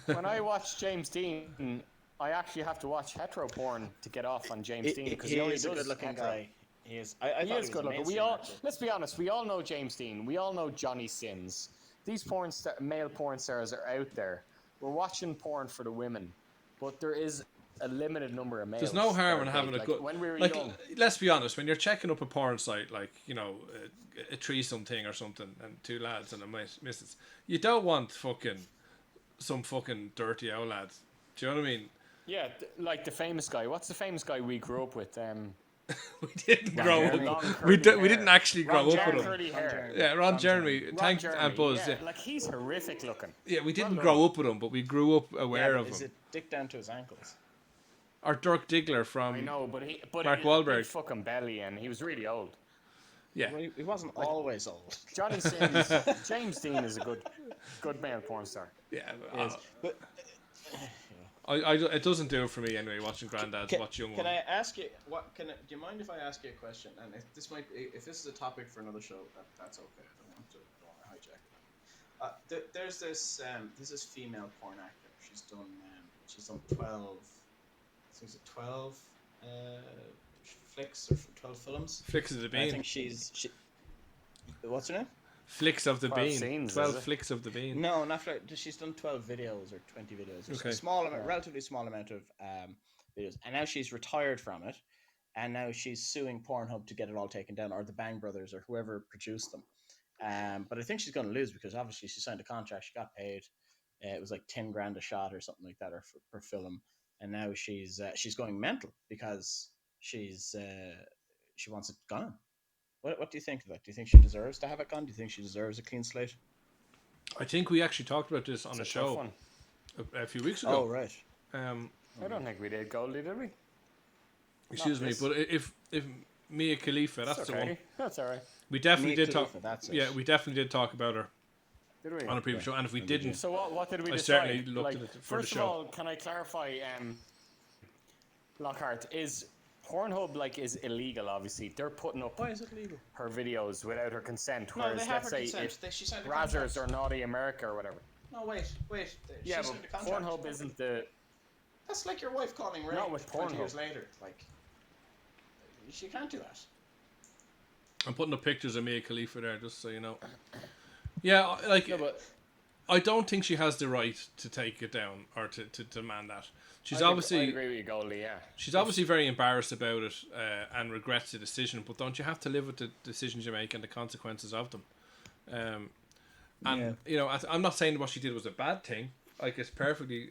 Speaker 2: When I watch James Dean, I actually have to watch hetero porn to get off on James Dean because he only
Speaker 3: is a
Speaker 2: does
Speaker 3: good-looking
Speaker 2: hetero.
Speaker 3: guy. He is. I
Speaker 2: He
Speaker 3: thought
Speaker 2: is
Speaker 3: he
Speaker 2: good
Speaker 3: was a
Speaker 2: looking. We
Speaker 3: mainstream
Speaker 2: all,
Speaker 3: actor.
Speaker 2: let's be honest, we all know James Dean. We all know Johnny Sins. These male porn stars are out there. We're watching porn for the women, but there is a limited number of males.
Speaker 1: There's no harm in
Speaker 2: that are
Speaker 1: having
Speaker 2: gay.
Speaker 1: a good.
Speaker 2: When we were
Speaker 1: like,
Speaker 2: young,
Speaker 1: let's be honest. When you're checking up a porn site, like a threesome thing or something, and two lads and a missus, you don't want some fucking dirty old lads. Do you know what I mean?
Speaker 2: yeah, like the famous guy. What's the famous guy we grew up with?
Speaker 1: We didn't grow
Speaker 2: Jeremy.
Speaker 1: up.
Speaker 2: Long
Speaker 1: We
Speaker 2: curly
Speaker 1: didn't
Speaker 2: hair.
Speaker 1: actually grow
Speaker 2: Ron
Speaker 1: up
Speaker 2: Jeremy.
Speaker 1: with him.
Speaker 2: Curly hair.
Speaker 1: Yeah, Ron Jeremy.
Speaker 2: Ron
Speaker 1: Thank
Speaker 2: Jeremy,
Speaker 1: and Buzz. Yeah.
Speaker 2: like he's horrific looking.
Speaker 1: Yeah, we didn't
Speaker 2: Well
Speaker 1: grow
Speaker 2: done.
Speaker 1: up with him, but we grew up aware
Speaker 3: Yeah,
Speaker 1: of
Speaker 3: is
Speaker 1: him.
Speaker 3: it dick down to his ankles?
Speaker 1: Or Dirk Diggler from.
Speaker 2: I know, but
Speaker 1: Mark
Speaker 2: he had a
Speaker 1: Wahlberg.
Speaker 2: big fucking belly, and he was really old.
Speaker 1: Yeah.
Speaker 3: Well, he wasn't always old.
Speaker 2: Johnny Sins, James Dean is a good male porn star.
Speaker 1: Yeah.
Speaker 3: But
Speaker 1: It doesn't do it for me anyway. Watching granddads watch young
Speaker 3: can
Speaker 1: ones.
Speaker 3: I ask you do you mind if I ask you a question? And if this is a topic for another show, that's okay. I don't want to hijack it. There's this female porn actor. She's done 12. I think it's 12 flicks or 12 films.
Speaker 1: Flicks of the
Speaker 3: And I
Speaker 1: Bean.
Speaker 3: think she. What's her name?
Speaker 1: Flicks of the
Speaker 2: 12
Speaker 1: Bean.
Speaker 2: scenes,
Speaker 1: 12
Speaker 2: is it?
Speaker 1: flicks of the Bean.
Speaker 3: No, not for, she's done 12 videos or 20 videos. It's
Speaker 1: Okay.
Speaker 3: a small amount, relatively small amount of videos. And now she's retired from it. And now she's suing Pornhub to get it all taken down, or the Bang Brothers, or whoever produced them. But I think she's going to lose because obviously she signed a contract. She got paid. It was like 10 grand a shot or something like that, or per film. And now she's going mental because she wants it gone. What do you think of that? Do you think she deserves to have it gone? Do you think she deserves a clean slate?
Speaker 1: I think we actually talked about this on a show
Speaker 2: One.
Speaker 1: a few weeks ago.
Speaker 3: Oh, right.
Speaker 2: I don't think we did, Goldie, did we?
Speaker 1: Excuse me,
Speaker 2: this.
Speaker 1: but if Mia Khalifa, that's
Speaker 2: That's
Speaker 1: the
Speaker 2: okay.
Speaker 1: one.
Speaker 2: That's all right.
Speaker 1: We definitely
Speaker 3: Mia
Speaker 1: did talk.
Speaker 3: Khalifa, that's it.
Speaker 1: Yeah, we definitely did talk about her
Speaker 2: Did we?
Speaker 1: on a previous show. And if we didn't,
Speaker 2: So what did we
Speaker 1: I
Speaker 2: decide?
Speaker 1: certainly looked at it for the
Speaker 2: first
Speaker 1: show.
Speaker 2: of all, can I clarify? Lockhart, is Pornhub is illegal? Obviously, they're putting up
Speaker 3: Why is it legal?
Speaker 2: her videos without her consent.
Speaker 3: No,
Speaker 2: Whereas,
Speaker 3: they have
Speaker 2: let's
Speaker 3: her
Speaker 2: say
Speaker 3: consent. She signed a
Speaker 2: Brazzers
Speaker 3: contract.
Speaker 2: or Naughty America or whatever.
Speaker 3: No, wait.
Speaker 2: Yeah,
Speaker 3: she signed a
Speaker 2: but
Speaker 3: contract.
Speaker 2: Pornhub isn't the.
Speaker 3: That's like your wife calling Ray
Speaker 2: Not with
Speaker 3: 20
Speaker 2: Pornhub.
Speaker 3: years later. Like, she can't do that.
Speaker 1: I'm putting up pictures of Mia Khalifa there, just so you know. Yeah, like,
Speaker 2: No, but
Speaker 1: I don't think she has the right to take it down or to demand that. She's
Speaker 2: I
Speaker 1: obviously
Speaker 2: agree with you, Goldie. Yeah.
Speaker 1: she's obviously very embarrassed about it and regrets the decision. But don't you have to live with the decisions you make and the consequences of them? And you know, I'm not saying what she did was a bad thing. Like, it's perfectly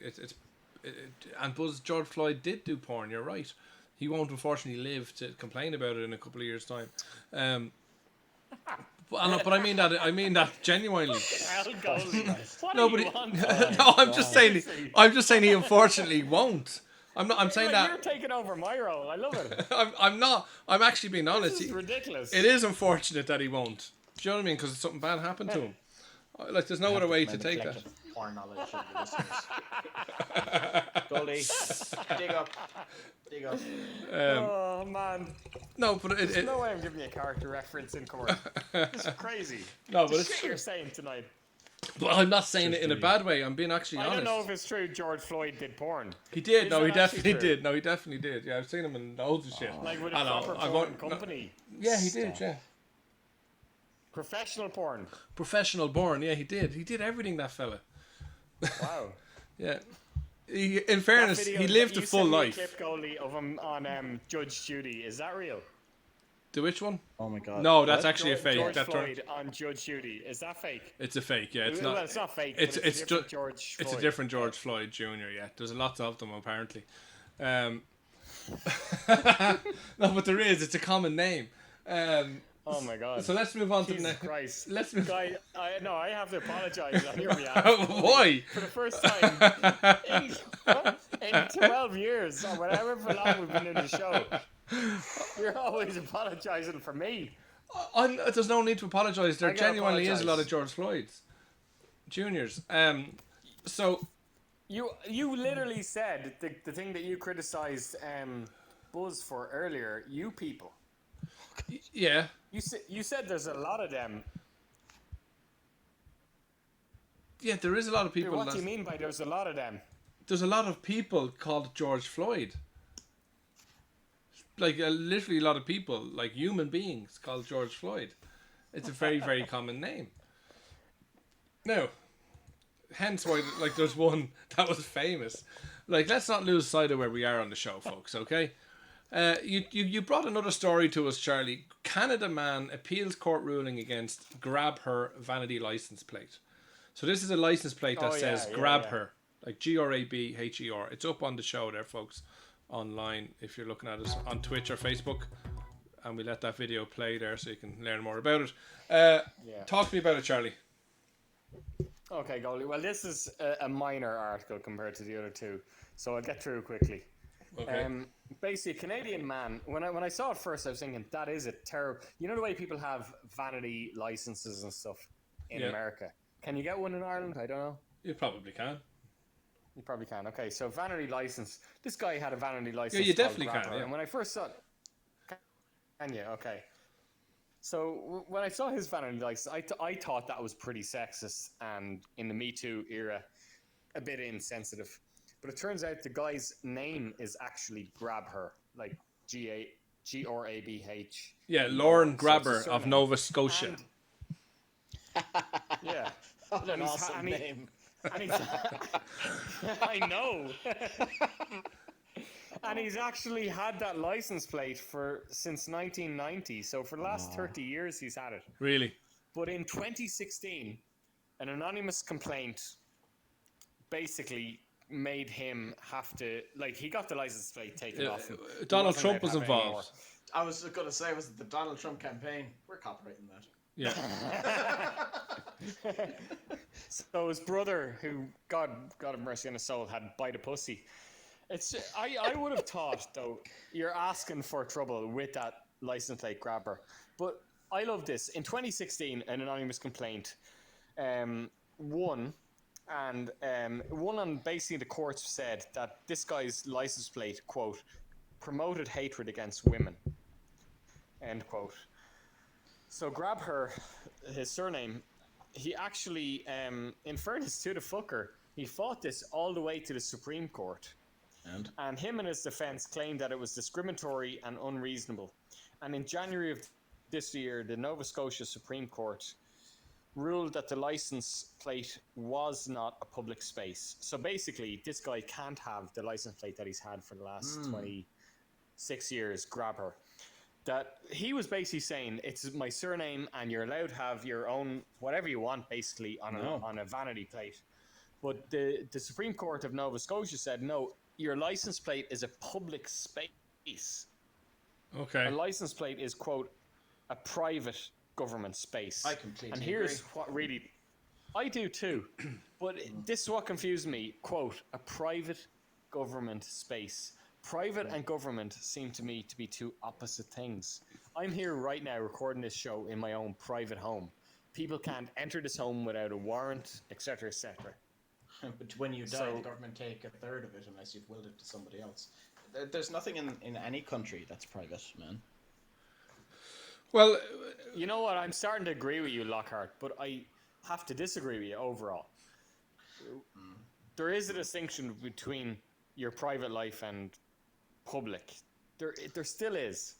Speaker 1: and Buzz George Floyd did do porn. You're right. He won't unfortunately live to complain about it in a couple of years' time. But I mean that genuinely.
Speaker 2: Hell, Goldie. What
Speaker 1: No,
Speaker 2: do
Speaker 1: but
Speaker 2: you want?
Speaker 1: no, I'm just saying he unfortunately won't. I'm saying
Speaker 2: You're
Speaker 1: that
Speaker 2: taking over my role. I love it.
Speaker 1: I'm not. I'm actually being honest.
Speaker 2: This is ridiculous.
Speaker 1: It is unfortunate that he won't. Do you know what I mean? Because something bad happened to him. Like, there's no other way to take that.
Speaker 3: Porn knowledge of the listeners. Goldie, dig up.
Speaker 2: Oh man,
Speaker 1: No, but
Speaker 2: there's no way I'm giving you a character reference in court. This is crazy.
Speaker 1: No, but
Speaker 2: The
Speaker 1: it's
Speaker 2: shit
Speaker 1: true.
Speaker 2: you're saying tonight.
Speaker 1: But I'm not saying it in a bad way. I'm being actually
Speaker 2: I
Speaker 1: honest.
Speaker 2: don't know if it's true. George Floyd did porn.
Speaker 1: He did.
Speaker 2: Is
Speaker 1: No,
Speaker 2: that
Speaker 1: he
Speaker 2: actually
Speaker 1: definitely
Speaker 2: true?
Speaker 1: did. No, he definitely did. Yeah, I've seen him in loads of shit.
Speaker 2: Like with a
Speaker 1: I know.
Speaker 2: proper
Speaker 1: I
Speaker 2: porn
Speaker 1: won't- no.
Speaker 2: company.
Speaker 1: Yeah, he did. Yeah.
Speaker 2: Professional porn.
Speaker 1: Professional born. Yeah, he did. He did everything, that fella.
Speaker 2: Wow.
Speaker 1: Yeah. In fairness,
Speaker 2: That video
Speaker 1: he
Speaker 2: that
Speaker 1: lived a
Speaker 2: you
Speaker 1: full
Speaker 2: sent me
Speaker 1: life.
Speaker 2: clip, Goldie, of him on Judge Judy. Is that real?
Speaker 1: The which one?
Speaker 3: Oh my god.
Speaker 1: No, that's
Speaker 3: What?
Speaker 1: actually a fake.
Speaker 2: George
Speaker 1: That
Speaker 2: Floyd on Judge Judy. Is that fake?
Speaker 1: It's a fake. Yeah, it's
Speaker 2: Well,
Speaker 1: not.
Speaker 2: it's not fake.
Speaker 1: It's
Speaker 2: but
Speaker 1: it's
Speaker 2: a different
Speaker 1: just
Speaker 2: George Floyd.
Speaker 1: it's a different George Floyd Jr. Yeah, there's lots of them apparently. No, but there is. It's a common name.
Speaker 2: Oh my god.
Speaker 1: So let's move on to the
Speaker 2: Jesus
Speaker 1: next.
Speaker 2: Christ.
Speaker 1: Let's move.
Speaker 2: Guy, I have to apologise on your behalf.
Speaker 1: Why?
Speaker 2: For the first time in 12 years, or whatever long we've been doing the show, you're always apologising for me.
Speaker 1: There's no need to apologise. There
Speaker 2: I gotta
Speaker 1: genuinely is a
Speaker 2: apologise.
Speaker 1: lot of George Floyds, juniors. So
Speaker 2: You literally said the thing that you criticised Buzz for earlier. You people.
Speaker 1: yeah,
Speaker 2: You said there's a lot of them.
Speaker 1: yeah, there is a lot of people.
Speaker 2: What do you mean by there's a lot of them?
Speaker 1: There's a lot of people called George Floyd. Like, literally a lot of people, like human beings, called George Floyd. It's a very, very common name. Now, hence why, like, there's one that was famous. Like, let's not lose sight of where we are on the show, folks, okay? You brought another story to us, Charlie. Canada man appeals court ruling against grab her vanity license plate. So this is a license plate that says grab her, like GRABHER. It's up on the show there, folks, online if you're looking at us on Twitch or Facebook, and we let that video play there so you can learn more about it. Talk to me about it, Charlie.
Speaker 2: Okay, Goldie. Well, this is a minor article compared to the other two, so I'll get through quickly.
Speaker 1: Okay.
Speaker 2: basically a Canadian man. When I saw it first, I was thinking that is a terrible. You know the way people have vanity licenses and stuff in
Speaker 1: Yeah.
Speaker 2: America. Can you get one in Ireland? I don't know.
Speaker 1: You probably can.
Speaker 2: You probably can. Okay, so vanity license. This guy had a vanity license.
Speaker 1: Yeah, you
Speaker 2: called
Speaker 1: definitely can,
Speaker 2: Grabber,
Speaker 1: yeah.
Speaker 2: And when I first saw it, can you? Okay. So when I saw his vanity license, I thought that was pretty sexist and in the Me Too era, a bit insensitive. But it turns out the guy's name is actually Grabher, like Grabh.
Speaker 1: Yeah, Lauren
Speaker 2: So it's a
Speaker 1: Grabber of
Speaker 2: surname.
Speaker 1: Nova Scotia.
Speaker 2: And, yeah.
Speaker 3: What an
Speaker 2: he's-
Speaker 3: awesome
Speaker 2: and he-
Speaker 3: name.
Speaker 2: And he's, I know. And he's actually had that license plate since 1990. So for the last 30 years, he's had it.
Speaker 1: Really?
Speaker 2: But in 2016, an anonymous complaint basically made him have to, like, he got the license plate taken off him. He
Speaker 1: Donald
Speaker 2: wasn't
Speaker 1: Trump
Speaker 2: allowed
Speaker 1: was
Speaker 2: to have it anymore.
Speaker 1: involved.
Speaker 3: I was going to say, was it the Donald Trump campaign? We're copyrighting that.
Speaker 1: Yeah.
Speaker 2: So his brother, who God have mercy on his soul, had bite a pussy. I would have thought though you're asking for trouble with that license plate grabber, but I love this. In 2016, an anonymous complaint won, and one on basically the courts said that this guy's license plate quote promoted hatred against women, end quote. So Grabher, his surname, he actually, in fairness to the fucker, he fought this all the way to the Supreme Court. And him and his defense claimed that it was discriminatory and unreasonable. And in January of this year, the Nova Scotia Supreme Court ruled that the license plate was not a public space. So basically, this guy can't have the license plate that he's had for the last 26 years, Grabher. That he was basically saying it's my surname and you're allowed to have your own whatever you want basically on a vanity plate. But the Supreme Court of Nova Scotia said no, your license plate is a public space.
Speaker 1: Okay.
Speaker 2: A license plate is quote a private government space.
Speaker 3: I completely
Speaker 2: And here's
Speaker 3: agree.
Speaker 2: what really I do too. But this is what confused me, quote, a private government space. Private and government seem to me to be two opposite things. I'm here right now recording this show in my own private home. People can't enter this home without a warrant, etc., etc.
Speaker 3: But when you die,
Speaker 2: So-
Speaker 3: the government take a third of it unless you've willed it to somebody else. There's nothing in any country that's private, man.
Speaker 1: Well,
Speaker 2: You know what? I'm starting to agree with you, Lockhart, but I have to disagree with you overall. There is a distinction between your private life and public. There still is,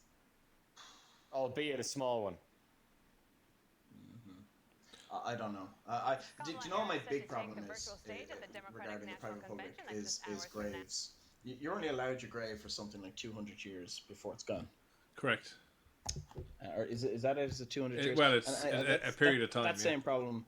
Speaker 2: albeit a small one.
Speaker 3: I don't know. Do you know what my big problem is regarding the private public is graves. You're only allowed your grave for something like 200 years before it's gone.
Speaker 1: correct.
Speaker 3: Or is that it? Is it 200 years?
Speaker 1: Well, it's a period of time.
Speaker 3: That
Speaker 1: yeah.
Speaker 3: same problem.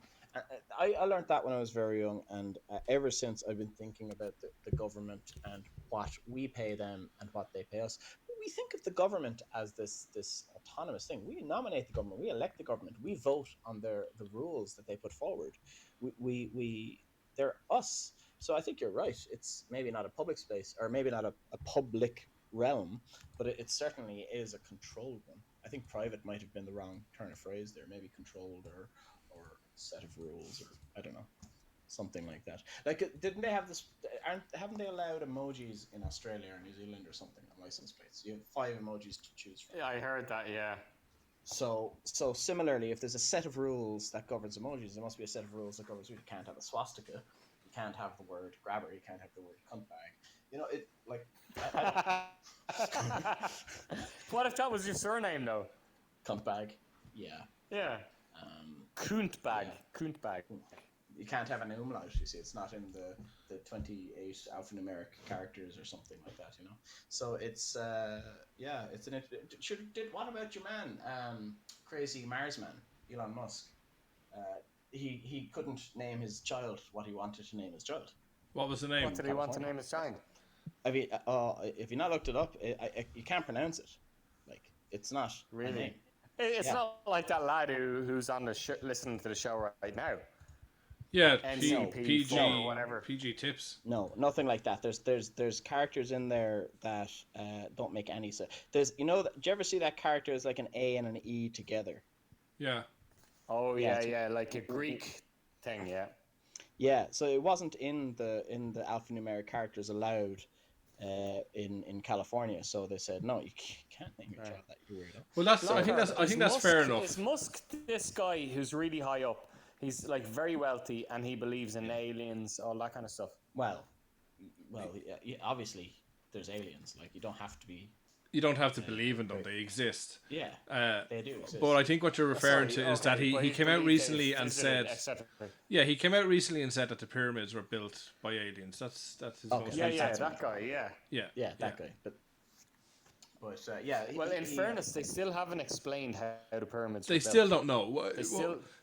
Speaker 3: I learned that when I was very young, and ever since I've been thinking about the government and what we pay them and what they pay us. We think of the government as this autonomous thing. We nominate the government, we elect the government, we vote on the rules that they put forward. They're us. So I think you're right. It's maybe not a public space, or maybe not a public realm, but it certainly is a controlled one. I think private might have been the wrong turn of phrase there. Maybe controlled or set of rules, or I don't know, something like that. Like, didn't they have this? Haven't they allowed emojis in Australia or New Zealand or something on license plates? You have 5 emojis to choose from.
Speaker 2: Yeah, I heard that, yeah.
Speaker 3: So similarly, if there's a set of rules that governs emojis, there must be a set of rules that governs. You can't have a swastika. You can't have the word grabber. You can't have the word cunt bag. You know, it like.
Speaker 2: What if that was your surname, though?
Speaker 3: Cunt bag. Yeah.
Speaker 2: Yeah. Kuntbag.
Speaker 3: Yeah.
Speaker 2: Kuntbag.
Speaker 3: You can't have an umlaut. You see, it's not in the 28 alphanumeric characters or something like that. You know. So it's it's an. What about your man, crazy Marsman, Elon Musk? He couldn't name his child what he wanted to name his child.
Speaker 1: What was the name?
Speaker 2: What did he want to name his child?
Speaker 3: I mean, if you not looked it up, you can't pronounce it. Like, it's not a
Speaker 2: Really?
Speaker 3: name.
Speaker 2: It's
Speaker 3: Yeah.
Speaker 2: not like that lad who's on the listening to the show right now.
Speaker 1: Yeah,
Speaker 2: NCP4 or whatever.
Speaker 1: PG tips.
Speaker 3: No, nothing like that. There's characters in there that don't make any sense. There's do you ever see that character is like an A and an E together?
Speaker 1: Yeah.
Speaker 2: Oh
Speaker 3: Yeah,
Speaker 2: yeah, like a Greek thing, yeah.
Speaker 3: Yeah, so it wasn't in the alphanumeric characters allowed in California, so they said no, you can't name your child that, you weirdo.
Speaker 1: Well, I think that's fair enough.
Speaker 2: Is Musk this guy who's really high up? He's like very wealthy and he believes in aliens, all that kind of stuff.
Speaker 3: Well, yeah, obviously there's aliens. Like you don't have to be.
Speaker 1: You don't have to believe in them; they exist.
Speaker 3: Yeah, they do exist.
Speaker 1: But I think what you're referring to is that he came out recently and said, he came out recently and said that the pyramids were built by aliens. That's his most
Speaker 2: that guy,
Speaker 3: yeah, that guy. But yeah.
Speaker 2: Well, in fairness, they still haven't explained how the pyramids.
Speaker 1: They still don't know.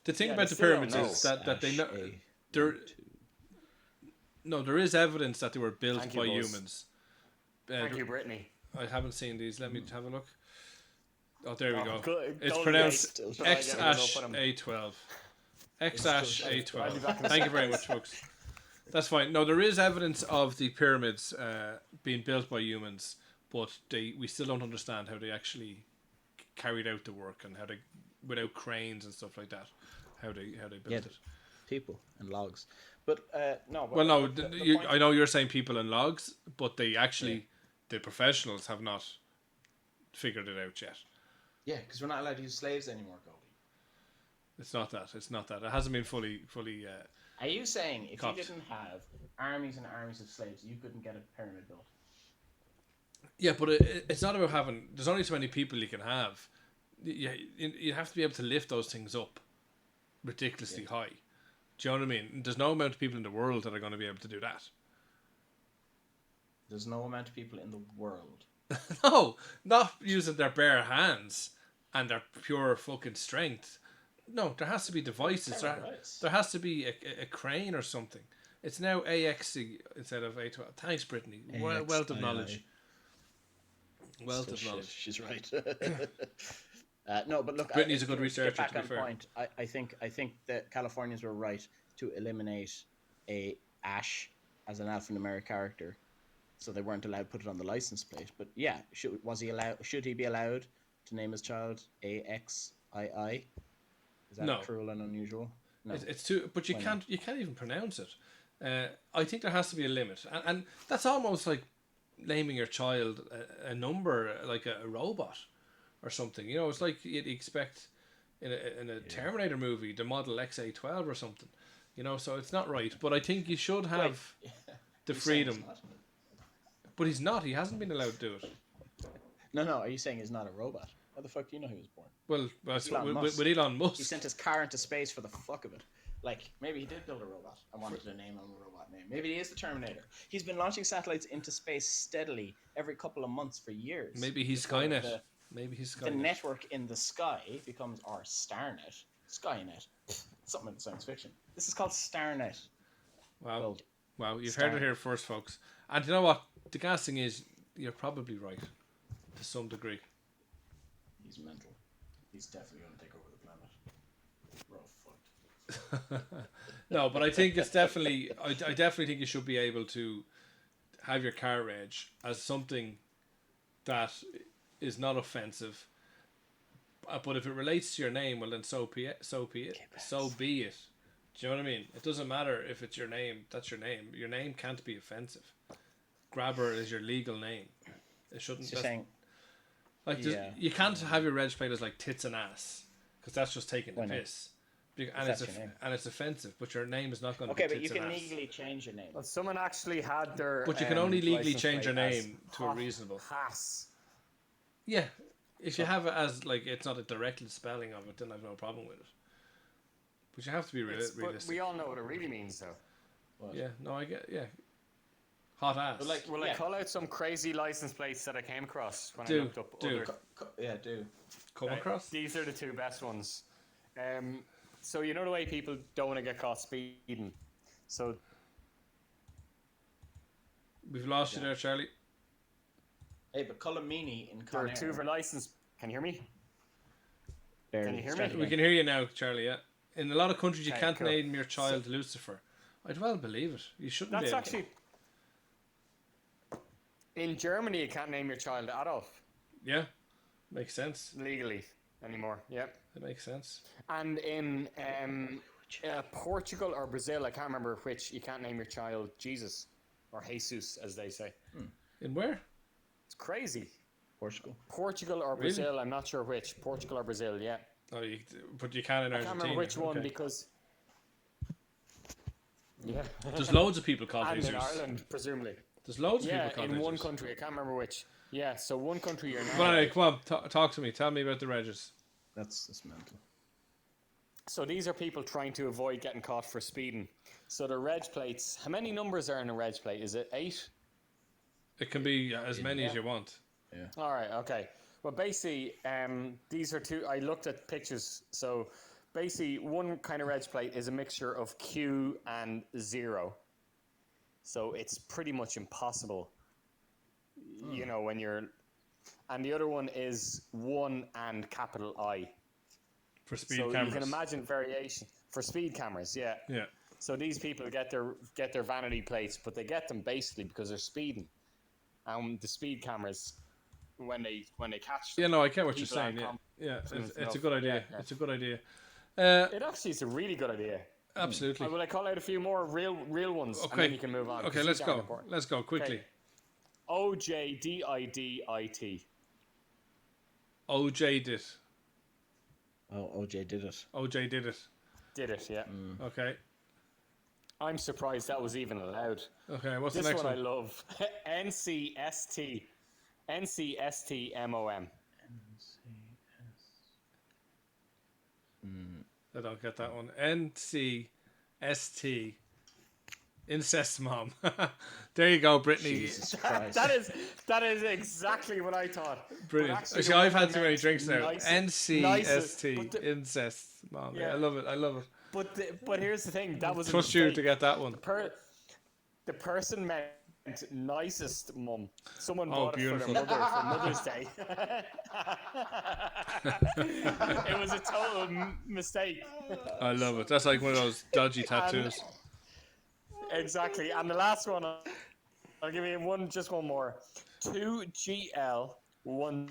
Speaker 1: The thing about the pyramids is that they know there is evidence that they were built by humans.
Speaker 2: Thank you, Brittany.
Speaker 1: I haven't seen these. Let me have a look. Oh, there we go.
Speaker 2: Good.
Speaker 1: It's pronounced X-A12. X-A12. Thank you very much, folks. That's fine. No, there is evidence of the pyramids being built by humans, but we still don't understand how they actually carried out the work and how they, without cranes and stuff like that, how they built it.
Speaker 3: People and logs, but no.
Speaker 1: Well, no, I know you're saying people and logs, but they actually, the professionals have not figured it out yet.
Speaker 3: Yeah, because we're not allowed to use slaves anymore, Goldie.
Speaker 1: It's not that. It hasn't been fully.
Speaker 3: Are you saying if
Speaker 1: copped.
Speaker 3: you didn't have armies and armies of slaves, you couldn't get a pyramid built?
Speaker 1: Yeah, but it's not about having. There's only so many people you can have. You have to be able to lift those things up ridiculously high. Do you know what I mean? There's no amount of people in the world that are going to be able to do that.
Speaker 3: There's no amount of people in the world.
Speaker 1: No, not using their bare hands and their pure fucking strength. No, there has to be devices. There has to be a crane or something. It's now AXC instead of A12. Thanks, Brittany. Wealth of knowledge. Wealth of knowledge.
Speaker 3: She's right. No, but look,
Speaker 1: Brittany's a good researcher.
Speaker 3: Back
Speaker 1: to be
Speaker 3: on
Speaker 1: fair.
Speaker 3: point. I think that Californians were right to eliminate a Ash as an alphanumeric character, so they weren't allowed to put it on the license plate. But yeah, should he be allowed to name his child AXII? Is that cruel and unusual? No,
Speaker 1: it's too. But you can't even pronounce it. I think there has to be a limit, and that's almost like naming your child a number, like a robot or something. You know, it's like you'd expect in a Terminator movie, the model XA12 or something. You know, so it's not right. But I think you should have the freedom. But he's not. He hasn't been allowed to do it.
Speaker 3: No. Are you saying he's not a robot? How the fuck do you know he was born?
Speaker 1: Well, with Elon Musk.
Speaker 3: He sent his car into space for the fuck of it. Like, maybe he did build a robot and wanted to name him a robot name. Maybe he is the Terminator. He's been launching satellites into space steadily every couple of months for years.
Speaker 1: Maybe he's Skynet. Maybe he's Skynet.
Speaker 3: The network in the sky becomes our Starnet. Skynet. Something in science fiction. This is called Starnet.
Speaker 1: Wow. Wow, you've heard it here first, folks. And you know what? The gas thing is, you're probably right. To some degree.
Speaker 3: He's mental. He's definitely going to take over the planet. We're all fucked.
Speaker 1: No, but I think it's definitely... I definitely think you should be able to have your car reg as something that is not offensive. But if it relates to your name, well then so be it. So be it. Do you know what I mean? It doesn't matter if it's your name. That's your name. Your name can't be offensive. Grabber is your legal name. It shouldn't...
Speaker 3: So saying...
Speaker 1: Like, you can't have your reg plate as like tits and ass, because that's just taking the piss. And it's offensive, but your name is not going to be tits and ass.
Speaker 3: Okay, but you can legally change your name.
Speaker 2: Well, someone actually had their...
Speaker 1: But you can only legally change your name to a reasonable...
Speaker 2: Haas.
Speaker 1: Yeah. If you have it as, like, it's not a direct spelling of it, then I've no problem with it. But you have to be realistic.
Speaker 2: But we all know what it really means, though.
Speaker 3: What?
Speaker 1: Yeah, no, I get... Yeah. Hot ass.
Speaker 3: But
Speaker 2: Will I call out some crazy license plates that I came across when I looked up
Speaker 1: do.
Speaker 2: other...
Speaker 1: Come across?
Speaker 2: These are the two best ones. So you know the way people don't want to get caught speeding? So...
Speaker 1: We've lost you there, Charlie.
Speaker 3: Hey, but Colomini in
Speaker 2: There are two for license... Can you hear me?
Speaker 3: Barely.
Speaker 2: Can you hear me?
Speaker 1: We can hear you now, Charlie, yeah. In a lot of countries, you
Speaker 2: Okay,
Speaker 1: can't
Speaker 2: cool.
Speaker 1: name your child Lucifer. I'd well believe it. You shouldn't
Speaker 2: That's
Speaker 1: be able
Speaker 2: actually in Germany. You can't name your child Adolf
Speaker 1: to. Yeah, makes sense.
Speaker 2: legally anymore. Yeah.
Speaker 1: It makes sense.
Speaker 2: And in Portugal or Brazil, I can't remember which, you can't name your child Jesus or Jesus, as they say.
Speaker 1: In where?
Speaker 2: It's crazy.
Speaker 3: Portugal.
Speaker 2: Portugal or
Speaker 1: Really?
Speaker 2: Brazil, I'm not sure which. Portugal or Brazil, yeah.
Speaker 1: Oh, but you can in
Speaker 2: I
Speaker 1: Argentina.
Speaker 2: can't remember which one
Speaker 1: Okay.
Speaker 2: because... Yeah.
Speaker 1: There's loads of people called
Speaker 2: And
Speaker 1: Jesus.
Speaker 2: in Ireland, presumably.
Speaker 1: There's loads of
Speaker 2: Yeah,
Speaker 1: people called
Speaker 2: in one
Speaker 1: Jesus.
Speaker 2: country. I can't remember which. Yeah, so one country you're now...
Speaker 1: But anyway, come on, talk to me. Tell me about the Regis.
Speaker 3: That's mental.
Speaker 2: So these are people trying to avoid getting caught for speeding. So the reg plates, how many numbers are in a reg plate? Is it 8?
Speaker 1: It can be as many as you want.
Speaker 3: Yeah.
Speaker 2: All right, okay. Well, basically, these are two. I looked at pictures. So basically, one kind of reg plate is a mixture of Q and 0. So it's pretty much impossible, you know, when you're. And the other one is 1 and capital I.
Speaker 1: For speed
Speaker 2: So
Speaker 1: cameras.
Speaker 2: you can imagine variation for speed cameras. Yeah.
Speaker 1: Yeah.
Speaker 2: So these people get their vanity plates, but they get them basically because they're speeding. And the speed cameras, when they catch them,
Speaker 1: Yeah, no, I get what you're
Speaker 2: people
Speaker 1: saying.
Speaker 2: aren't
Speaker 1: Yeah, it's a
Speaker 2: enough.
Speaker 1: good idea.
Speaker 2: Yeah.
Speaker 1: It's a good idea.
Speaker 2: It actually is a really good idea.
Speaker 1: Absolutely.
Speaker 2: Will I call out a few more real ones, and then you can move on?
Speaker 1: Okay,
Speaker 2: 'cause
Speaker 1: let's
Speaker 2: these aren't
Speaker 1: go.
Speaker 2: important.
Speaker 1: Let's go quickly.
Speaker 2: Okay. OJDIDIT.
Speaker 1: OJ did.
Speaker 3: Oh, OJ did it.
Speaker 1: OJ did it.
Speaker 2: Did it? Yeah.
Speaker 1: Okay.
Speaker 2: I'm surprised that was even allowed.
Speaker 1: Okay. What's
Speaker 2: This
Speaker 1: the next
Speaker 2: one
Speaker 1: one?
Speaker 2: I love. NCST. NCSTMOM.
Speaker 1: I don't get that one. NCST. Incest mom. There you go, Brittany.
Speaker 3: Jesus Christ.
Speaker 2: That is exactly what I thought.
Speaker 1: Brilliant.
Speaker 2: But actually,
Speaker 1: Actually,
Speaker 2: the
Speaker 1: I've
Speaker 2: one
Speaker 1: had too many
Speaker 2: next,
Speaker 1: drinks now.
Speaker 2: nicest-
Speaker 1: NCST.
Speaker 2: but the-
Speaker 1: Incest mom. Yeah,
Speaker 2: Yeah.
Speaker 1: I love it. I love it.
Speaker 2: But here's the thing. That was a
Speaker 1: Trust you
Speaker 2: mistake.
Speaker 1: to get that one.
Speaker 2: The person meant nicest mum. Someone
Speaker 1: Oh,
Speaker 2: bought
Speaker 1: beautiful.
Speaker 2: it for their mother for Mother's Day. It was a total mistake.
Speaker 1: I love it. That's like one of those dodgy tattoos.
Speaker 2: Exactly. And the last one, I'll give you just one more. 2GL1.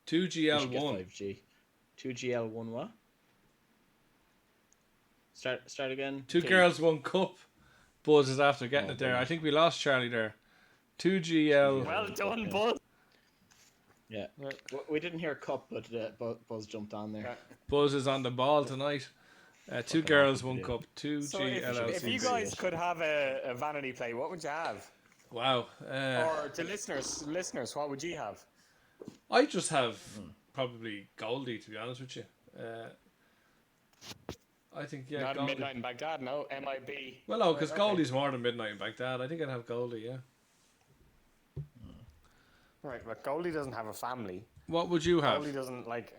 Speaker 1: 2GL1.
Speaker 3: 5G. 2GL1 what? Start again.
Speaker 1: Two girls, one cup. Buzz is after getting
Speaker 3: Oh,
Speaker 1: it there.
Speaker 3: brilliant.
Speaker 1: I think we lost Charlie there. 2GL.
Speaker 2: Well done, Buzz.
Speaker 3: Yeah. We didn't hear cup, but Buzz jumped on there.
Speaker 1: Buzz is on the ball tonight. Two girls, one cup.
Speaker 2: So if
Speaker 1: 2GLLC.
Speaker 2: you guys could have a vanity plate, what would you have?
Speaker 1: Wow.
Speaker 2: Or to listeners, what would you have?
Speaker 1: I just have probably Goldie, to be honest with you. I think, yeah,
Speaker 2: Not
Speaker 1: Goldie.
Speaker 2: Midnight in Baghdad, no. MIB.
Speaker 1: Well, no, because
Speaker 2: Okay.
Speaker 1: Goldie's more than Midnight in Baghdad. I think I'd have Goldie, yeah.
Speaker 2: Right, but Goldie doesn't have a family.
Speaker 1: What would you have?
Speaker 2: Goldie doesn't like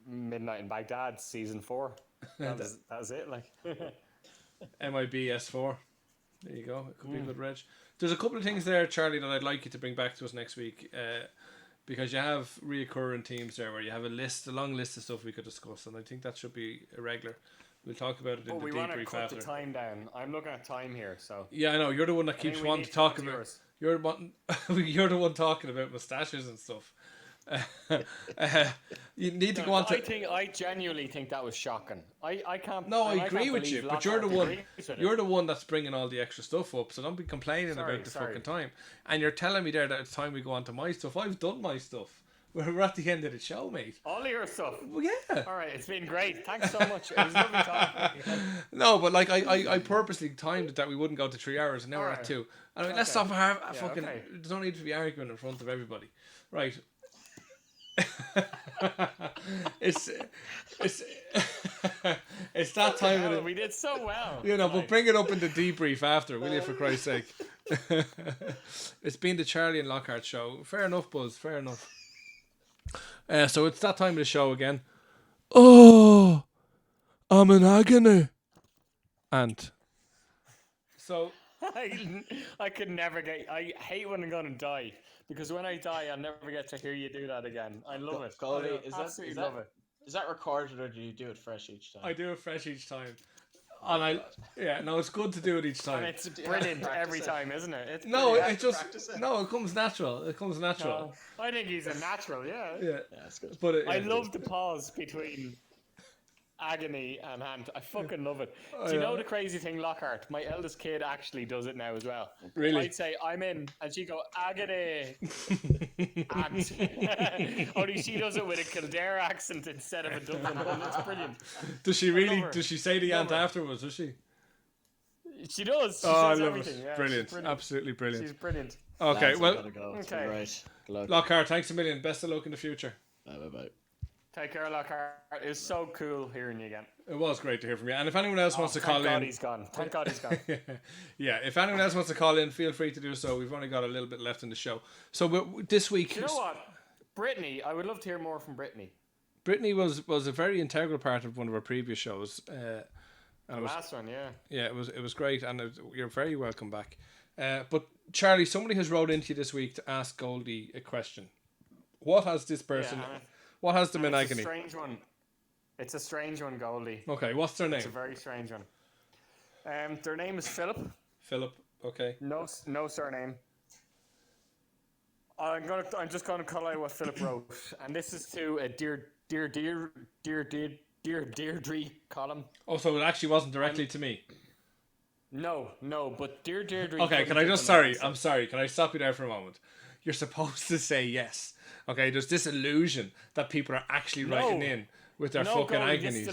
Speaker 2: Midnight in Baghdad season 4. That's it, like.
Speaker 1: MIB S4. There you go. It could be a good reg. There's a couple of things there, Charlie, that I'd like you to bring back to us next week. Because you have reoccurring themes there where you have a long list of stuff we could discuss, and I think that should be irregular. We'll talk about it in
Speaker 2: But
Speaker 1: the
Speaker 2: we want to
Speaker 1: debrief
Speaker 2: cut
Speaker 1: after.
Speaker 2: the time down. I'm looking at time here, so.
Speaker 1: Yeah, I know. You're the one that
Speaker 2: I think
Speaker 1: keeps
Speaker 2: we
Speaker 1: wanting
Speaker 2: need
Speaker 1: to talk
Speaker 2: to go to
Speaker 1: about.
Speaker 2: yours.
Speaker 1: You're the one. You're the one talking about mustaches and stuff. You need to go on to.
Speaker 2: I genuinely think that was shocking. I can't.
Speaker 1: No, I
Speaker 2: can't
Speaker 1: agree with
Speaker 2: believe
Speaker 1: you, but you're the
Speaker 2: Lockhart
Speaker 1: one.
Speaker 2: agrees with it.
Speaker 1: You're the one that's bringing all the extra stuff up. So don't be complaining about the
Speaker 2: Sorry.
Speaker 1: fucking time. And you're telling me there that it's time we go on to my stuff. I've done my stuff. We're at the end of the show, mate.
Speaker 2: All of your stuff.
Speaker 1: Well, yeah.
Speaker 2: All right, it's been great. Thanks so much. It was lovely talking to you.
Speaker 1: No, but like I purposely timed it that we wouldn't go to 3 hours, and now we're at
Speaker 2: Alright.
Speaker 1: 2. I mean, let's
Speaker 2: Okay.
Speaker 1: stop fucking.
Speaker 2: okay.
Speaker 1: There's no need to be arguing in front of everybody, right? it's it's that time of
Speaker 2: Well,
Speaker 1: the.
Speaker 2: we did so well.
Speaker 1: You know, but
Speaker 2: tonight.
Speaker 1: bring it up in the debrief after, will you, for Christ's sake? It's been the Charlie and Lockhart show. Fair enough, Buzz. Fair enough. So it's that time of the show again. Oh, I'm in agony. And so
Speaker 2: I could never get. I hate when I'm gonna die because when I die, I'll never get to hear you do that again. I love it.
Speaker 3: Goldie,
Speaker 2: I
Speaker 3: is that-
Speaker 2: absolutely
Speaker 3: is that-
Speaker 2: love it.
Speaker 3: Is that recorded or do you do it fresh each time?
Speaker 1: I do it fresh each time. And it's good to do it each time.
Speaker 2: And it's brilliant every time, isn't it? It's
Speaker 1: No,
Speaker 2: brilliant.
Speaker 1: it comes natural. It comes natural.
Speaker 2: No, I think he's a natural, yeah.
Speaker 1: Yeah,
Speaker 3: that's good.
Speaker 1: but
Speaker 2: I love the pause between agony and hand. I fucking love it. Do you know the crazy thing, Lockhart? My eldest kid actually does it now as well.
Speaker 1: Really?
Speaker 2: I'd say, I'm in, and she'd go, agony. And only she does it with a Kildare accent instead of a Dublin one. It's brilliant.
Speaker 1: Does she really? Does she say the aunt afterwards? Does she?
Speaker 2: She does. She
Speaker 1: I
Speaker 2: says
Speaker 1: love
Speaker 2: everything.
Speaker 1: it.
Speaker 2: Yeah,
Speaker 1: Brilliant. Absolutely brilliant.
Speaker 2: She's brilliant.
Speaker 1: Okay,
Speaker 3: Lads,
Speaker 1: well,
Speaker 2: Okay.
Speaker 3: Right. Good luck.
Speaker 1: Lockhart, thanks a million. Best of luck in the future.
Speaker 3: Bye.
Speaker 2: Take care, Lockhart. It was so cool hearing you again.
Speaker 1: It was great to hear from you. And if anyone else wants to call
Speaker 2: Thank God
Speaker 1: in,
Speaker 2: he's gone. Thank God he's gone.
Speaker 1: yeah, if anyone else wants to call in, feel free to do so. We've only got a little bit left in the show. So this week,
Speaker 2: You know what? Brittany, I would love to hear more from Brittany.
Speaker 1: Brittany was a very integral part of one of our previous shows. And
Speaker 2: Last one, yeah.
Speaker 1: Yeah, it was great, and you're very welcome back. But Charlie, somebody has wrote into you this week to ask Goldie a question. What has this person?
Speaker 2: Yeah,
Speaker 1: what has them in
Speaker 2: it's
Speaker 1: agony?
Speaker 2: a strange one. It's a strange one, Goldie.
Speaker 1: Okay, what's their name?
Speaker 2: It's a very strange one. Their name is Philip.
Speaker 1: Philip. Okay.
Speaker 2: No surname. I'm just gonna call out what Philip wrote, and this is to a dear Deirdre column.
Speaker 1: Oh, so it actually wasn't directly to me.
Speaker 2: No, but dear Deirdre.
Speaker 1: Okay, can I just I'm sorry. Can I stop you there for a moment? You're supposed to say yes. Okay, there's this illusion that people are actually writing in with their fucking
Speaker 2: Goldie,
Speaker 1: agonies.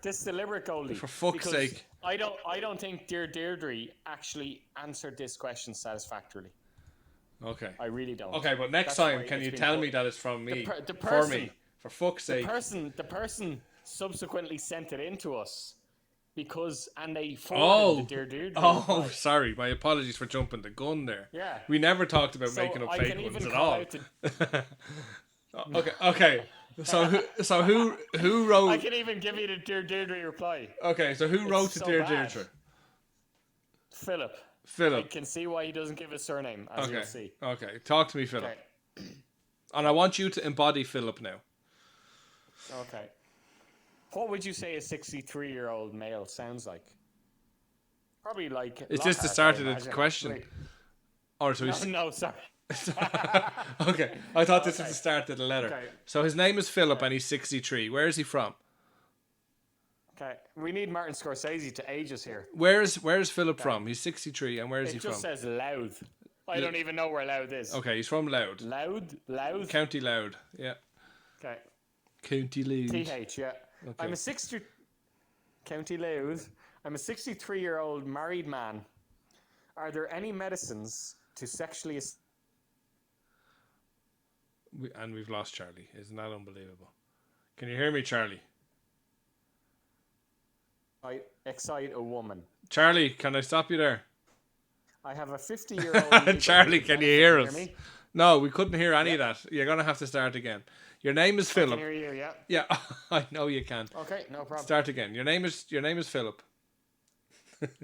Speaker 2: This deliberate, Goldie.
Speaker 1: For fuck's sake.
Speaker 2: I don't think dear Deirdre actually answered this question satisfactorily.
Speaker 1: Okay.
Speaker 2: I really don't.
Speaker 1: Okay, but next time, can you tell me that it's from me?
Speaker 2: The
Speaker 1: for
Speaker 2: person,
Speaker 1: me. For fuck's sake.
Speaker 2: The person subsequently sent it in to us and they forwarded the dear Deirdre.
Speaker 1: Oh, sorry. My apologies for jumping the gun there.
Speaker 2: Yeah.
Speaker 1: We never talked about making up fake ones at all. Okay. So who wrote?
Speaker 2: I can even give you the dear Deirdre reply.
Speaker 1: Okay, so who wrote to dear Deirdre?
Speaker 2: Philip. I can see why he doesn't give his surname, as you'll see.
Speaker 1: Okay, talk to me, Philip.
Speaker 2: Okay.
Speaker 1: And I want you to embody Philip now.
Speaker 2: Okay. What would you say a 63-year-old male sounds like? Probably like.
Speaker 1: Is this the start of the question? Or so
Speaker 2: no, sorry.
Speaker 1: Okay, I thought this was the start of the letter.
Speaker 2: Okay.
Speaker 1: So his name is Philip and he's 63. Where is he from?
Speaker 2: Okay, we need Martin Scorsese to age us here.
Speaker 1: Where is Philip from? He's 63, and where is he from?
Speaker 2: It just says Louth. I don't even know where Louth is.
Speaker 1: Okay, he's from Louth.
Speaker 2: Louth?
Speaker 1: County Louth, yeah.
Speaker 2: Okay.
Speaker 1: County Louth.
Speaker 2: TH, yeah. Okay. County Louth. I'm a 63-year-old married man. Are there any medicines to sexually...
Speaker 1: And we've lost Charlie. Isn't that unbelievable? Can you hear me, Charlie?
Speaker 2: I excite a woman.
Speaker 1: Charlie, can I stop you there?
Speaker 2: I have a 50-year-old...
Speaker 1: Charlie, can you hear us? No, we couldn't hear any of that. You're going to have to start again. Your name is Philip.
Speaker 2: I can hear you, yeah.
Speaker 1: Yeah, I know you can.
Speaker 2: Okay, no problem.
Speaker 1: Start again. Your name is Philip.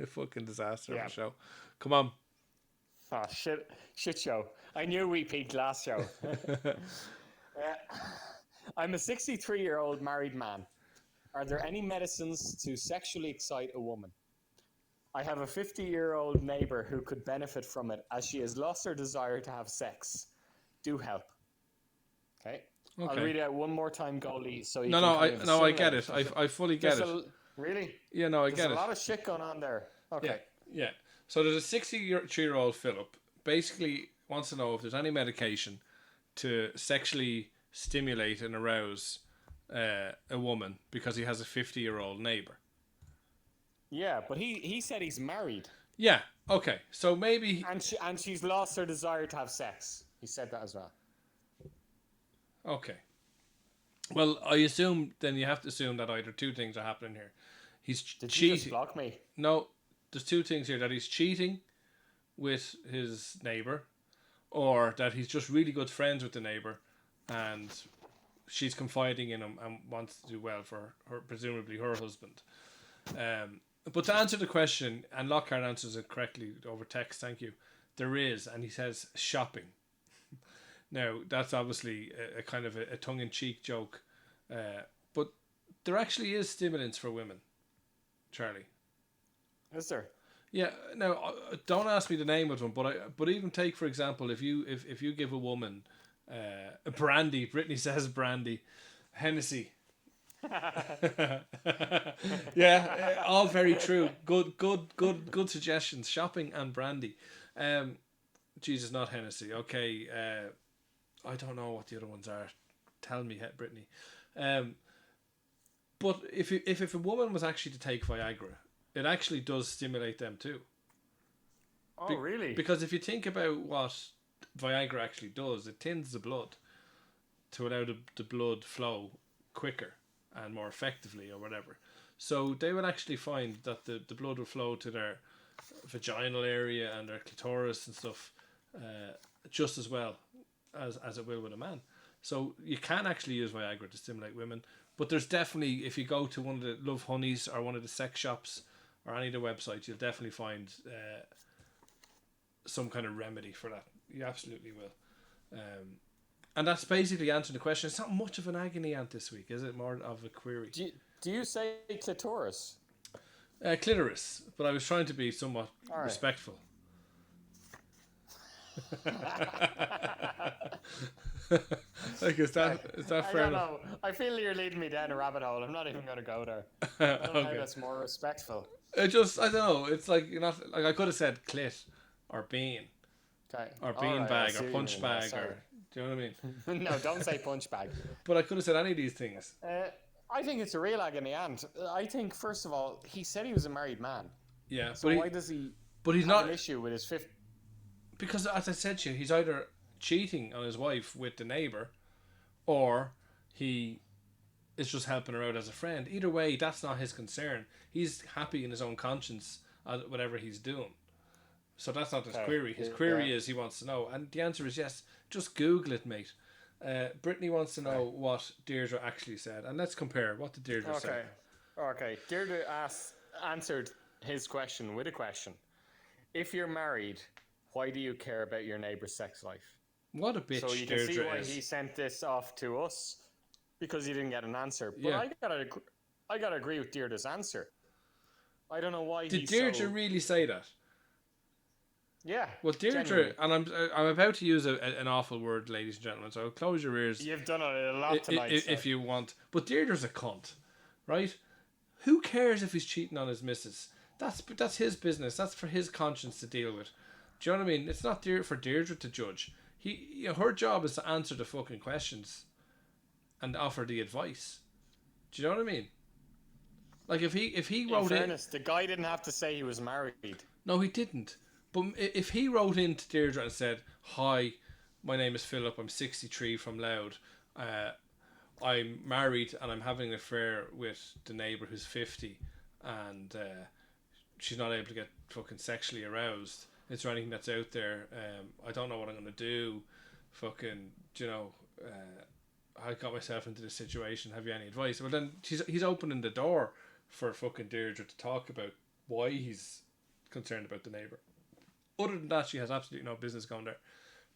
Speaker 1: Fucking disaster of a show. Come on.
Speaker 2: Oh, shit show. I knew we peaked last show. I'm a 63-year-old married man. Are there any medicines to sexually excite a woman? I have a 50-year-old neighbor who could benefit from it as she has lost her desire to have sex. Do help. Okay. I'll read it out one more time, Goldie, so you
Speaker 1: I get it. I fully get it.
Speaker 2: Really?
Speaker 1: Yeah, no, I get it.
Speaker 2: There's a lot of shit going on there. Okay.
Speaker 1: Yeah. So there's a 63-year-old Philip basically wants to know if there's any medication to sexually stimulate and arouse a woman because he has a 50-year-old neighbor.
Speaker 2: Yeah, but he said he's married.
Speaker 1: Yeah. Okay. So maybe
Speaker 2: and she's lost her desire to have sex. He said that as well.
Speaker 1: Okay. Well, I assume then you have to assume that either two things are happening here. He's
Speaker 2: cheating.
Speaker 1: Did you
Speaker 2: just block me?
Speaker 1: No, there's two things here: that he's cheating with his neighbor, or that he's just really good friends with the neighbor, and she's confiding in him and wants to do well for her, presumably her husband. But to answer the question, and Lockhart answers it correctly over text, thank you. There is, and he says shopping. Now, that's obviously a kind of a tongue-in-cheek joke, but there actually is stimulants for women, Charlie.
Speaker 2: Is there?
Speaker 1: Yeah. Now, don't ask me the name of them, but even take for example, if you give a woman a brandy, Brittany says brandy, Hennessy. Yeah, all very true. Good suggestions. Shopping and brandy. Jesus, not Hennessy. Okay. I don't know what the other ones are. Tell me, Brittany. But if a woman was actually to take Viagra, it actually does stimulate them too.
Speaker 2: Oh, really?
Speaker 1: Because if you think about what Viagra actually does, it thins the blood to allow the blood flow quicker and more effectively or whatever. So they would actually find that the blood will flow to their vaginal area and their clitoris and stuff just as well as it will with a man. So you can actually use Viagra to stimulate women. But there's definitely, if you go to one of the Love Honeys or one of the sex shops or any of the websites, you'll definitely find some kind of remedy for that. You absolutely will. And that's basically answering the question. It's not much of an agony ant this week, is it? More of a query.
Speaker 2: Do you say clitoris?
Speaker 1: Clitoris, but I was trying to be somewhat
Speaker 2: All right.
Speaker 1: respectful. Like, is that fair
Speaker 2: I don't
Speaker 1: enough?
Speaker 2: know. I feel you're leading me down a rabbit hole. I'm not even going to go there. I don't know how
Speaker 1: Okay.
Speaker 2: that's more respectful.
Speaker 1: I don't know. It's like, you're not, like, I could have said clit or bean
Speaker 2: Okay.
Speaker 1: or
Speaker 2: All
Speaker 1: bean
Speaker 2: right, I
Speaker 1: bag
Speaker 2: see
Speaker 1: or
Speaker 2: what you
Speaker 1: punch
Speaker 2: mean.
Speaker 1: bag
Speaker 2: Sorry.
Speaker 1: or, do you know what I mean?
Speaker 2: No, don't say punch bag.
Speaker 1: But I could have said any of these things.
Speaker 2: I think it's a real agony ant. I think, first of all, he said he was a married man.
Speaker 1: Yeah,
Speaker 2: So why does he
Speaker 1: but he's
Speaker 2: have
Speaker 1: not,
Speaker 2: an issue with his fifth?
Speaker 1: because as I said to you, he's either cheating on his wife with the neighbour, or he is just helping her out as a friend. Either way, that's not his concern. He's happy in his own conscience at whatever he's doing. So that's not his query. His query is he wants to know. And the answer is yes. Just Google it, mate. Brittany wants to know what Deirdre actually said. And let's compare. What did Deirdre say?
Speaker 2: Okay. Deirdre answered his question with a question. If you're married, why do you care about your neighbour's sex life?
Speaker 1: What a bitch
Speaker 2: So you can
Speaker 1: Deirdre
Speaker 2: see why
Speaker 1: is.
Speaker 2: he sent this off to us, because he didn't get an answer. But
Speaker 1: Yeah.
Speaker 2: I gotta agree with Deirdre's answer. I don't know why
Speaker 1: Did
Speaker 2: he's
Speaker 1: Deirdre
Speaker 2: so...
Speaker 1: really say that?
Speaker 2: Yeah.
Speaker 1: Well, Deirdre,
Speaker 2: genuinely.
Speaker 1: and I'm about to use an awful word, ladies and gentlemen, so close your ears
Speaker 2: You've done it a lot tonight.
Speaker 1: if you want. But Deirdre's a cunt, right? Who cares if he's cheating on his missus? That's his business. That's for his conscience to deal with. Do you know what I mean? It's not for Deirdre to judge. Her job is to answer the fucking questions and offer the advice. Do you know what I mean? Like if he wrote
Speaker 2: In fairness, the guy didn't have to say he was married.
Speaker 1: No, he didn't. But if he wrote into Deirdre and said, "Hi, my name is Philip. I'm 63 from Loud. I'm married and I'm having an affair with the neighbour who's 50, and she's not able to get fucking sexually aroused. Is there anything that's out there? I don't know what I'm gonna do. Fucking, I got myself into this situation. Have you any advice?" Well, then he's opening the door for fucking Deirdre to talk about why he's concerned about the neighbour. Other than that, she has absolutely no business going there.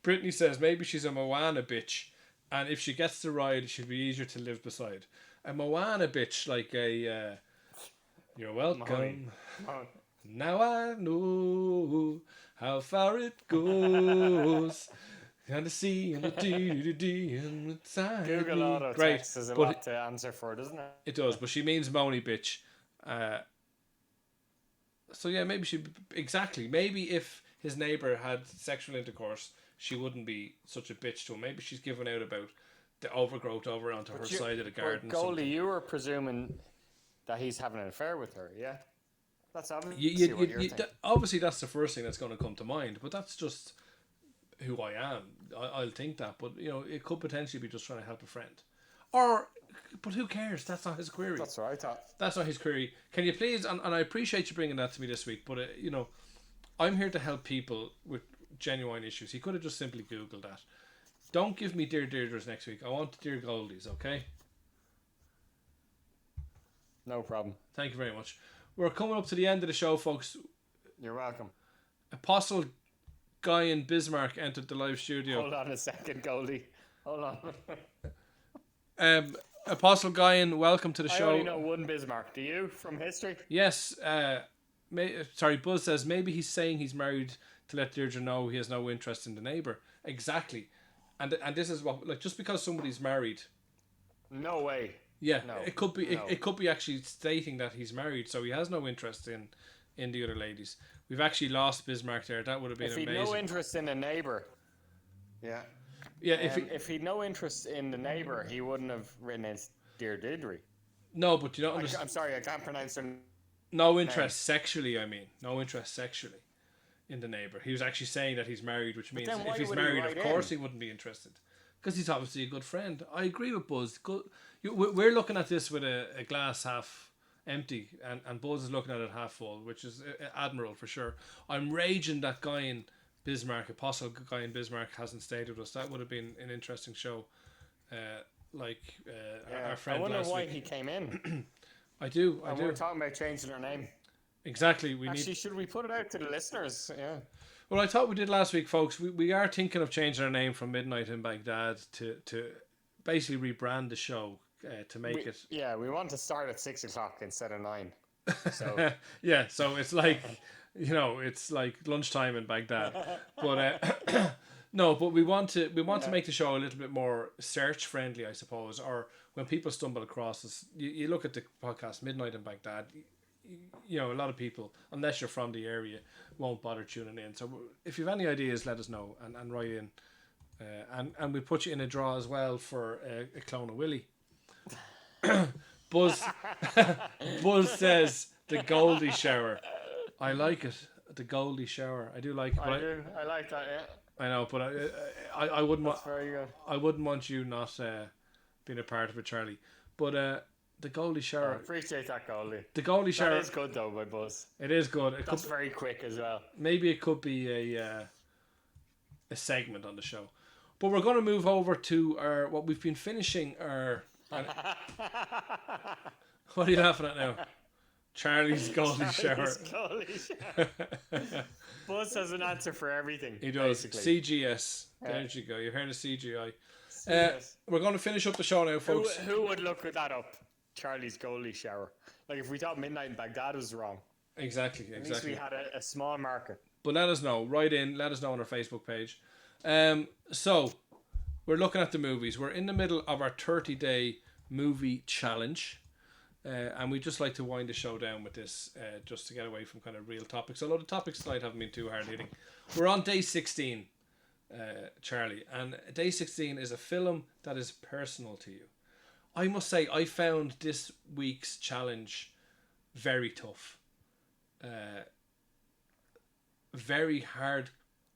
Speaker 1: Brittany says maybe she's a Moana bitch, and if she gets the ride, she'll be easier to live beside. A Moana bitch, like a you're welcome.
Speaker 2: Oh,
Speaker 1: Now I know how far it goes. And the sea and the D and inside
Speaker 2: Google
Speaker 1: me.
Speaker 2: auto
Speaker 1: Great,
Speaker 2: text is a
Speaker 1: but
Speaker 2: lot to answer for, doesn't it?
Speaker 1: it does. But she means Moni bitch. So yeah, maybe exactly. Maybe if his neighbour had sexual intercourse, she wouldn't be such a bitch to him. Maybe she's given out about the overgrowth over onto her side of the garden.
Speaker 2: But Goldie, you were presuming that he's having an affair with her, yeah? That's obviously what you're thinking.
Speaker 1: Obviously, that's the first thing that's going to come to mind. But that's just who I am. I'll think that. But it could potentially be just trying to help a friend. But who cares? That's not his query.
Speaker 2: That's what I thought.
Speaker 1: That's not his query. Can you please, and I appreciate you bringing that to me this week, but I'm here to help people with genuine issues. He could have just simply Googled that. Don't give me Dear Deirdre's next week. I want Dear Goldie's, okay?
Speaker 2: No problem.
Speaker 1: Thank you very much. We're coming up to the end of the show, folks.
Speaker 2: You're welcome.
Speaker 1: Apostle Guy in Bismarck entered the live studio.
Speaker 2: Hold on a second, Goldie. Hold on.
Speaker 1: Apostle Guyan, welcome to the
Speaker 2: I only
Speaker 1: show.
Speaker 2: know one Bismarck. Do you from history?
Speaker 1: Yes, Buzz says maybe he's saying he's married to let Deirdre know he has no interest in the neighbour. Exactly. And this is what, like, just because somebody's married,
Speaker 2: No way.
Speaker 1: yeah,
Speaker 2: No.
Speaker 1: it could be
Speaker 2: No.
Speaker 1: it could be actually stating that he's married, so he has no interest in the other ladies. We've actually lost Bismarck there. That would have been
Speaker 2: If he'd
Speaker 1: amazing.
Speaker 2: no interest in a neighbour, yeah.
Speaker 1: Yeah,
Speaker 2: If he'd no interest in the neighbour, he wouldn't have written it Dear Didri.
Speaker 1: no, but you don't understand.
Speaker 2: I'm sorry, I can't pronounce her.
Speaker 1: No interest sexually. I mean, no interest sexually in the neighbour. He was actually saying that he's married, which means
Speaker 2: then why
Speaker 1: if he's
Speaker 2: would he
Speaker 1: married,
Speaker 2: write
Speaker 1: of course
Speaker 2: in?
Speaker 1: he wouldn't be interested, because he's obviously a good friend. I agree with Buzz. We're looking at this with a glass half empty, and Buzz is looking at it half full, which is admirable for sure. I'm raging that guy in Bismarck, Apostle Guy in Bismarck, hasn't stayed with us. That would have been an interesting show. Our friend
Speaker 2: I wonder
Speaker 1: last
Speaker 2: why
Speaker 1: week.
Speaker 2: he came in.
Speaker 1: I do.
Speaker 2: And we're talking about changing her name.
Speaker 1: Exactly.
Speaker 2: Actually, should we put it out to the listeners? Yeah.
Speaker 1: Well, I thought we did last week, folks. We are thinking of changing our name from Midnight in Baghdad to basically rebrand the show to make it.
Speaker 2: Yeah, we want to start at 6:00 instead of 9. So
Speaker 1: Yeah, so it's like, it's like lunchtime in Baghdad. But no, but we want to make the show a little bit more search friendly, I suppose. Or when people stumble across us, you look at the podcast Midnight in Baghdad. A lot of people, unless you're from the area, won't bother tuning in. So if you have any ideas, let us know and write in. And we'll put you in a draw as well for a clone of Willie. Buzz Buzz says the Goldie shower. I like it. The Goldie shower. I do like it. But
Speaker 2: I like that, yeah.
Speaker 1: I know, but I wouldn't want.
Speaker 2: That's very good.
Speaker 1: I wouldn't want you not being a part of it, Charlie. But the Goldie
Speaker 2: I
Speaker 1: shower.
Speaker 2: appreciate that, Goldie.
Speaker 1: The Goldie shower.
Speaker 2: That is good, though, by Buzz.
Speaker 1: It is good.
Speaker 2: That's very quick as well.
Speaker 1: Maybe it could be a segment on the show. But we're going to move over to what we've been finishing our. What are you laughing at now? Charlie's Goldie shower.
Speaker 2: Goldie shower. Buzz has an answer for everything.
Speaker 1: He does.
Speaker 2: Basically.
Speaker 1: CGS. There you go. You're hearing the CGI.
Speaker 2: Yes.
Speaker 1: We're going to finish up the show now, folks.
Speaker 2: Who would look that up? Charlie's Goldie shower. Like if we thought Midnight in Baghdad was wrong.
Speaker 1: Exactly.
Speaker 2: At least we had a small market.
Speaker 1: But let us know. Write in. Let us know on our Facebook page. So, we're looking at the movies. We're in the middle of our 30-day movie challenge. And we just like to wind the show down with this just to get away from kind of real topics. Although the topics tonight haven't been too hard hitting. We're on day 16, Charlie. And day 16 is a film that is personal to you. I must say, I found this week's challenge very tough. Very hard.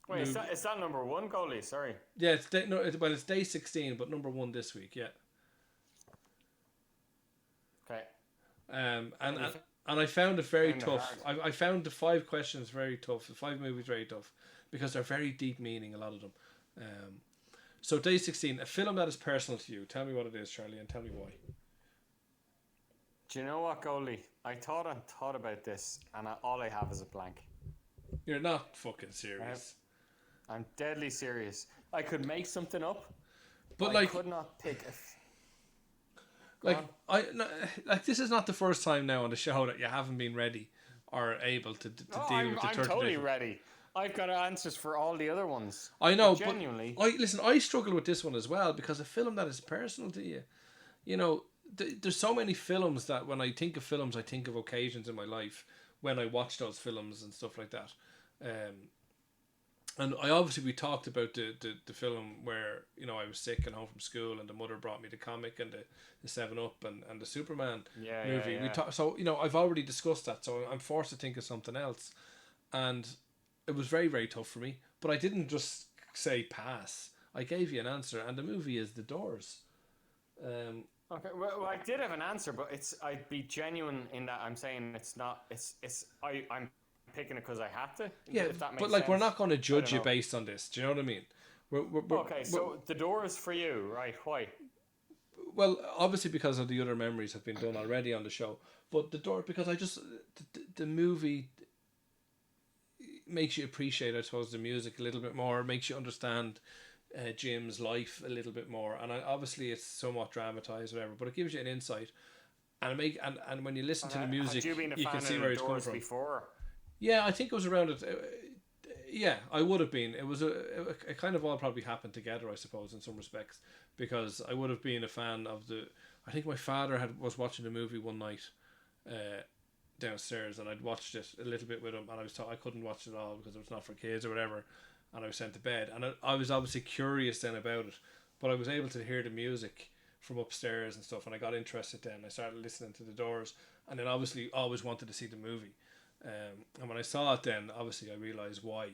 Speaker 2: Wait, is that number one goalie? Sorry.
Speaker 1: Yeah, it's day 16, but number one this week, yeah.
Speaker 2: Okay.
Speaker 1: And I found it very tough. I found the 5 questions very tough, the 5 movies very tough, because they're very deep meaning, a lot of them. So day 16, a film that is personal to you. Tell me what it is, Charlie, and tell me why.
Speaker 2: Do you know what, goalie? I thought about this, and all I have is a blank.
Speaker 1: You're not fucking serious.
Speaker 2: I'm deadly serious. I could make something up,
Speaker 1: but
Speaker 2: I could not pick a...
Speaker 1: This is not the first time now on the show that you haven't been ready or able to deal with the 30
Speaker 2: I'm totally ready. I've got answers for all the other ones.
Speaker 1: I know,
Speaker 2: genuinely.
Speaker 1: But I struggle with this one as well, because a film that is personal to you, there's so many films that when I think of films, I think of occasions in my life when I watch those films and stuff like that. And we talked about the film where, I was sick and home from school, and the mother brought me the comic and the 7-Up and the Superman movie.
Speaker 2: Yeah.
Speaker 1: So, I've already discussed that, so I'm forced to think of something else. And it was very, very tough for me. But I didn't just say pass. I gave you an answer, and the movie is The Doors.
Speaker 2: Okay, well, I did have an answer, but I'd be genuine in that I'm saying it's not. I'm picking it because I had to.
Speaker 1: Yeah,
Speaker 2: if that makes
Speaker 1: but
Speaker 2: sense.
Speaker 1: we're not going to judge you based on this. Do you know what I mean?
Speaker 2: Okay, so The Doors for you, right? Why?
Speaker 1: Well, obviously because of the other memories have been done already on the show, but The Door, because the movie makes you appreciate, I suppose, the music a little bit more, makes you understand Jim's life a little bit more, and obviously it's somewhat dramatized, whatever, but it gives you an insight, and when you listen to the music,
Speaker 2: Had you been a
Speaker 1: you can
Speaker 2: fan
Speaker 1: see
Speaker 2: of
Speaker 1: where
Speaker 2: the
Speaker 1: he's coming
Speaker 2: Doors
Speaker 1: from.
Speaker 2: before?
Speaker 1: Yeah, I think it was around it. Yeah, I would have been. It was it kind of all probably happened together, I suppose, in some respects, because I would have been a fan of the. I think my father was watching the movie one night, downstairs, and I'd watched it a little bit with him, and I was I couldn't watch it all because it was not for kids or whatever, and I was sent to bed, and I was obviously curious then about it, but I was able to hear the music from upstairs and stuff, and I got interested then. I started listening to the Doors, and then obviously always wanted to see the movie. And when I saw it then, obviously I realised why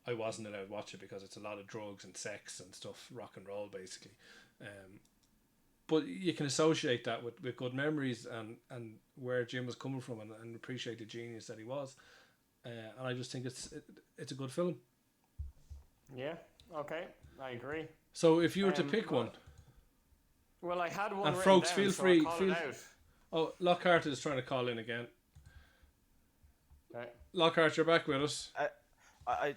Speaker 1: I wasn't allowed to watch it, because it's a lot of drugs and sex and stuff, rock and roll basically. But you can associate that with good memories and where Jim was coming from, and appreciate the genius that he was. And I just think it's a good film.
Speaker 2: Yeah. Okay, I agree.
Speaker 1: So if you were to pick one,
Speaker 2: well, I had one.
Speaker 1: and
Speaker 2: written
Speaker 1: folks,
Speaker 2: down,
Speaker 1: feel
Speaker 2: so
Speaker 1: free.
Speaker 2: I'll call it out.
Speaker 1: Oh, Lockhart is trying to call in again.
Speaker 2: Okay.
Speaker 1: Lockhart, you're back with us.
Speaker 3: I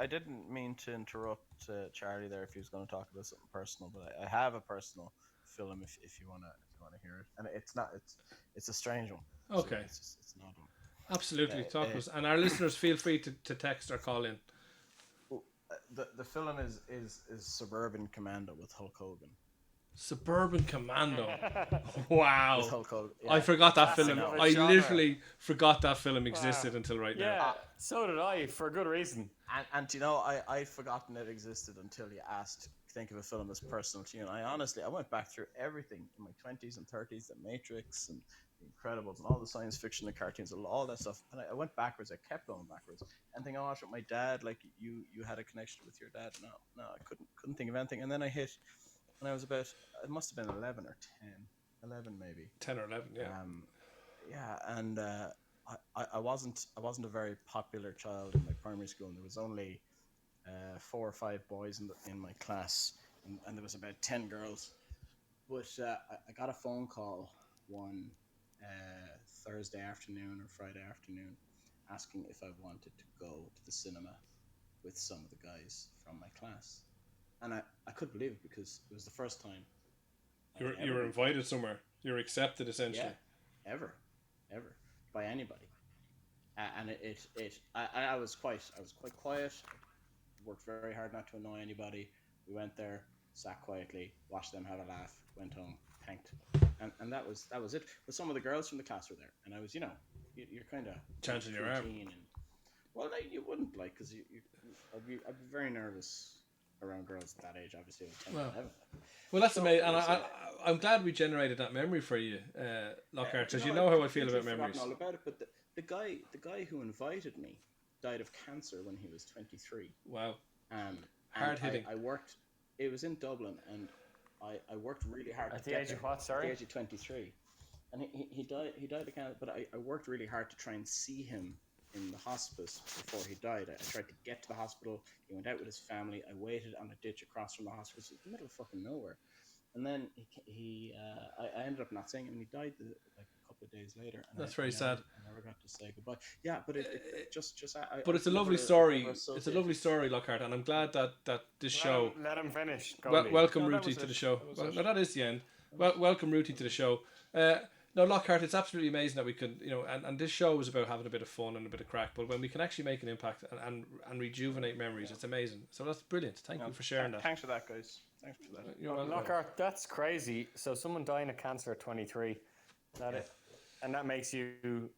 Speaker 3: didn't mean to interrupt Charlie there if he was going to talk about something personal, but I have a personal film if you wanna hear it, and it's a strange one.
Speaker 1: Okay.
Speaker 3: So it's not one.
Speaker 1: Absolutely, talk to us, and our listeners feel free to text or call in.
Speaker 3: The film is Suburban Commando with Hulk Hogan.
Speaker 1: Suburban Commando. Wow.
Speaker 3: With Hulk Hogan. Yeah.
Speaker 1: I forgot that film.
Speaker 2: of a
Speaker 1: I
Speaker 2: genre.
Speaker 1: literally forgot that film existed until right now.
Speaker 2: Yeah, so did I, for good reason.
Speaker 3: And you know, I'd forgotten it existed until you asked. Think of a film as personal to you, and I went back through everything in my 20s and 30s, The Matrix and The Incredibles and all the science fiction and cartoons, all that stuff, and I went backwards. I kept going backwards. Anything I watched with my dad, like you had a connection with your dad. No, I couldn't think of anything. And then I hit when I was about, it must have been 11 or 10, 11 maybe.
Speaker 1: 10 or 11, yeah.
Speaker 3: Yeah, and I wasn't a very popular child in my primary school, and there was only 4 or 5 boys in my class, and there was about 10 girls. But I got a phone call one Thursday afternoon or Friday afternoon asking if I wanted to go to the cinema with some of the guys from my class. And I couldn't believe it, because it was the first time.
Speaker 1: You were invited somewhere. You were accepted, essentially.
Speaker 3: Yeah, ever by anybody. And I was quite quiet. Worked very hard not to annoy anybody. We went there, sat quietly, watched them have a laugh, went home, thanked, and that was it. But some of the girls from the class were there, and I was, you're kind of
Speaker 1: chancing your arm.
Speaker 3: And, well, you wouldn't, like, because I'd be very nervous around girls at that age. Obviously,
Speaker 1: well, that's amazing, and I'm glad we generated that memory for you, Lockhart, because you know how I feel about memories.
Speaker 3: All about it, but the guy who invited me died of cancer when he was 23.
Speaker 1: Wow.
Speaker 3: Hard
Speaker 1: hitting.
Speaker 3: I worked. It was in Dublin, and I worked really hard.
Speaker 2: At the age of what? Sorry.
Speaker 3: At the age of 23, and he died. He died of cancer. But I worked really hard to try and see him in the hospice before he died. I tried to get to the hospital. He went out with his family. I waited on a ditch across from the hospice, in the middle of fucking nowhere. And then I ended up not seeing him, and he died like a couple of days later. And
Speaker 1: that's very sad.
Speaker 3: I never got to say goodbye. Yeah, but
Speaker 1: but it's a lovely story. It's a lovely story, Lockhart, and I'm glad that this show.
Speaker 2: Let him finish.
Speaker 1: Welcome, Ruthie, to the show. That is the end. Welcome, Ruthie, to the show. No, Lockhart, it's absolutely amazing that we could, and this show is about having a bit of fun and a bit of crack, but when we can actually make an impact and rejuvenate memories, it's amazing. So that's brilliant. Thank you for sharing that.
Speaker 3: Thanks for that, guys. Thanks for that.
Speaker 2: Lockhart, that's crazy. So someone dying of cancer at 23, and that makes you.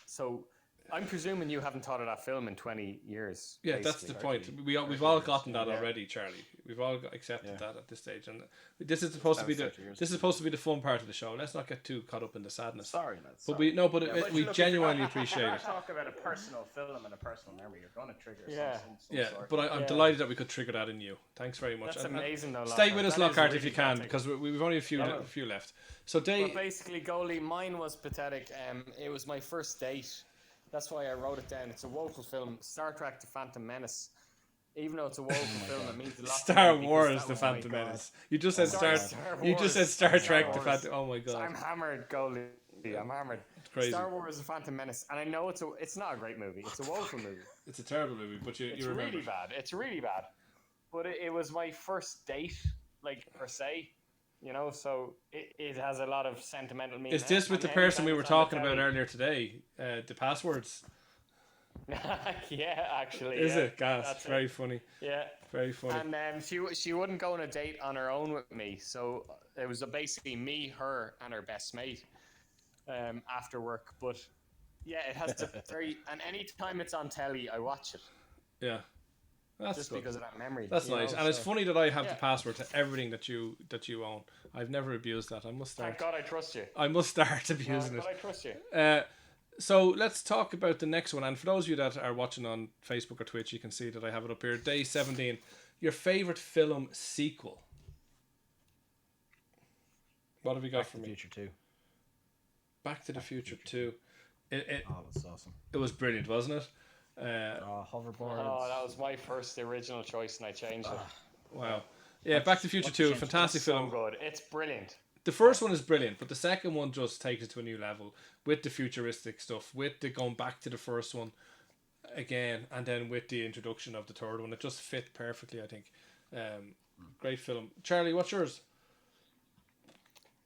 Speaker 2: So I'm presuming you haven't thought of that film in 20 years.
Speaker 1: Yeah, that's the point. We've all gotten that already, Charlie. We've all accepted that at this stage, and this is supposed to be the fun part of the show. Let's not get too caught up in the sadness.
Speaker 3: Sorry, lads.
Speaker 1: But we genuinely appreciate it.
Speaker 3: Talk about a personal film and a personal memory. You're going to trigger some sort.
Speaker 1: But I'm delighted that we could trigger that in you. Thanks very much.
Speaker 2: That's amazing, though.
Speaker 1: Stay with us, Lockhart, if you can, because we've only a few left. So, Dave.
Speaker 2: But basically, goalie, mine was pathetic. It was my first date. That's why I wrote it down. It's a woeful film. Star Trek: The Phantom Menace. Even though it's a woeful film, it means a lot.
Speaker 1: Star Wars: The Phantom Menace. You just said Star Trek: The Phantom. Oh my god!
Speaker 2: So I'm hammered, goalie. I'm hammered.
Speaker 1: It's crazy.
Speaker 2: Star Wars: The Phantom Menace, and I know it's not a great movie. It's a woeful movie.
Speaker 1: It's a terrible movie, but you remember.
Speaker 2: It's really bad. It's really bad. but it was my first date, like per se, so it has a lot of sentimental meaning.
Speaker 1: Is this with the person we were talking about earlier today? The passwords?
Speaker 2: Yeah, actually.
Speaker 1: Is
Speaker 2: yeah.
Speaker 1: it? Gas.
Speaker 2: That's
Speaker 1: Very
Speaker 2: it.
Speaker 1: funny.
Speaker 2: Yeah.
Speaker 1: Very funny.
Speaker 2: And she wouldn't go on a date on her own with me, so it was basically me, her, and her best mate after work. But yeah, it has the very and any time it's on telly, I watch it
Speaker 1: Yeah. That's
Speaker 2: just
Speaker 1: good.
Speaker 2: because of that memory.
Speaker 1: That's nice, and it's funny that I have
Speaker 2: Yeah.
Speaker 1: the password to everything that you own. I've never abused that. I must start.
Speaker 2: Thank God I trust you.
Speaker 1: I must start abusing
Speaker 2: But I
Speaker 1: it.
Speaker 2: trust you.
Speaker 1: So let's talk about the next one. And for those of you that are watching on Facebook or Twitch, you can see that I have it up here. Day 17. Your favorite film sequel. What have we got for me?
Speaker 3: Future 2.
Speaker 1: Back to the Future 2.
Speaker 3: Oh, that's awesome.
Speaker 1: It was brilliant, wasn't it?
Speaker 3: Hoverboards.
Speaker 2: Oh, that was my first original choice, and I changed it.
Speaker 1: Wow. Yeah, Back to the Future 2, fantastic film.
Speaker 2: So good. It's brilliant.
Speaker 1: The first one is brilliant, but the second one just takes it to a new level with the futuristic stuff, with the going back to the first one again, and then with the introduction of the third one. It just fit perfectly, I think. Great film. Charlie, what's yours?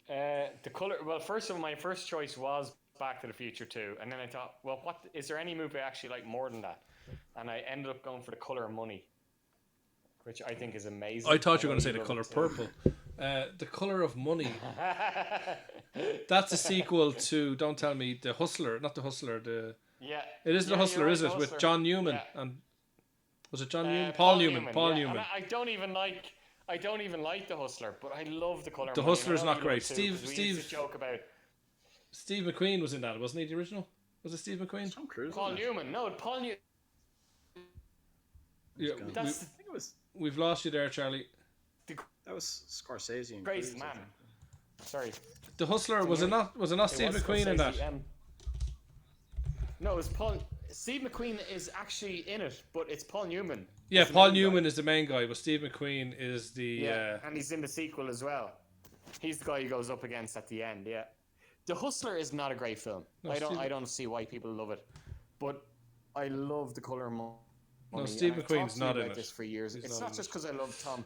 Speaker 2: The color. Well, my first choice was Back to the Future 2, and then I thought, well, what is there any movie I actually like more than that? And I ended up going for The Color of Money, which I think is amazing.
Speaker 1: I thought you were going to say The Color Purple. The Color of Money. That's a sequel to, don't tell me, The Hustler. Not The Hustler.
Speaker 2: Yeah.
Speaker 1: It is The Hustler, is it? With John Newman.
Speaker 2: Yeah.
Speaker 1: And was it John Newman? Paul Newman. Paul Newman.
Speaker 2: And I don't even like The Hustler, but I love The Color of
Speaker 1: The
Speaker 2: Money.
Speaker 1: Hustler's not great.
Speaker 2: We used to joke about
Speaker 1: Steve McQueen was in that, wasn't he? The original? Was it Steve McQueen?
Speaker 3: Tom Cruise.
Speaker 2: Paul Newman. No, Paul Newman.
Speaker 1: Yeah,
Speaker 3: I think it was.
Speaker 1: we've lost you there, Charlie.
Speaker 3: That was Scorsese and
Speaker 2: Crazy
Speaker 3: Cruise,
Speaker 2: man.
Speaker 3: I think.
Speaker 2: Sorry.
Speaker 1: The Hustler, was it not Steve
Speaker 2: was
Speaker 1: McQueen in that?
Speaker 2: Scorsese, no, it was Paul. Steve McQueen is actually in it, but it's Paul Newman.
Speaker 1: Yeah,
Speaker 2: He's the
Speaker 1: Paul
Speaker 2: main
Speaker 1: Newman
Speaker 2: guy.
Speaker 1: is the main guy, but Steve McQueen is the...
Speaker 2: and he's in the sequel as well. He's the guy he goes up against at the end. Yeah, The Hustler is not a great film.
Speaker 1: No,
Speaker 2: I don't see why people love it, but I love The Color of Money.
Speaker 1: No, Steve
Speaker 2: and I've
Speaker 1: McQueen's
Speaker 2: talked to you
Speaker 1: not in
Speaker 2: about
Speaker 1: it.
Speaker 2: this for years.
Speaker 1: He's
Speaker 2: It's
Speaker 1: not
Speaker 2: not
Speaker 1: in
Speaker 2: just
Speaker 1: it.
Speaker 2: because I love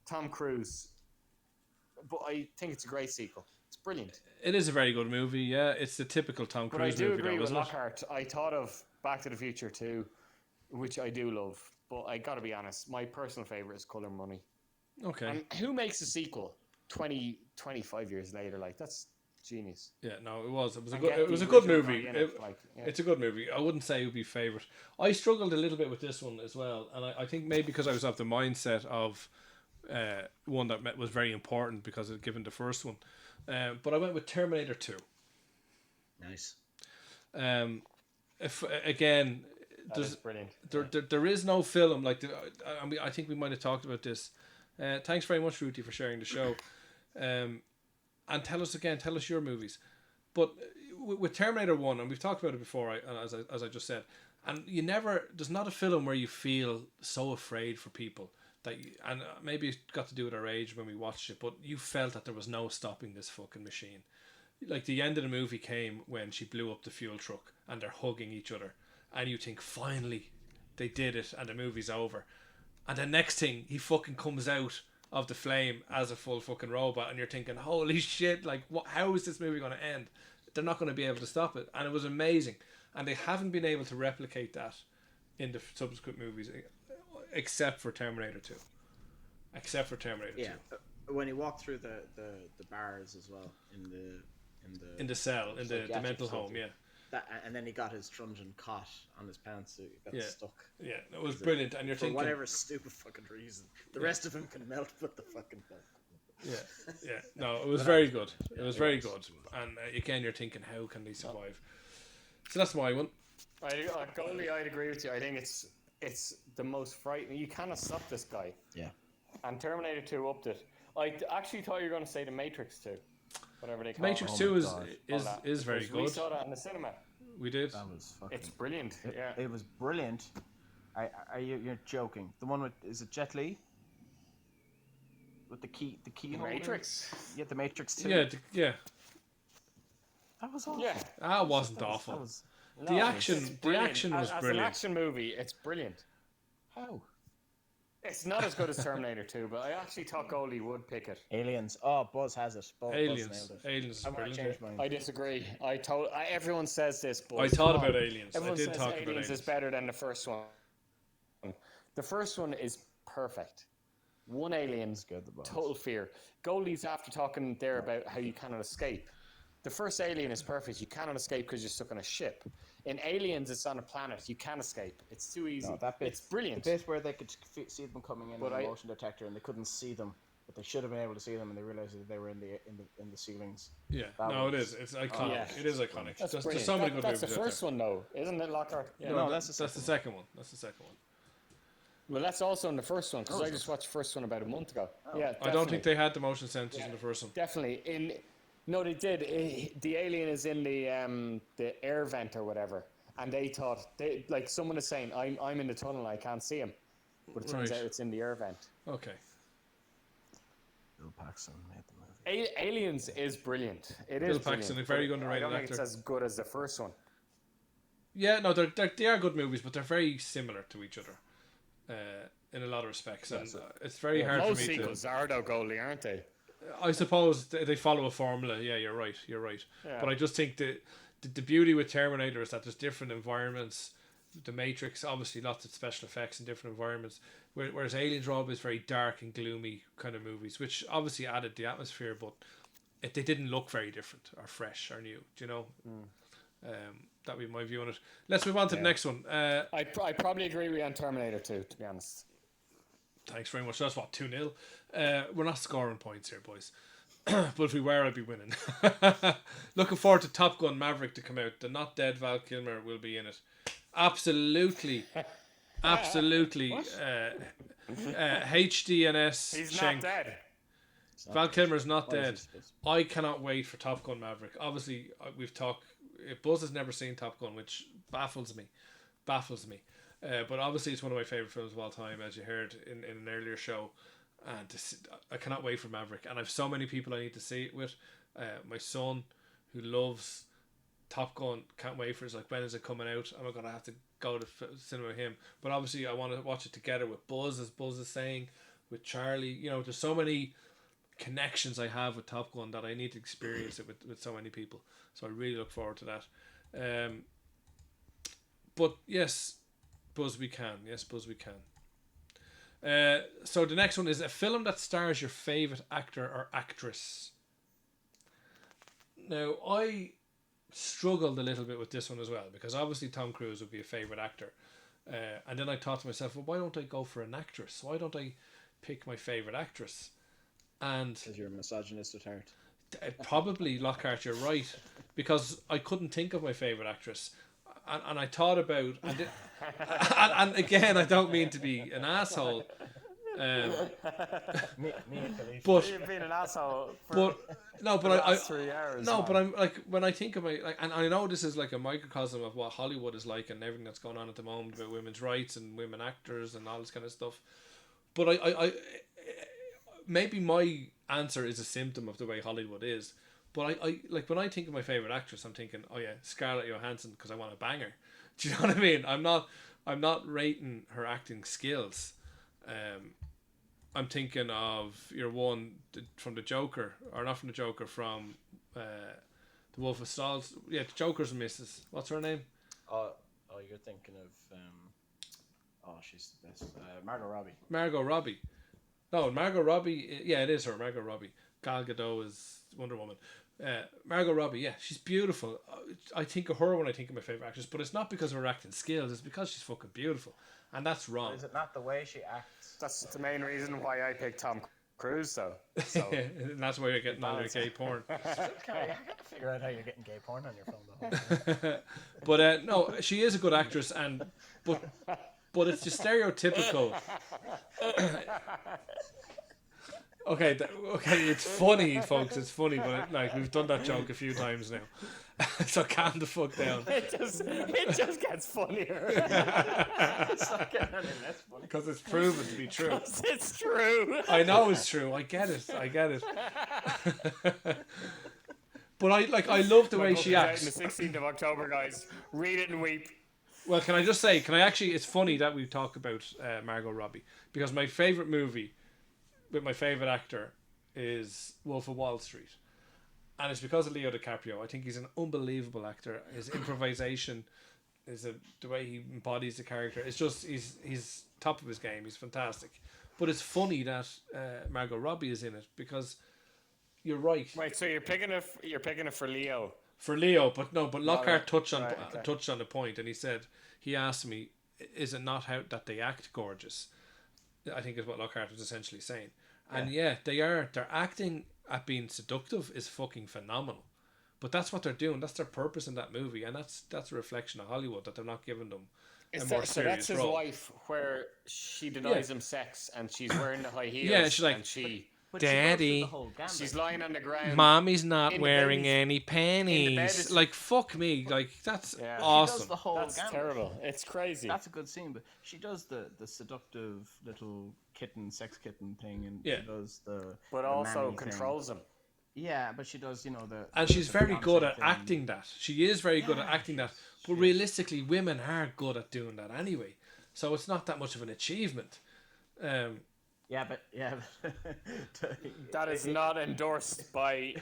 Speaker 2: Tom Cruise, but I think it's a great sequel. It's brilliant.
Speaker 1: It is a very good movie, yeah. It's the typical Tom
Speaker 2: But I
Speaker 1: Cruise
Speaker 2: do
Speaker 1: movie,
Speaker 2: agree
Speaker 1: though,
Speaker 2: with
Speaker 1: isn't it?
Speaker 2: Lockhart. I thought of Back to the Future 2, which I do love. But I gotta be honest, my personal favourite is Colour Money.
Speaker 1: Okay.
Speaker 2: And who makes a sequel 25 years later? Like, that's genius.
Speaker 1: Yeah, no, it was. It was a
Speaker 2: And
Speaker 1: good.
Speaker 2: get
Speaker 1: It was
Speaker 2: the
Speaker 1: a good
Speaker 2: original
Speaker 1: movie.
Speaker 2: guy in it, like, yeah.
Speaker 1: It's a good movie. I wouldn't say it would be favorite. I struggled a little bit with this one as well, and I think maybe because I was of the mindset of one that was very important because of given the first one, but I went with Terminator 2.
Speaker 3: Nice.
Speaker 1: If again,
Speaker 2: That is brilliant.
Speaker 1: there is no film like I mean, I think we might have talked about this. Thanks very much, Ruthie, for sharing the show. And tell us your movies. But with Terminator 1, and we've talked about it before, as I just said, and there's not a film where you feel so afraid for people that and maybe it's got to do with our age when we watched it, but you felt that there was no stopping this fucking machine. Like the end of the movie came when she blew up the fuel truck and they're hugging each other, and you think finally they did it and the movie's over, and the next thing he fucking comes out of the flame as a full fucking robot, and you're thinking, holy shit, like how is this movie going to end? They're not going to be able to stop it. And it was amazing, and they haven't been able to replicate that in the subsequent movies except for Terminator 2.
Speaker 3: Yeah, when he walked through the bars as well in the
Speaker 1: cell, in the mental home, yeah.
Speaker 3: And then he got his truncheon caught on his pants, so he got stuck.
Speaker 1: Yeah, it was brilliant, and you're
Speaker 3: for
Speaker 1: thinking
Speaker 3: whatever stupid fucking reason, the rest of him can melt, but the fucking
Speaker 1: yeah. No, it was very good. It was very good, and again, you're thinking, how can they survive? So that's my one.
Speaker 2: I'd agree with you. I think it's the most frightening. You cannot stop this guy.
Speaker 3: Yeah.
Speaker 2: And Terminator 2 upped it. I actually thought you were going to say the Matrix 2. Whatever they call
Speaker 1: Matrix
Speaker 2: it.
Speaker 1: 2
Speaker 3: God.
Speaker 1: is very
Speaker 2: We
Speaker 1: good.
Speaker 2: saw that in the cinema.
Speaker 1: We did.
Speaker 3: That was fucking.
Speaker 2: It's brilliant. Yeah.
Speaker 3: It was brilliant. You're joking. The one with is it Jet Li? With the key holder?
Speaker 2: Matrix.
Speaker 3: Yeah, the Matrix 2.
Speaker 1: Yeah.
Speaker 3: That was awful.
Speaker 2: Yeah.
Speaker 1: That wasn't awful.
Speaker 3: That was
Speaker 1: The action was
Speaker 2: As
Speaker 1: brilliant.
Speaker 2: an action movie, it's brilliant.
Speaker 3: how?
Speaker 2: It's not as good as Terminator 2, but I actually thought Goldie would pick it.
Speaker 3: Aliens. Oh, Buzz has it. Buzz
Speaker 1: Aliens.
Speaker 3: nailed it.
Speaker 1: Aliens is
Speaker 3: I'm gonna
Speaker 1: brilliant.
Speaker 3: change mine.
Speaker 2: I disagree. Everyone says this, but
Speaker 1: I thought about Aliens. I
Speaker 2: Everyone
Speaker 1: did
Speaker 2: says
Speaker 1: talk about
Speaker 2: Aliens
Speaker 1: Aliens.
Speaker 2: is better than the first one. The first one is perfect. One alien,
Speaker 3: good, the Buzz.
Speaker 2: total fear. Goldie's after talking there about how you cannot escape. The first Alien is perfect. You cannot escape because you're stuck on a ship. In Aliens, it's on a planet. You can escape. It's too easy.
Speaker 3: No, that bit,
Speaker 2: it's brilliant.
Speaker 3: The bit where they could see them coming in
Speaker 2: But
Speaker 3: with a motion detector and they couldn't see them, but they should have been able to see them, and they realized that they were in the ceilings.
Speaker 1: Yeah,
Speaker 3: That
Speaker 1: no, it
Speaker 3: was-
Speaker 1: is. It's iconic.
Speaker 2: Yeah.
Speaker 1: It is iconic.
Speaker 2: That's
Speaker 1: There's
Speaker 2: brilliant.
Speaker 1: so many good
Speaker 2: That's
Speaker 1: movies
Speaker 2: the
Speaker 1: out
Speaker 2: first
Speaker 1: there.
Speaker 2: one, though, isn't it, Lockhart? Yeah.
Speaker 3: No, that's the
Speaker 1: second one. That's the second one.
Speaker 2: Well, that's also in the first one because I just watched the first one about a month ago. Yeah,
Speaker 1: I don't think they had the motion sensors in the first one.
Speaker 2: definitely No, they did. The alien is in the air vent or whatever, and they thought someone is saying, "I'm in the tunnel, I can't see him," but it turns
Speaker 1: Right.
Speaker 2: out it's in the air vent.
Speaker 1: Okay.
Speaker 3: Bill Paxton made the movie.
Speaker 2: Aliens is brilliant. It
Speaker 1: Bill
Speaker 2: is
Speaker 1: Paxton,
Speaker 2: brilliant,
Speaker 1: a very
Speaker 2: but
Speaker 1: underrated
Speaker 2: I don't think
Speaker 1: actor.
Speaker 2: it's as good as the first one.
Speaker 1: Yeah, no, they are good movies, but they're very similar to each other in a lot of respects, and it's very hard
Speaker 2: Most
Speaker 1: for me
Speaker 2: sequels are though, Goldie, aren't they?
Speaker 1: I suppose they follow a formula. Yeah, you're right.
Speaker 2: Yeah.
Speaker 1: But I just think the beauty with Terminator is that there's different environments. The Matrix, obviously, lots of special effects in different environments. Whereas Aliens were always very dark and gloomy kind of movies, which obviously added the atmosphere, but they didn't look very different or fresh or new. Do you know? That'd be my view on it. Let's move on to the next one.
Speaker 2: I probably agree with you on Terminator 2, to be honest.
Speaker 1: Thanks very much. That's what, 2-0. We're not scoring points here, boys. But if we were, I'd be winning. Looking forward to Top Gun Maverick to come out. The not dead Val Kilmer will be in it. Absolutely. HDNS
Speaker 2: He's
Speaker 1: Schenk.
Speaker 2: not dead.
Speaker 1: Val Kilmer's not
Speaker 3: What is
Speaker 1: dead.
Speaker 3: he supposed
Speaker 1: I cannot wait for Top Gun Maverick. Obviously, we've talked. Buzz has never seen Top Gun, which baffles me. But obviously, it's one of my favorite films of all time, as you heard in an earlier show. And I cannot wait for Maverick. And I have so many people I need to see it with. My son, who loves Top Gun, can't wait for it. It's like, when is it coming out? Am I going to have to go to cinema with him? But obviously, I want to watch it together with Buzz, as Buzz is saying, with Charlie. You know, there's so many connections I have with Top Gun that I need to experience it with so many people. So I really look forward to that. But yes, Buzz, we can. Yes, Buzz, we can. So the next one is a film that stars your favourite actor or actress. Now, I struggled a little bit with this one as well, because obviously Tom Cruise would be a favourite actor. And then I thought to myself, well, why don't I go for an actress? Why don't I pick my favourite actress? And
Speaker 3: because you're a misogynist at heart.
Speaker 1: probably, Lockhart, you're right, because I couldn't think of my favourite actress. And I thought about, and again, I don't mean to be an asshole,
Speaker 3: Me
Speaker 1: but
Speaker 2: You've been an asshole for
Speaker 1: but
Speaker 2: the
Speaker 1: I
Speaker 2: last 3 hours.
Speaker 1: no,
Speaker 2: man.
Speaker 1: but I'm like, when I think of and I know this is like a microcosm of what Hollywood is like and everything that's going on at the moment about women's rights and women actors and all this kind of stuff. But I maybe my answer is a symptom of the way Hollywood is. But I like, when I think of my favorite actress, I'm thinking, oh yeah, Scarlett Johansson, because I want to bang her. Do you know what I mean? I'm not rating her acting skills. I'm thinking of your one from the Joker, or not from the Joker, from the Wolf of Stalls. Yeah, the Joker's missus. What's her name?
Speaker 3: Oh, you're thinking of she's the best. Margot Robbie.
Speaker 1: Margot Robbie. No, Margot Robbie. Yeah, it is her. Margot Robbie. Gal Gadot is Wonder Woman. Margot Robbie, yeah, she's beautiful. I think of her when I think of my favorite actress, but it's not because of her acting skills. It's because she's fucking beautiful, and that's wrong.
Speaker 3: Is it not the way she acts?
Speaker 2: That's the main reason why I picked Tom Cruise, though. So
Speaker 1: And that's why you're getting all your gay porn.
Speaker 3: I gotta figure out how you're getting gay porn on your phone. Though.
Speaker 1: But no, she is a good actress, but it's just stereotypical. Okay, it's funny, folks. It's funny, but like, we've done that joke a few times now. So calm the fuck down.
Speaker 2: it just gets funnier.
Speaker 3: It's not getting any less funny.
Speaker 1: Because it's proven to be true.
Speaker 2: It's true.
Speaker 1: I know it's true. I get it. But I love the way she
Speaker 2: Out on
Speaker 1: acts.
Speaker 2: the 16th of October, guys. Read it and weep.
Speaker 1: Well, can I just say? Can I actually? It's funny that we talk about Margot Robbie because my favorite movie with my favorite actor is Wolf of Wall Street, and it's because of Leo DiCaprio. I think he's an unbelievable actor. His improvisation the way he embodies the character. It's just he's top of his game. He's fantastic. But it's funny that Margot Robbie is in it because you're right.
Speaker 2: Wait, so you're picking it for Leo?
Speaker 1: For Leo, but Lockhart touched on the point, and he asked me, "Is it not how that they act gorgeous?" I think is what Lockhart was essentially saying, and their acting at being seductive is fucking phenomenal. But that's what they're doing. That's their purpose in that movie, and that's a reflection of Hollywood that they're not giving them a more serious
Speaker 2: so that's his
Speaker 1: role.
Speaker 2: wife, where she denies him sex, and she's wearing the high heels.
Speaker 1: Yeah, she's like,
Speaker 3: But
Speaker 1: Daddy,
Speaker 2: she's lying on the ground.
Speaker 1: Mommy's not
Speaker 2: in the
Speaker 1: wearing
Speaker 2: bed.
Speaker 1: any panties. Like, fuck me. Like, that's awesome.
Speaker 3: She does the whole
Speaker 2: That's
Speaker 3: gamut.
Speaker 2: terrible. It's crazy.
Speaker 3: That's a good scene, but she does the seductive little sex kitten thing, and
Speaker 1: Yeah.
Speaker 3: she does the.
Speaker 2: but
Speaker 3: the
Speaker 2: also
Speaker 3: mammy
Speaker 2: controls him.
Speaker 3: thing. Yeah, but she does, the.
Speaker 1: And she's
Speaker 3: the
Speaker 1: very good
Speaker 3: fiancé
Speaker 1: at
Speaker 3: thing.
Speaker 1: acting that. She is very good at
Speaker 3: Yeah,
Speaker 1: acting that. But realistically, women are good at doing that anyway. So it's not that much of an achievement.
Speaker 3: Yeah, but
Speaker 2: That is not endorsed by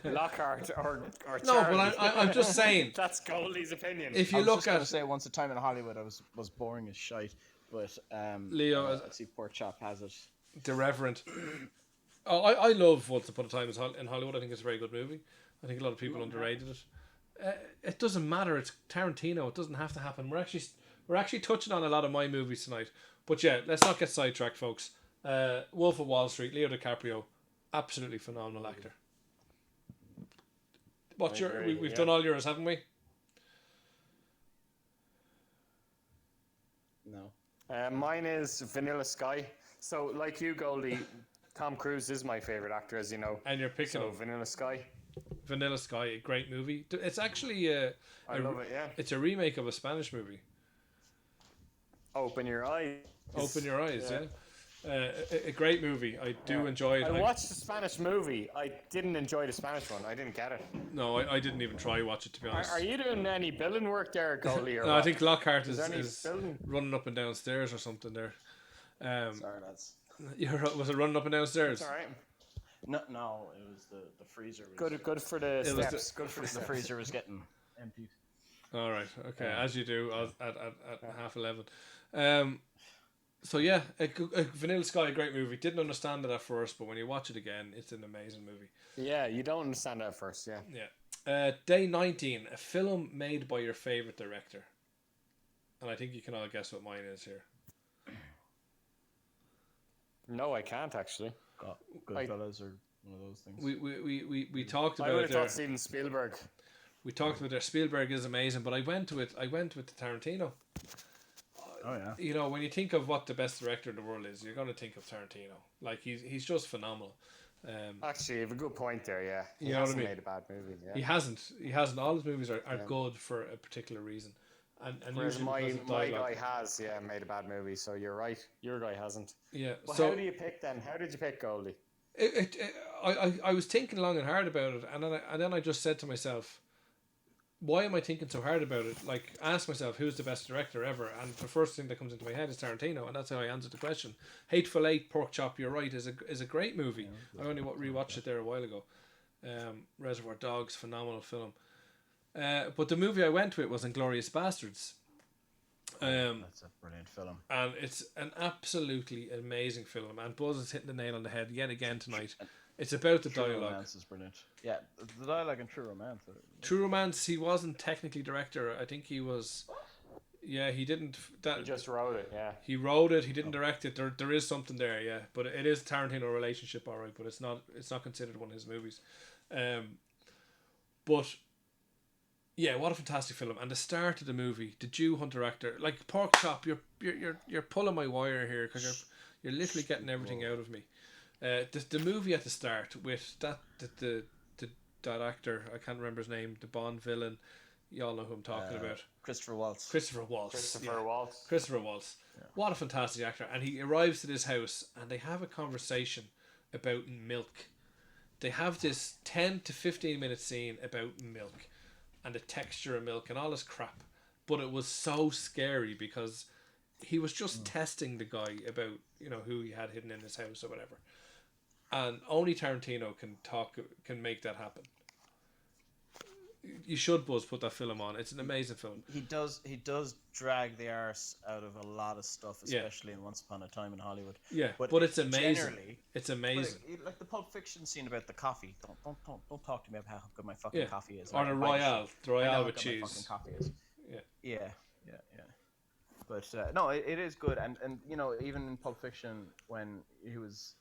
Speaker 2: Lockhart or
Speaker 1: No,
Speaker 2: Charlie.
Speaker 1: but I'm just saying.
Speaker 2: That's Goldie's opinion.
Speaker 1: If
Speaker 3: I
Speaker 1: you
Speaker 3: was
Speaker 1: look
Speaker 3: just gonna
Speaker 1: at
Speaker 3: say once a time in Hollywood, I was boring as shite, but
Speaker 1: Leo,
Speaker 3: I see poor chap has it.
Speaker 1: the Reverend. Oh, I love Once Upon a Time in Hollywood. I think it's a very good movie. I think a lot of people underrated it. It doesn't matter. It's Tarantino. It doesn't have to happen. We're actually touching on a lot of my movies tonight. But yeah, let's not get sidetracked, folks. Wolf of Wall Street, Leo DiCaprio, absolutely phenomenal actor. What's we've done all yours, haven't we?
Speaker 3: No.
Speaker 2: Mine is Vanilla Sky. So, like you, Goldie, Tom Cruise is my favorite actor, as you know.
Speaker 1: And you're picking
Speaker 2: So,
Speaker 1: up
Speaker 2: Vanilla Sky.
Speaker 1: Vanilla Sky, a great movie. It's actually
Speaker 2: I love it, yeah.
Speaker 1: It's a remake of a Spanish movie.
Speaker 2: Open Your Eyes.
Speaker 1: Open Your Eyes, yeah. A great movie. I do enjoy it.
Speaker 2: I watched the Spanish movie. I didn't enjoy the Spanish one. I didn't get it.
Speaker 1: No, I didn't even try to watch it, to be honest.
Speaker 2: Are you doing any billing work there, Goldie? Or
Speaker 1: No,
Speaker 2: what?
Speaker 1: I think Lockhart
Speaker 2: Is there any
Speaker 1: is
Speaker 2: building?
Speaker 1: running up and down stairs or something there.
Speaker 3: Sorry, lads.
Speaker 1: Was it running up and down stairs?
Speaker 2: It's all right.
Speaker 3: No, it was the freezer. Was,
Speaker 2: Good for the
Speaker 1: was
Speaker 2: steps. Good for the
Speaker 3: the
Speaker 2: steps.
Speaker 3: freezer was getting emptied.
Speaker 1: All right, okay, as you do at 11:30. So yeah, a Vanilla Sky, a great movie. Didn't understand it at first, but when you watch it again, it's an amazing movie.
Speaker 2: Yeah, you don't understand that at first, yeah.
Speaker 1: Yeah. Day 19, a film made by your favorite director, and I think you can all guess what mine is here.
Speaker 2: No, I can't actually.
Speaker 3: Goodfellas or one of those things.
Speaker 1: We talked
Speaker 2: I
Speaker 1: about
Speaker 2: would
Speaker 1: it
Speaker 2: have thought
Speaker 1: there.
Speaker 2: Steven Spielberg.
Speaker 1: We talked about there. Spielberg is amazing, but I went with the Tarantino.
Speaker 3: Oh yeah.
Speaker 1: You know, when you think of what the best director in the world is, you're going to think of Tarantino. Like he's just phenomenal.
Speaker 2: Actually, you have a good point there, yeah. He
Speaker 1: You know what I
Speaker 2: hasn't
Speaker 1: mean?
Speaker 2: made a bad movie, yeah.
Speaker 1: He hasn't. All his movies are good for a particular reason, and
Speaker 2: Whereas
Speaker 1: usually
Speaker 2: my
Speaker 1: because of
Speaker 2: guy
Speaker 1: dialogue.
Speaker 2: has, made a bad movie, so you're right. Your guy hasn't.
Speaker 1: Yeah.
Speaker 2: Well,
Speaker 1: So
Speaker 2: how do you pick then? How did you pick Goldie?
Speaker 1: I was thinking long and hard about it, and then I just said to myself, why am I thinking so hard about it? Like, ask myself, who's the best director ever? And the first thing that comes into my head is Tarantino, and that's how I answered the question. Hateful Eight, Pork Chop, you're right, is a great movie. I only rewatched it there a while ago. Reservoir Dogs, phenomenal film. But the movie I went with was Inglourious Bastards.
Speaker 3: That's a brilliant film.
Speaker 1: And it's an absolutely amazing film, and Buzz is hitting the nail on the head yet again tonight. It's about the
Speaker 3: True
Speaker 1: dialogue.
Speaker 3: Romance is brilliant. Yeah, the dialogue in True Romance.
Speaker 1: True Romance, he wasn't technically director. I think he was. Yeah, he didn't.
Speaker 2: He just wrote it, yeah.
Speaker 1: He wrote it. He didn't direct it. There is something there, yeah. But it is Tarantino relationship, all right. But it's not considered one of his movies. But yeah, what a fantastic film! And the start of the movie, the Jew hunter actor, like Pork Chop, you're pulling my wire here because you're literally getting everything out of me. The movie at the start with that actor, I can't remember his name, the Bond villain. You all know who I'm talking about.
Speaker 3: Christopher Waltz.
Speaker 1: Christopher Waltz.
Speaker 2: Christopher Waltz.
Speaker 1: Christopher Waltz. Yeah. What a fantastic actor. And he arrives at his house and they have a conversation about milk. They have this 10 to 15 minute scene about milk and the texture of milk and all this crap. but it was so scary because he was just testing the guy about who he had hidden in his house or whatever, and only Tarantino can make that happen. You should, Buzz, put that film on. It's an amazing film.
Speaker 3: He does drag the arse out of a lot of stuff, especially in Once Upon a Time in Hollywood.
Speaker 1: Yeah, but it's amazing.
Speaker 3: Generally,
Speaker 1: it's amazing.
Speaker 3: Like the Pulp Fiction scene about the coffee. Don't talk to me about how good my fucking coffee is.
Speaker 1: Or the Royale with cheese.
Speaker 3: My fucking coffee is.
Speaker 1: Yeah.
Speaker 3: But no, it is good, and even in Pulp Fiction when he was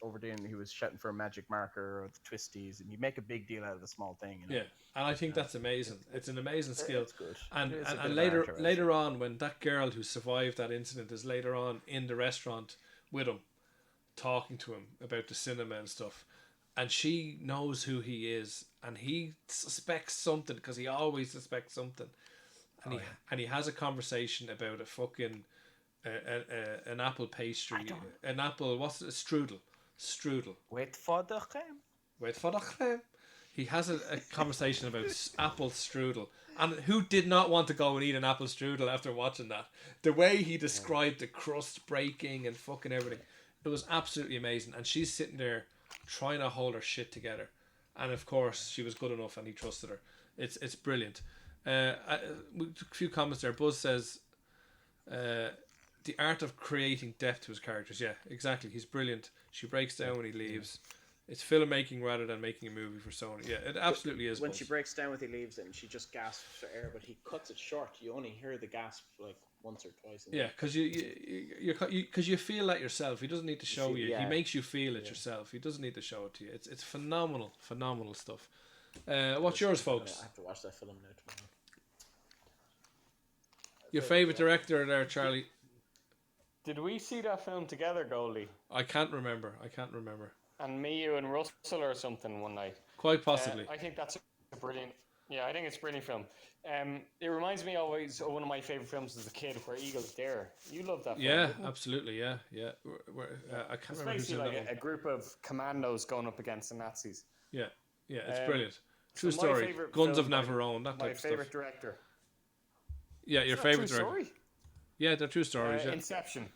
Speaker 3: shouting for a magic marker or the twisties, and you make a big deal out of the small thing.
Speaker 1: Yeah, and I think that's amazing. It's an amazing skill.
Speaker 3: It's good.
Speaker 1: And later on, when that girl who survived that incident is later on in the restaurant with him, talking to him about the cinema and stuff, and she knows who he is, and he suspects something because he always suspects something. And he has a conversation about a fucking an apple pastry, an apple. What's it? Strudel.
Speaker 3: Wait for the creme.
Speaker 1: He has a conversation about apple strudel, and who did not want to go and eat an apple strudel after watching that? The way he described the crust breaking and fucking everything, it was absolutely amazing. And she's sitting there trying to hold her shit together, and of course she was good enough, and he trusted her. It's brilliant. A few comments there. Buzz says, the art of creating depth to his characters. Yeah, exactly. He's brilliant. She breaks down when he leaves. It's filmmaking rather than making a movie for Sony. Yeah, it absolutely is.
Speaker 3: When
Speaker 1: Buzz.
Speaker 3: she breaks down when he leaves, and she just gasps for air, but he cuts it short. You only hear the gasp like once or twice.
Speaker 1: Yeah, because you feel that yourself. He doesn't need to show you. He makes you feel it yourself. He doesn't need to show it to you. It's phenomenal stuff. What's yours, folks?
Speaker 3: I have to watch that film now tomorrow.
Speaker 1: Your favourite director there, Charlie?
Speaker 2: Did we see that film together, Goldie?
Speaker 1: I can't remember.
Speaker 2: And me, you, and Russell or something one night.
Speaker 1: Quite possibly.
Speaker 2: I think that's a brilliant. Yeah, I think it's a brilliant film. It reminds me always of one of my favourite films as a kid, Where Eagles Dare. You love that film.
Speaker 1: Yeah, absolutely. Yeah. I can't
Speaker 2: It's
Speaker 1: remember who's in
Speaker 2: basically
Speaker 1: that
Speaker 2: like a group of commandos going up against the Nazis.
Speaker 1: Yeah, it's brilliant. True
Speaker 2: so
Speaker 1: story. Guns of Navarone, that type
Speaker 2: my
Speaker 1: of stuff.
Speaker 2: favourite director.
Speaker 1: Yeah, your favourite director.
Speaker 2: Story?
Speaker 1: Yeah, they're true stories.
Speaker 2: Inception.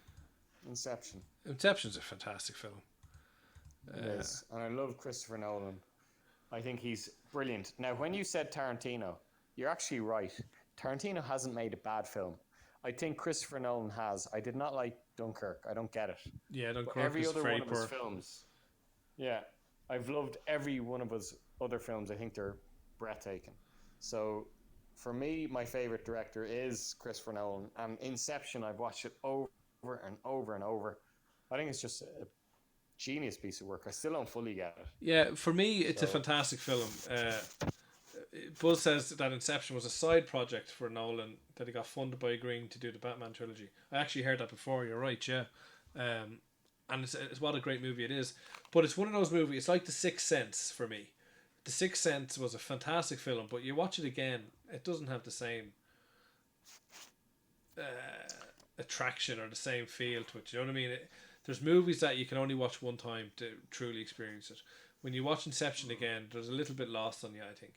Speaker 1: Inception's a fantastic film.
Speaker 2: It is. And I love Christopher Nolan. I think he's brilliant. Now, when you said Tarantino, you're actually right. Tarantino hasn't made a bad film. I think Christopher Nolan has. I did not like Dunkirk. I don't get it.
Speaker 1: Yeah, Dunkirk
Speaker 2: But every
Speaker 1: is
Speaker 2: other
Speaker 1: very
Speaker 2: one of his
Speaker 1: poor.
Speaker 2: films. Yeah. I've loved every one of his other films. I think they're breathtaking. So, for me, my favourite director is Christopher Nolan. And Inception, I've watched it over and over and over. I think it's just a genius piece of work. I still don't fully get it.
Speaker 1: Yeah, for me, it's a fantastic film. Buzz says that Inception was a side project for Nolan, that he got funded by agreeing to do the Batman trilogy. I actually heard that before, you're right, yeah. And it's what a great movie it is. But it's one of those movies, it's like The Sixth Sense for me. The Sixth Sense was a fantastic film, but you watch it again, it doesn't have the same attraction or the same feel to it. You know what I mean? There's movies that you can only watch one time to truly experience it. When you watch Inception again, there's a little bit lost on you, I think.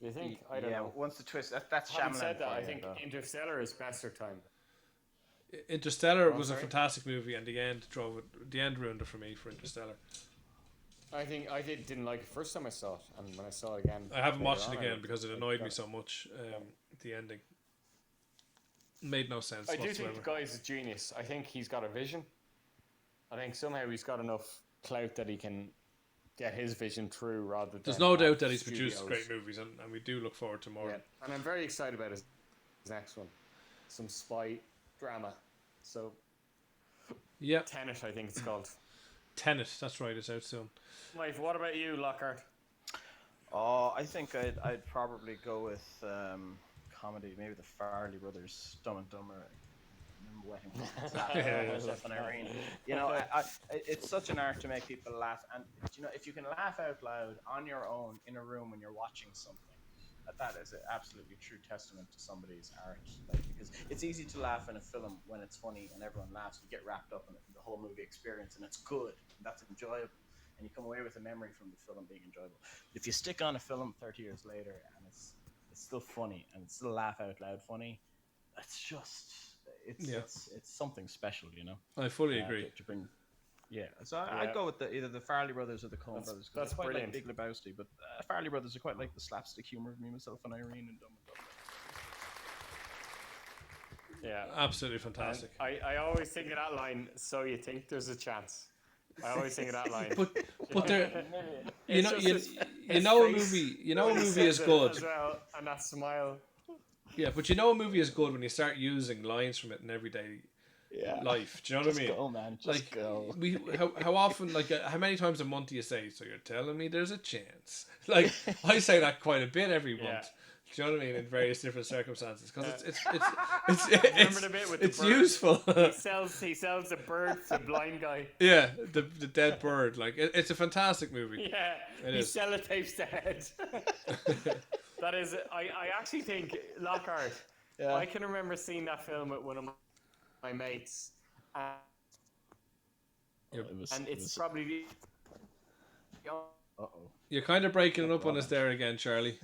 Speaker 2: You think? I don't know.
Speaker 3: Once the twist, that's
Speaker 2: Having
Speaker 3: Shyamalan.
Speaker 2: said that, I think Interstellar is better time.
Speaker 1: Interstellar was a fantastic movie, and the end ruined it for me for Interstellar.
Speaker 2: I think I didn't like it first time I saw it, and when I saw it again,
Speaker 1: I haven't watched it
Speaker 2: later on,
Speaker 1: again because it annoyed me so much. The ending made no sense
Speaker 2: I do
Speaker 1: whatsoever.
Speaker 2: think the guy's a genius. I think he's got a vision. I think somehow he's got enough clout that he can get his vision through rather than...
Speaker 1: There's no doubt that he's
Speaker 2: studios.
Speaker 1: produced great movies, and we do look forward to more.
Speaker 2: Yeah, and I'm very excited about his next one. Some spy drama. So,
Speaker 1: Yeah,
Speaker 2: Tenet, I think it's called.
Speaker 1: Tenet, that's right, it's out soon.
Speaker 2: Mike, what about you, Lockhart?
Speaker 3: Oh, I think I'd probably go with comedy, maybe the Farrelly brothers, Dumb and Dumber. Wedding. Joseph and Irene. You know, it's such an art to make people laugh, and you know, if you can laugh out loud on your own in a room when you're watching something, that is an absolutely true testament to somebody's art. Like, because it's easy to laugh in a film when it's funny and everyone laughs. You get wrapped up in it, the whole movie experience, and it's good. And that's enjoyable, and you come away with a memory from the film being enjoyable. If you stick on a film 30 years later and it's it's still funny and it's still laugh out loud funny. It's something special, you know.
Speaker 1: I fully agree.
Speaker 3: To bring, so I'd go with either the Farley brothers or the Coen brothers.
Speaker 2: That's
Speaker 3: quite
Speaker 2: brilliant.
Speaker 3: Like Big Lebowski, but Farley brothers are quite like the slapstick humor of Me, Myself, and Irene and Dumb and Dumber.
Speaker 2: Yeah,
Speaker 1: absolutely fantastic.
Speaker 2: And I always think of that line. So you think there's a chance? I always think of that line.
Speaker 1: but there, you know a movie is good
Speaker 2: as well, and that smile.
Speaker 1: Yeah, but you know a movie is good when you start using lines from it in everyday life. Do you know what I mean?
Speaker 3: Go, man. Just go.
Speaker 1: How often, like, how many times a month do you say, so you're telling me there's a chance? Like, I say that quite a bit every month. Do you know what I mean? In various different circumstances, because it's
Speaker 2: remember the bit with
Speaker 1: it's
Speaker 2: the bird?
Speaker 1: useful.
Speaker 2: He sells the bird to the blind guy.
Speaker 1: Yeah, the dead bird. Like, it's a fantastic movie.
Speaker 2: Yeah, he sellotapes the head. That is, I actually think Lockhart. Yeah. I can remember seeing that film with one of my mates, it's probably.
Speaker 1: You're kind of breaking it up on us there again, Charlie.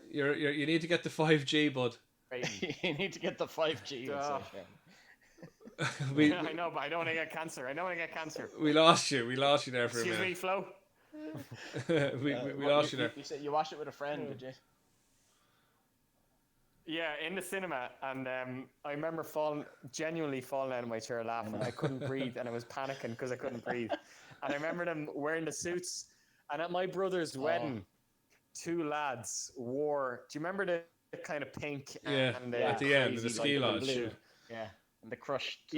Speaker 1: You need to get the 5G, bud.
Speaker 3: You need to get the 5G.
Speaker 2: I know, but I don't want to get cancer.
Speaker 1: We lost you there for a minute.
Speaker 2: Excuse me, Flo.
Speaker 1: we lost you there.
Speaker 3: You said you watched it with a friend, did you?
Speaker 2: Yeah, in the cinema, and I remember genuinely falling out of my chair laughing. I couldn't breathe, and I was panicking because I couldn't breathe. And I remember them wearing the suits. And at my brother's wedding, two lads wore. Do you remember the kind of pink and the
Speaker 1: at the end, the ski lodge?
Speaker 3: Yeah, and the crushed.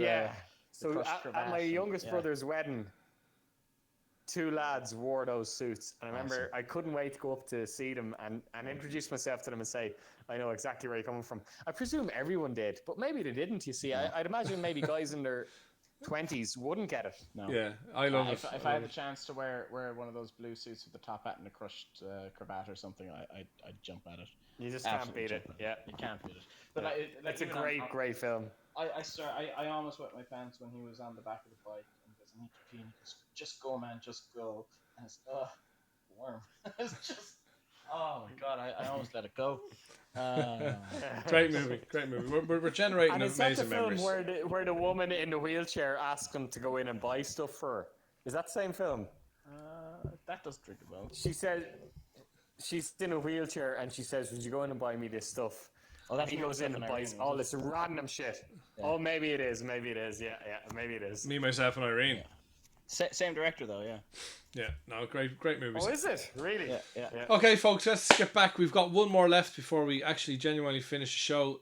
Speaker 2: So at my youngest brother's wedding, two lads wore those suits, and I remember I couldn't wait to go up to see them and introduce myself to them and say, I know exactly where you're coming from. I presume everyone did, but maybe they didn't. You see, I'd imagine maybe guys in their 20s wouldn't get it.
Speaker 3: No.
Speaker 1: Yeah, I love it.
Speaker 3: If I had the chance to wear one of those blue suits with the top hat and a crushed cravat or something, I'd jump at it.
Speaker 2: You just can't beat it. Yeah,
Speaker 3: you can't beat it. But
Speaker 2: it's a great film.
Speaker 3: I almost wet my pants when he was on the back of the bike and he goes, I need to pee. And he goes, just go, man, just go. And it's warm. It's just, oh my god, I almost let it go.
Speaker 1: Great movie. We're generating
Speaker 2: and
Speaker 1: amazing memories.
Speaker 2: Where the woman in the wheelchair asked him to go in and buy stuff for her. Is that the same film?
Speaker 3: That does drink a bell.
Speaker 2: She said she's in a wheelchair and she says, "Would you go in and buy me this stuff?"
Speaker 3: That's
Speaker 2: he goes in and buys all this random shit. Yeah. Oh, maybe it is. Yeah, maybe it is.
Speaker 1: Me, Myself, and Irene.
Speaker 3: Yeah. Same director though, yeah.
Speaker 1: Yeah, no, great movies.
Speaker 2: Oh, is it? Really?
Speaker 3: Yeah.
Speaker 1: Okay, folks, let's get back. We've got one more left before we actually genuinely finish the show.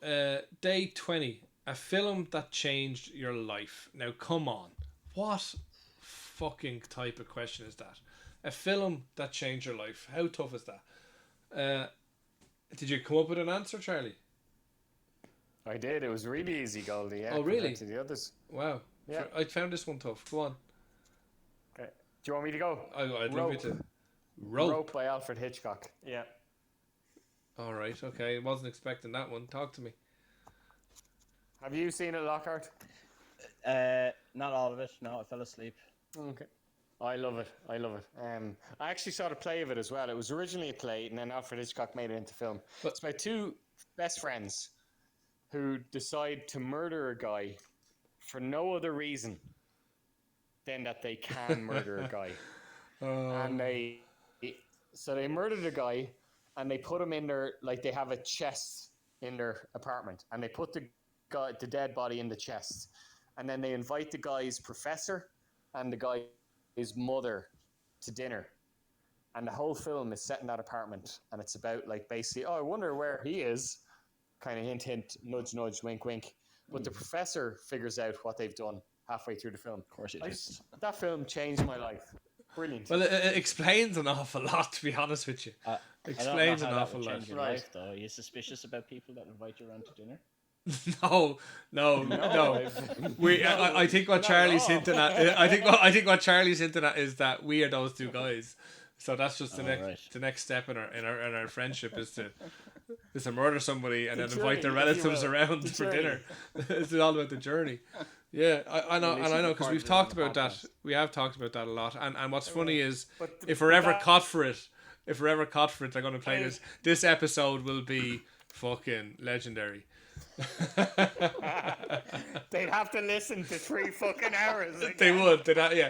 Speaker 1: Day 20, a film that changed your life. Now, come on. What fucking type of question is that? A film that changed your life. How tough is that? Did you come up with an answer, Charlie?
Speaker 2: I did. It was really easy, Goldie. Yeah,
Speaker 1: oh, really?
Speaker 2: To the others.
Speaker 1: Wow. Yeah. I found this one tough. Go on.
Speaker 2: Okay. Do you want me to go?
Speaker 1: I'd love you to.
Speaker 2: Rope by Alfred Hitchcock. Yeah.
Speaker 1: All right. Okay. I wasn't expecting that one. Talk to me.
Speaker 2: Have you seen it, Lockhart?
Speaker 3: Not all of it. No, I fell asleep.
Speaker 2: Okay. I love it. I actually saw the play of it as well. It was originally a play, and then Alfred Hitchcock made it into film. But it's about two best friends who decide to murder a guy for no other reason than that they can murder a guy. And they murder the guy, and they put him in their, like, they have a chest in their apartment, and they put the dead body in the chest, and then they invite the guy's professor and the guy's mother to dinner, and the whole film is set in that apartment, and it's about, like, basically, I wonder where he is, kind of hint, nudge, nudge, wink, wink. But the professor figures out what they've done halfway through the film.
Speaker 3: Of course he does.
Speaker 2: That film changed my life. Brilliant.
Speaker 1: Well, it explains an awful lot, to be honest with you. Explains an awful lot.
Speaker 3: Right. Life, though. Are you suspicious about people that invite you around to dinner?
Speaker 1: No. I think what Charlie's hinting at. I think what Charlie's hinting at is that we are those two guys. So that's just the next step in our friendship is to murder somebody and then invite their relatives around for dinner. It's all about the journey. Yeah, I know because we've talked about that. We have talked about that a lot. And what's funny is if we're ever caught for it, if we're ever caught for it, they're going to play this. This episode will be fucking legendary.
Speaker 2: They'd have to listen to 3 fucking hours.
Speaker 1: They would. Yeah.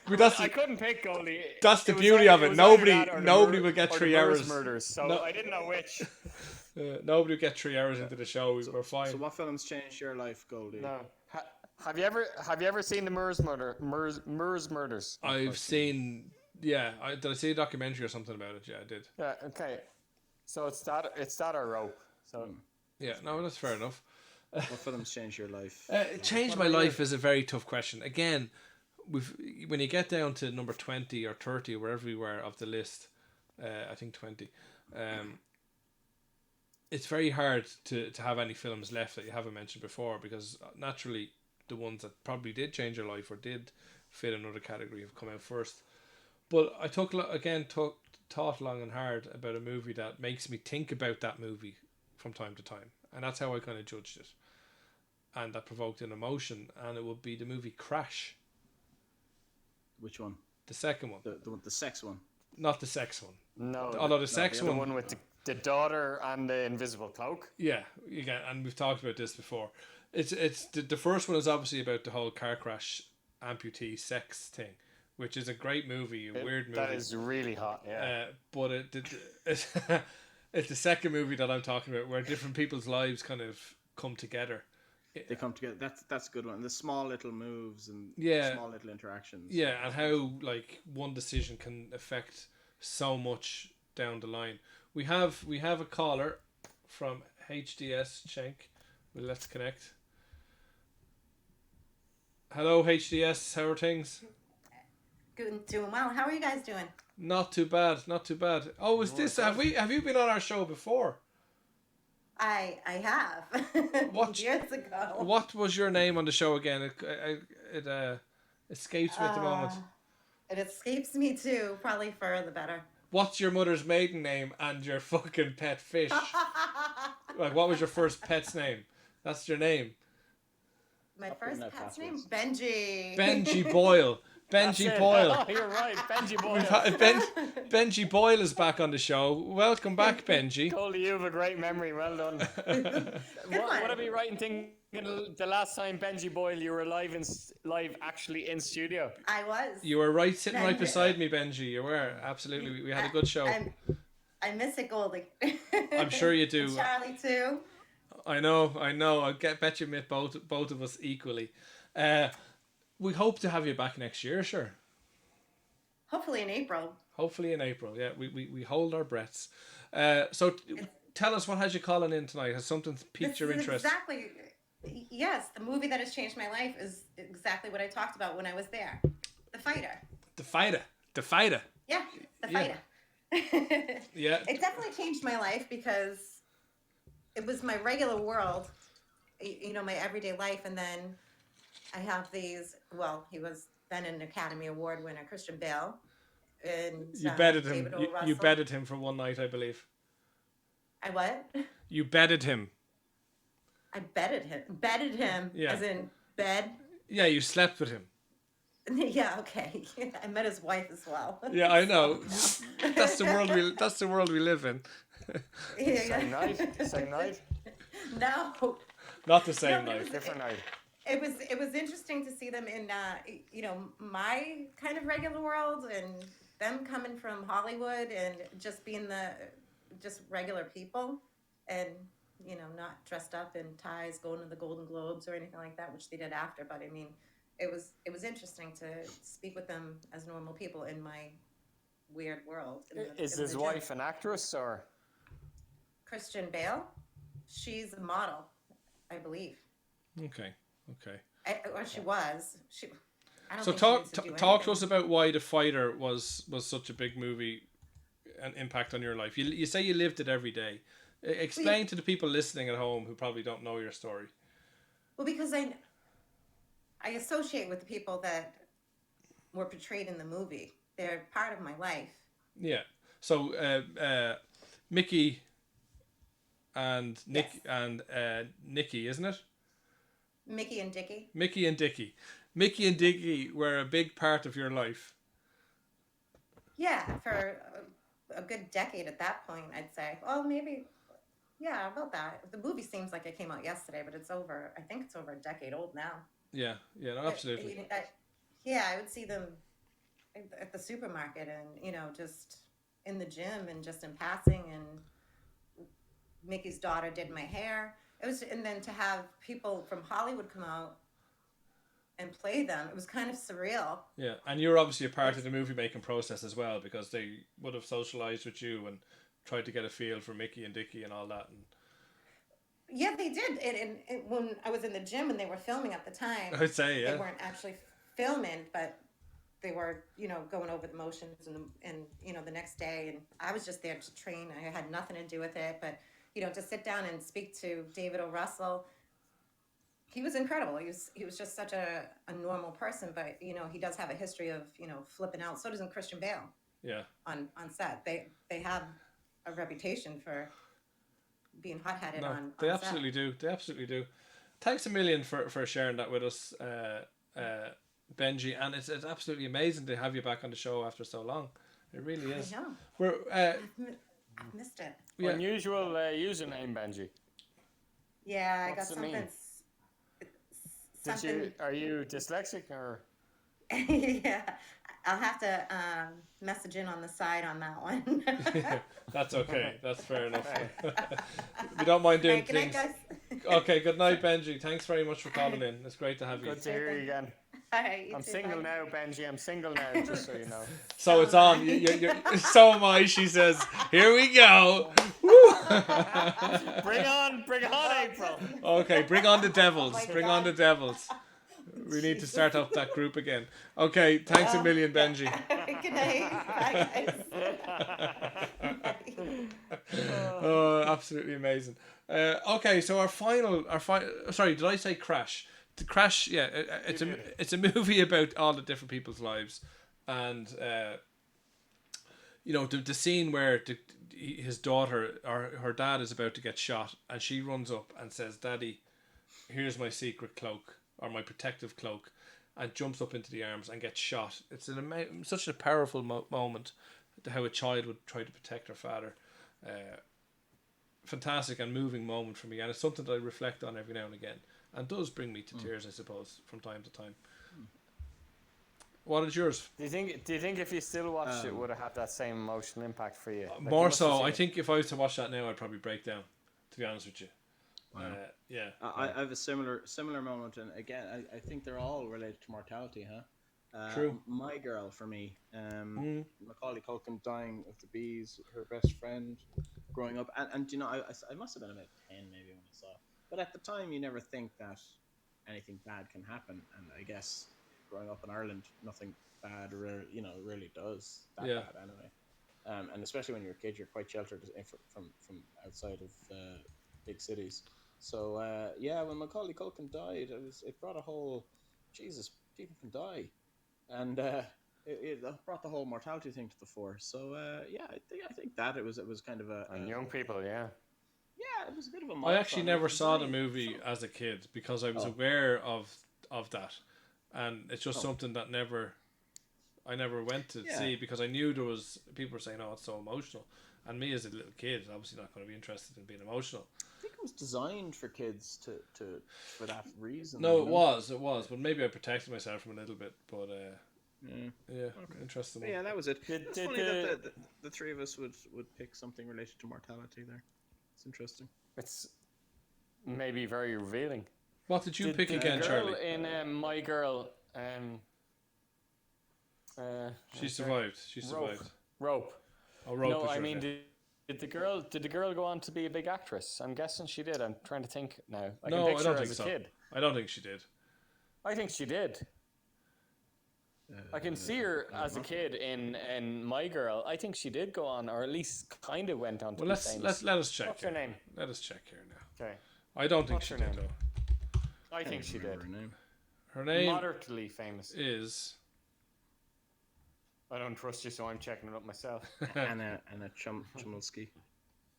Speaker 1: But that's
Speaker 2: I couldn't pick Goldie.
Speaker 1: That's the
Speaker 2: It was
Speaker 1: beauty of
Speaker 2: it
Speaker 1: it.
Speaker 2: was
Speaker 1: Nobody
Speaker 2: either that or the
Speaker 1: nobody
Speaker 2: Mur-
Speaker 1: will get
Speaker 2: or the
Speaker 1: 3
Speaker 2: Murs
Speaker 1: hours.
Speaker 2: murders, so
Speaker 1: No.
Speaker 2: I didn't know which.
Speaker 1: Nobody will get 3 hours into the show. We're fine.
Speaker 3: So what films changed your life, Goldie?
Speaker 2: No. Have you ever seen the Murs murders?
Speaker 1: I've seen. Yeah, did I see a documentary or something about it? Yeah, I did.
Speaker 2: Yeah. Okay. So it's that or Rope. So
Speaker 1: Yeah, no, that's fair enough.
Speaker 3: What films changed your life?
Speaker 1: Changed my life is a very tough question. Again, when you get down to number 20 or 30 or wherever we were of the list, I think 20, it's very hard to have any films left that you haven't mentioned before, because naturally the ones that probably did change your life or did fit another category have come out first. But I thought long and hard about a movie that makes me think about that movie from time to time, and that's how I kind of judged it, and that provoked an emotion, and it would be the movie Crash.
Speaker 3: Which one?
Speaker 1: The second one.
Speaker 3: The sex one.
Speaker 1: Not the sex one.
Speaker 2: no.
Speaker 1: Although the sex
Speaker 2: the
Speaker 1: one,
Speaker 2: one with the daughter and the invisible cloak.
Speaker 1: yeah, again, and we've talked about this before. It's the first one is obviously about the whole car crash amputee sex thing, which is a great movie, a weird movie.
Speaker 2: That is really hot. Yeah.
Speaker 1: But it's the second movie that I'm talking about, where different people's lives kind of come together.
Speaker 3: They come together. That's a good one. The small little moves and
Speaker 1: Yeah.
Speaker 3: small little interactions.
Speaker 1: Yeah, and how like one decision can affect so much down the line. We have a caller from HDS Schenk. Well, let's connect. Hello HDS, how are things?
Speaker 4: Doing well. How are you guys doing?
Speaker 1: Not too bad, not too bad. Oh, is this have you been on our show before?
Speaker 4: I have.
Speaker 1: What-
Speaker 4: Years ago.
Speaker 1: What was your name on the show again? It escapes me at the moment.
Speaker 4: It escapes me too. Probably for the better.
Speaker 1: What's your mother's maiden name and your fucking pet fish? Like, what was your first pet's name? That's your name.
Speaker 4: My
Speaker 3: put in
Speaker 4: first
Speaker 3: that
Speaker 4: pet's name,
Speaker 3: passwords.
Speaker 4: Benji.
Speaker 1: Benji Boyle.
Speaker 2: That's
Speaker 1: Benji
Speaker 2: it.
Speaker 1: Boyle.
Speaker 2: Oh, you're right, Benji Boyle.
Speaker 1: Benji Boyle is back on the show. Welcome back, Benji.
Speaker 2: Goldie, you have a great memory. Well done. Would I be right in thinking the last time Benji Boyle you were live actually in studio?
Speaker 4: I was.
Speaker 1: You were right, sitting right
Speaker 4: Benji.
Speaker 1: beside me, Benji. You were absolutely. We had a good show.
Speaker 4: I miss it, Goldie.
Speaker 1: I'm sure you do.
Speaker 4: Charlie too.
Speaker 1: I know. I bet you miss both of us equally. We hope to have you back next year, sure.
Speaker 4: Hopefully in April.
Speaker 1: Hopefully in April. Yeah, we hold our breaths. So tell us, what has you calling in tonight? Has something piqued your
Speaker 4: This is
Speaker 1: interest?
Speaker 4: Exactly. Yes, the movie that has changed my life is exactly what I talked about when I was there. The Fighter.
Speaker 1: The Fighter.
Speaker 4: Yeah, The
Speaker 1: Yeah.
Speaker 4: Fighter.
Speaker 1: Yeah.
Speaker 4: It definitely changed my life because it was my regular world, my everyday life, and then I have these. Well, he was then an Academy Award winner, Christian Bale, and
Speaker 1: You betted him.
Speaker 4: David O.
Speaker 1: You
Speaker 4: Russell.
Speaker 1: betted him for one night, I believe.
Speaker 4: I what?
Speaker 1: You betted him.
Speaker 4: I betted him. Betted him,
Speaker 1: Yeah.
Speaker 4: as in bed.
Speaker 1: Yeah, you slept with him.
Speaker 4: Yeah, okay. I met his wife as well.
Speaker 1: Yeah, I know. That's the world we live in.
Speaker 2: Same night. Same night.
Speaker 4: No.
Speaker 1: Not the same
Speaker 4: No, it
Speaker 1: night.
Speaker 4: was-
Speaker 2: Different night.
Speaker 4: It was interesting to see them in my kind of regular world, and them coming from Hollywood and just being just regular people, and not dressed up in ties, going to the Golden Globes or anything like that, which they did after. But I mean, it was interesting to speak with them as normal people in my weird world.
Speaker 2: Is his wife an actress or?
Speaker 4: Christian Bale? She's a model, I believe.
Speaker 1: Okay.
Speaker 4: Or she was. I don't
Speaker 1: So
Speaker 4: think she
Speaker 1: talk
Speaker 4: used to do
Speaker 1: talk to
Speaker 4: anything.
Speaker 1: us about why The Fighter was such a big movie, and impact on your life. You say you lived it every day. Explain to the people listening at home who probably don't know your story.
Speaker 4: Well, because I associate with the people that were portrayed in the movie. They're part of my life.
Speaker 1: Yeah. So Mickey and Nick
Speaker 4: Yes.
Speaker 1: and Nikki, isn't it?
Speaker 4: Mickey and Dickie.
Speaker 1: Mickey and Dickie. Mickey and Dickie were a big part of your life.
Speaker 4: Yeah, for a good decade at that point, I'd say. Well, maybe, yeah, about that. The movie seems like it came out yesterday, but it's over. I think it's over a decade old now.
Speaker 1: Yeah, yeah, no, absolutely.
Speaker 4: Yeah, I would see them at the supermarket and, just in the gym and just in passing. And Mickey's daughter did my hair. And then to have people from Hollywood come out and play them, it was kind of surreal.
Speaker 1: Yeah, and you're obviously a part of the movie making process as well, because they would have socialized with you and tried to get a feel for Mickey and Dickie and all that. And
Speaker 4: yeah, they did. And when I was in the gym and they were filming at the time,
Speaker 1: I'd say, yeah,
Speaker 4: they weren't actually filming, but they were, going over the motions and the next day. And I was just there to train. I had nothing to do with it, but to sit down and speak to David O. Russell, he was incredible. He was just such a normal person, but he does have a history of flipping out. So doesn't Christian Bale.
Speaker 1: Yeah.
Speaker 4: On set, they have a reputation for being hot-headed on
Speaker 1: they
Speaker 4: set.
Speaker 1: absolutely do. They absolutely do. Thanks a million for sharing that with us, Benji. And it's absolutely amazing to have you back on the show after so long. It really is.
Speaker 4: I know.
Speaker 1: We're
Speaker 4: I've missed it.
Speaker 1: Yeah.
Speaker 2: Unusual username, Benji.
Speaker 4: Yeah,
Speaker 2: What's
Speaker 4: I got
Speaker 2: it mean?
Speaker 4: something.
Speaker 2: Are you dyslexic or?
Speaker 4: Yeah, I'll have to message in on the side on that one.
Speaker 1: That's okay. That's fair enough. We don't mind doing
Speaker 4: Good night,
Speaker 1: things.
Speaker 4: guys.
Speaker 1: Okay, good night, Benji. Thanks very much for calling in. It's great to have you.
Speaker 2: Good to hear you again.
Speaker 4: All right,
Speaker 2: I'm single now, Benji. I'm single now, just so you know.
Speaker 1: So it's on. You're, so am I, she says. Here we go.
Speaker 2: Bring on April.
Speaker 1: Okay, bring on the devils. Bring on the devils. We need to start up that group again. Okay, thanks a million, Benji.
Speaker 4: Good night. Bye, guys.
Speaker 1: Oh, absolutely amazing. Okay, so our final. Sorry, did I say Crash? The Crash, yeah, it's a movie about all the different people's lives, and the scene where his daughter or her dad is about to get shot, and she runs up and says, "Daddy, here's my secret cloak or my protective cloak," and jumps up into the arms and gets shot. It's such a powerful moment, how a child would try to protect her father. Fantastic and moving moment for me, and it's something that I reflect on every now and again, and does bring me to tears, I suppose, from time to time. What is yours?
Speaker 2: Do you think if you still watched it, would have had that same emotional impact for you? Like,
Speaker 1: More so, I think if I was to watch that now, I'd probably break down. To be honest with you.
Speaker 3: Wow.
Speaker 1: Yeah.
Speaker 3: I have a similar moment, and again, I think they're all related to mortality, huh?
Speaker 1: True.
Speaker 3: My girl, for me, Macaulay Culkin dying of the bees, her best friend, growing up, and I must have been about 10 maybe when I saw it. But at the time, you never think that anything bad can happen, and I guess growing up in Ireland, nothing bad really does that bad anyway. And especially when you're a kid, you're quite sheltered from outside of big cities. So when Macaulay Culkin died, it brought a whole Jesus, people can die, and it brought the whole mortality thing to the fore. So I think that it was kind of
Speaker 2: and young people, yeah.
Speaker 3: Yeah, it was a bit of a.
Speaker 1: I actually never saw the movie as a kid because I was aware of that, and it's just something that I never went to see, because I knew there was people were saying, "Oh, it's so emotional," and me as a little kid, obviously not going to be interested in being emotional.
Speaker 3: I think it was designed for kids for that reason.
Speaker 1: No, it was, but maybe I protected myself from a little bit. But interesting.
Speaker 3: Yeah, that was it. It's funny that the three of us would pick something related to mortality there. It's interesting.
Speaker 2: It's maybe very revealing.
Speaker 1: What did you pick again,
Speaker 2: girl
Speaker 1: Charlie?
Speaker 2: In My Girl,
Speaker 1: She survived. She survived.
Speaker 2: Rope.
Speaker 1: Oh, Rope.
Speaker 2: No, I mean, did the girl go on to be a big actress? I'm guessing she did. I'm trying to think now. I
Speaker 1: no,
Speaker 2: can
Speaker 1: I
Speaker 2: picture
Speaker 1: don't
Speaker 2: her
Speaker 1: think
Speaker 2: as
Speaker 1: so.
Speaker 2: a kid.
Speaker 1: I don't think she did.
Speaker 2: I think she did. I can see her as a kid in My Girl. I think she did go on, or at least kind of went on to be famous.
Speaker 1: Let us check.
Speaker 2: What's her name?
Speaker 1: Let us check here now.
Speaker 2: Okay.
Speaker 1: I don't think
Speaker 2: What's
Speaker 1: she
Speaker 2: her
Speaker 1: did
Speaker 2: name?
Speaker 1: though.
Speaker 2: I think she did.
Speaker 1: Her name
Speaker 2: Moderately famous.
Speaker 1: is.
Speaker 2: I don't trust you, so I'm checking it up myself.
Speaker 3: Anna Chumulsky.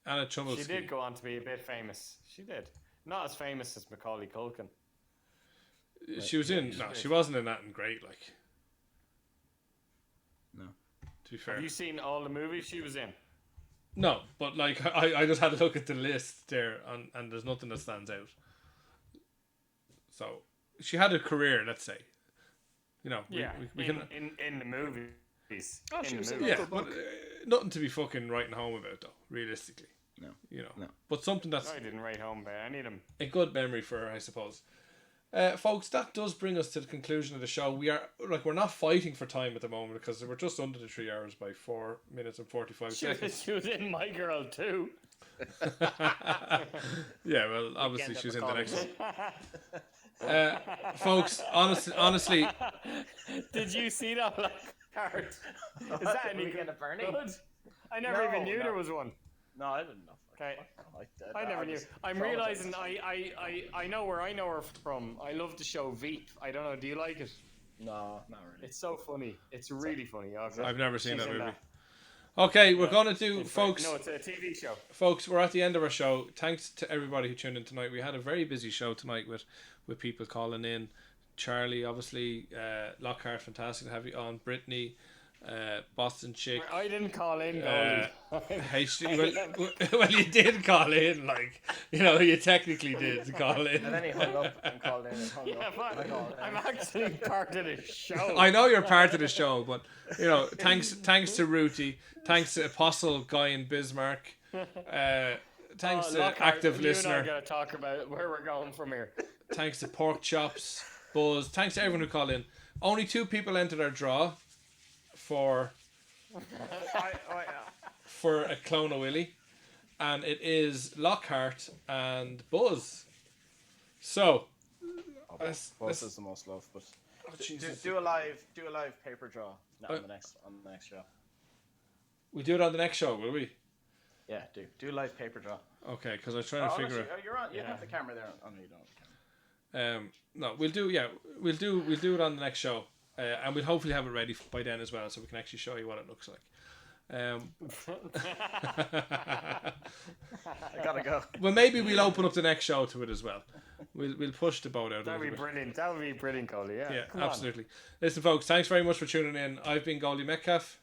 Speaker 1: Anna Chumulsky.
Speaker 2: She did go on to be a bit famous. She did. Not as famous as Macaulay Culkin.
Speaker 1: She was in. No, she wasn't in that. And great, like.
Speaker 3: No.
Speaker 1: To be fair.
Speaker 2: Have you seen all the movies she was in?
Speaker 1: No, but like I just had to look at the list there, and there's nothing that stands out. So she had a career, let's say. You know,
Speaker 2: Yeah,
Speaker 1: we can.
Speaker 2: in the movies.
Speaker 3: Oh,
Speaker 2: in
Speaker 3: she
Speaker 2: the
Speaker 3: was in
Speaker 2: movies.
Speaker 1: Yeah,
Speaker 3: Uncle
Speaker 1: but
Speaker 3: Buck.
Speaker 1: nothing to be fucking writing home about, though. Realistically,
Speaker 3: No.
Speaker 1: you know.
Speaker 3: No.
Speaker 1: But something that's
Speaker 2: I didn't write home about any of them.
Speaker 1: a good memory for her, I suppose. Folks, that does bring us to the conclusion of the show. We're not fighting for time at the moment because we're just under the 3 hours by 4 minutes and 45 seconds.
Speaker 2: She was in My Girl too.
Speaker 1: Yeah, well, obviously
Speaker 2: Weekend
Speaker 1: she's
Speaker 2: at
Speaker 1: in the
Speaker 2: the
Speaker 1: next one. Folks, honestly,
Speaker 2: Did you see that card? Is that any
Speaker 3: Weekend at Bernie?
Speaker 2: good? I never
Speaker 3: No,
Speaker 2: even knew
Speaker 3: no.
Speaker 2: there was one.
Speaker 3: No, I didn't know.
Speaker 2: Okay.
Speaker 3: I
Speaker 2: I never knew.
Speaker 3: just
Speaker 2: I'm
Speaker 3: traumatized.
Speaker 2: realizing I know where I know her from. I love the show Veep. I don't know. Do you like it?
Speaker 3: No, not really.
Speaker 2: It's so funny. It's really funny. Okay.
Speaker 1: I've never seen
Speaker 2: She's
Speaker 1: that
Speaker 2: in
Speaker 1: movie. Okay, we're gonna do,
Speaker 2: It's
Speaker 1: folks.
Speaker 2: No, it's a TV show.
Speaker 1: Folks, we're at the end of our show. Thanks to everybody who tuned in tonight. We had a very busy show tonight with people calling in. Charlie, obviously, Lockhart, fantastic to have you on. Brittany, Boston Chick.
Speaker 2: I didn't call in, Goldie.
Speaker 1: Well, you did call in, like, you know, you technically did call
Speaker 3: And then
Speaker 1: in.
Speaker 3: he hung up and called in and hung
Speaker 2: Yeah,
Speaker 3: up.
Speaker 2: but
Speaker 3: I called in.
Speaker 2: I'm actually part of the show.
Speaker 1: I know you're part of the show, but you know, thanks to Ruti, thanks to Apostle Guy in Bismarck, thanks to
Speaker 2: Lockhart,
Speaker 1: active
Speaker 2: you and I
Speaker 1: listener,
Speaker 2: gotta talk about where we're going from here.
Speaker 1: thanks to Pork Chops, Buzz, thanks to everyone who called in. Only 2 people entered our draw for a clone of Willie, and it is Lockhart and Buzz. So let's
Speaker 3: Both is the most love, but
Speaker 1: Jesus.
Speaker 3: do a live paper draw on the next show.
Speaker 1: We do it on the next show, will we?
Speaker 3: Yeah, do a live paper draw.
Speaker 1: Okay, because I was trying to figure out.
Speaker 3: You're on. You
Speaker 2: Yeah.
Speaker 3: have the camera there. Oh no, you don't have the camera.
Speaker 1: No, we'll do it on the next show, and we'll hopefully have it ready by then as well, so we can actually show you what it looks like.
Speaker 3: I gotta go.
Speaker 1: Well, maybe we'll open up the next show to it as well. We'll push the boat out a
Speaker 2: That'd be
Speaker 1: little bit.
Speaker 2: brilliant. That would be brilliant, Goldie. Yeah.
Speaker 1: Yeah,
Speaker 2: Come on.
Speaker 1: absolutely. Listen, folks, thanks very much for tuning in. I've been Goldie Metcalf.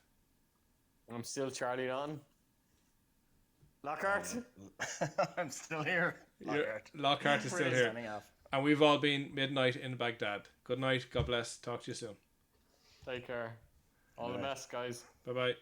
Speaker 2: I'm still Charlie on. Lockhart.
Speaker 3: I'm still here.
Speaker 1: Lockhart is still here.
Speaker 3: Signing off.
Speaker 1: And we've all been Midnight in Baghdad. Good night. God bless. Talk to you soon.
Speaker 2: Take care. All the best, guys.
Speaker 1: Bye-bye.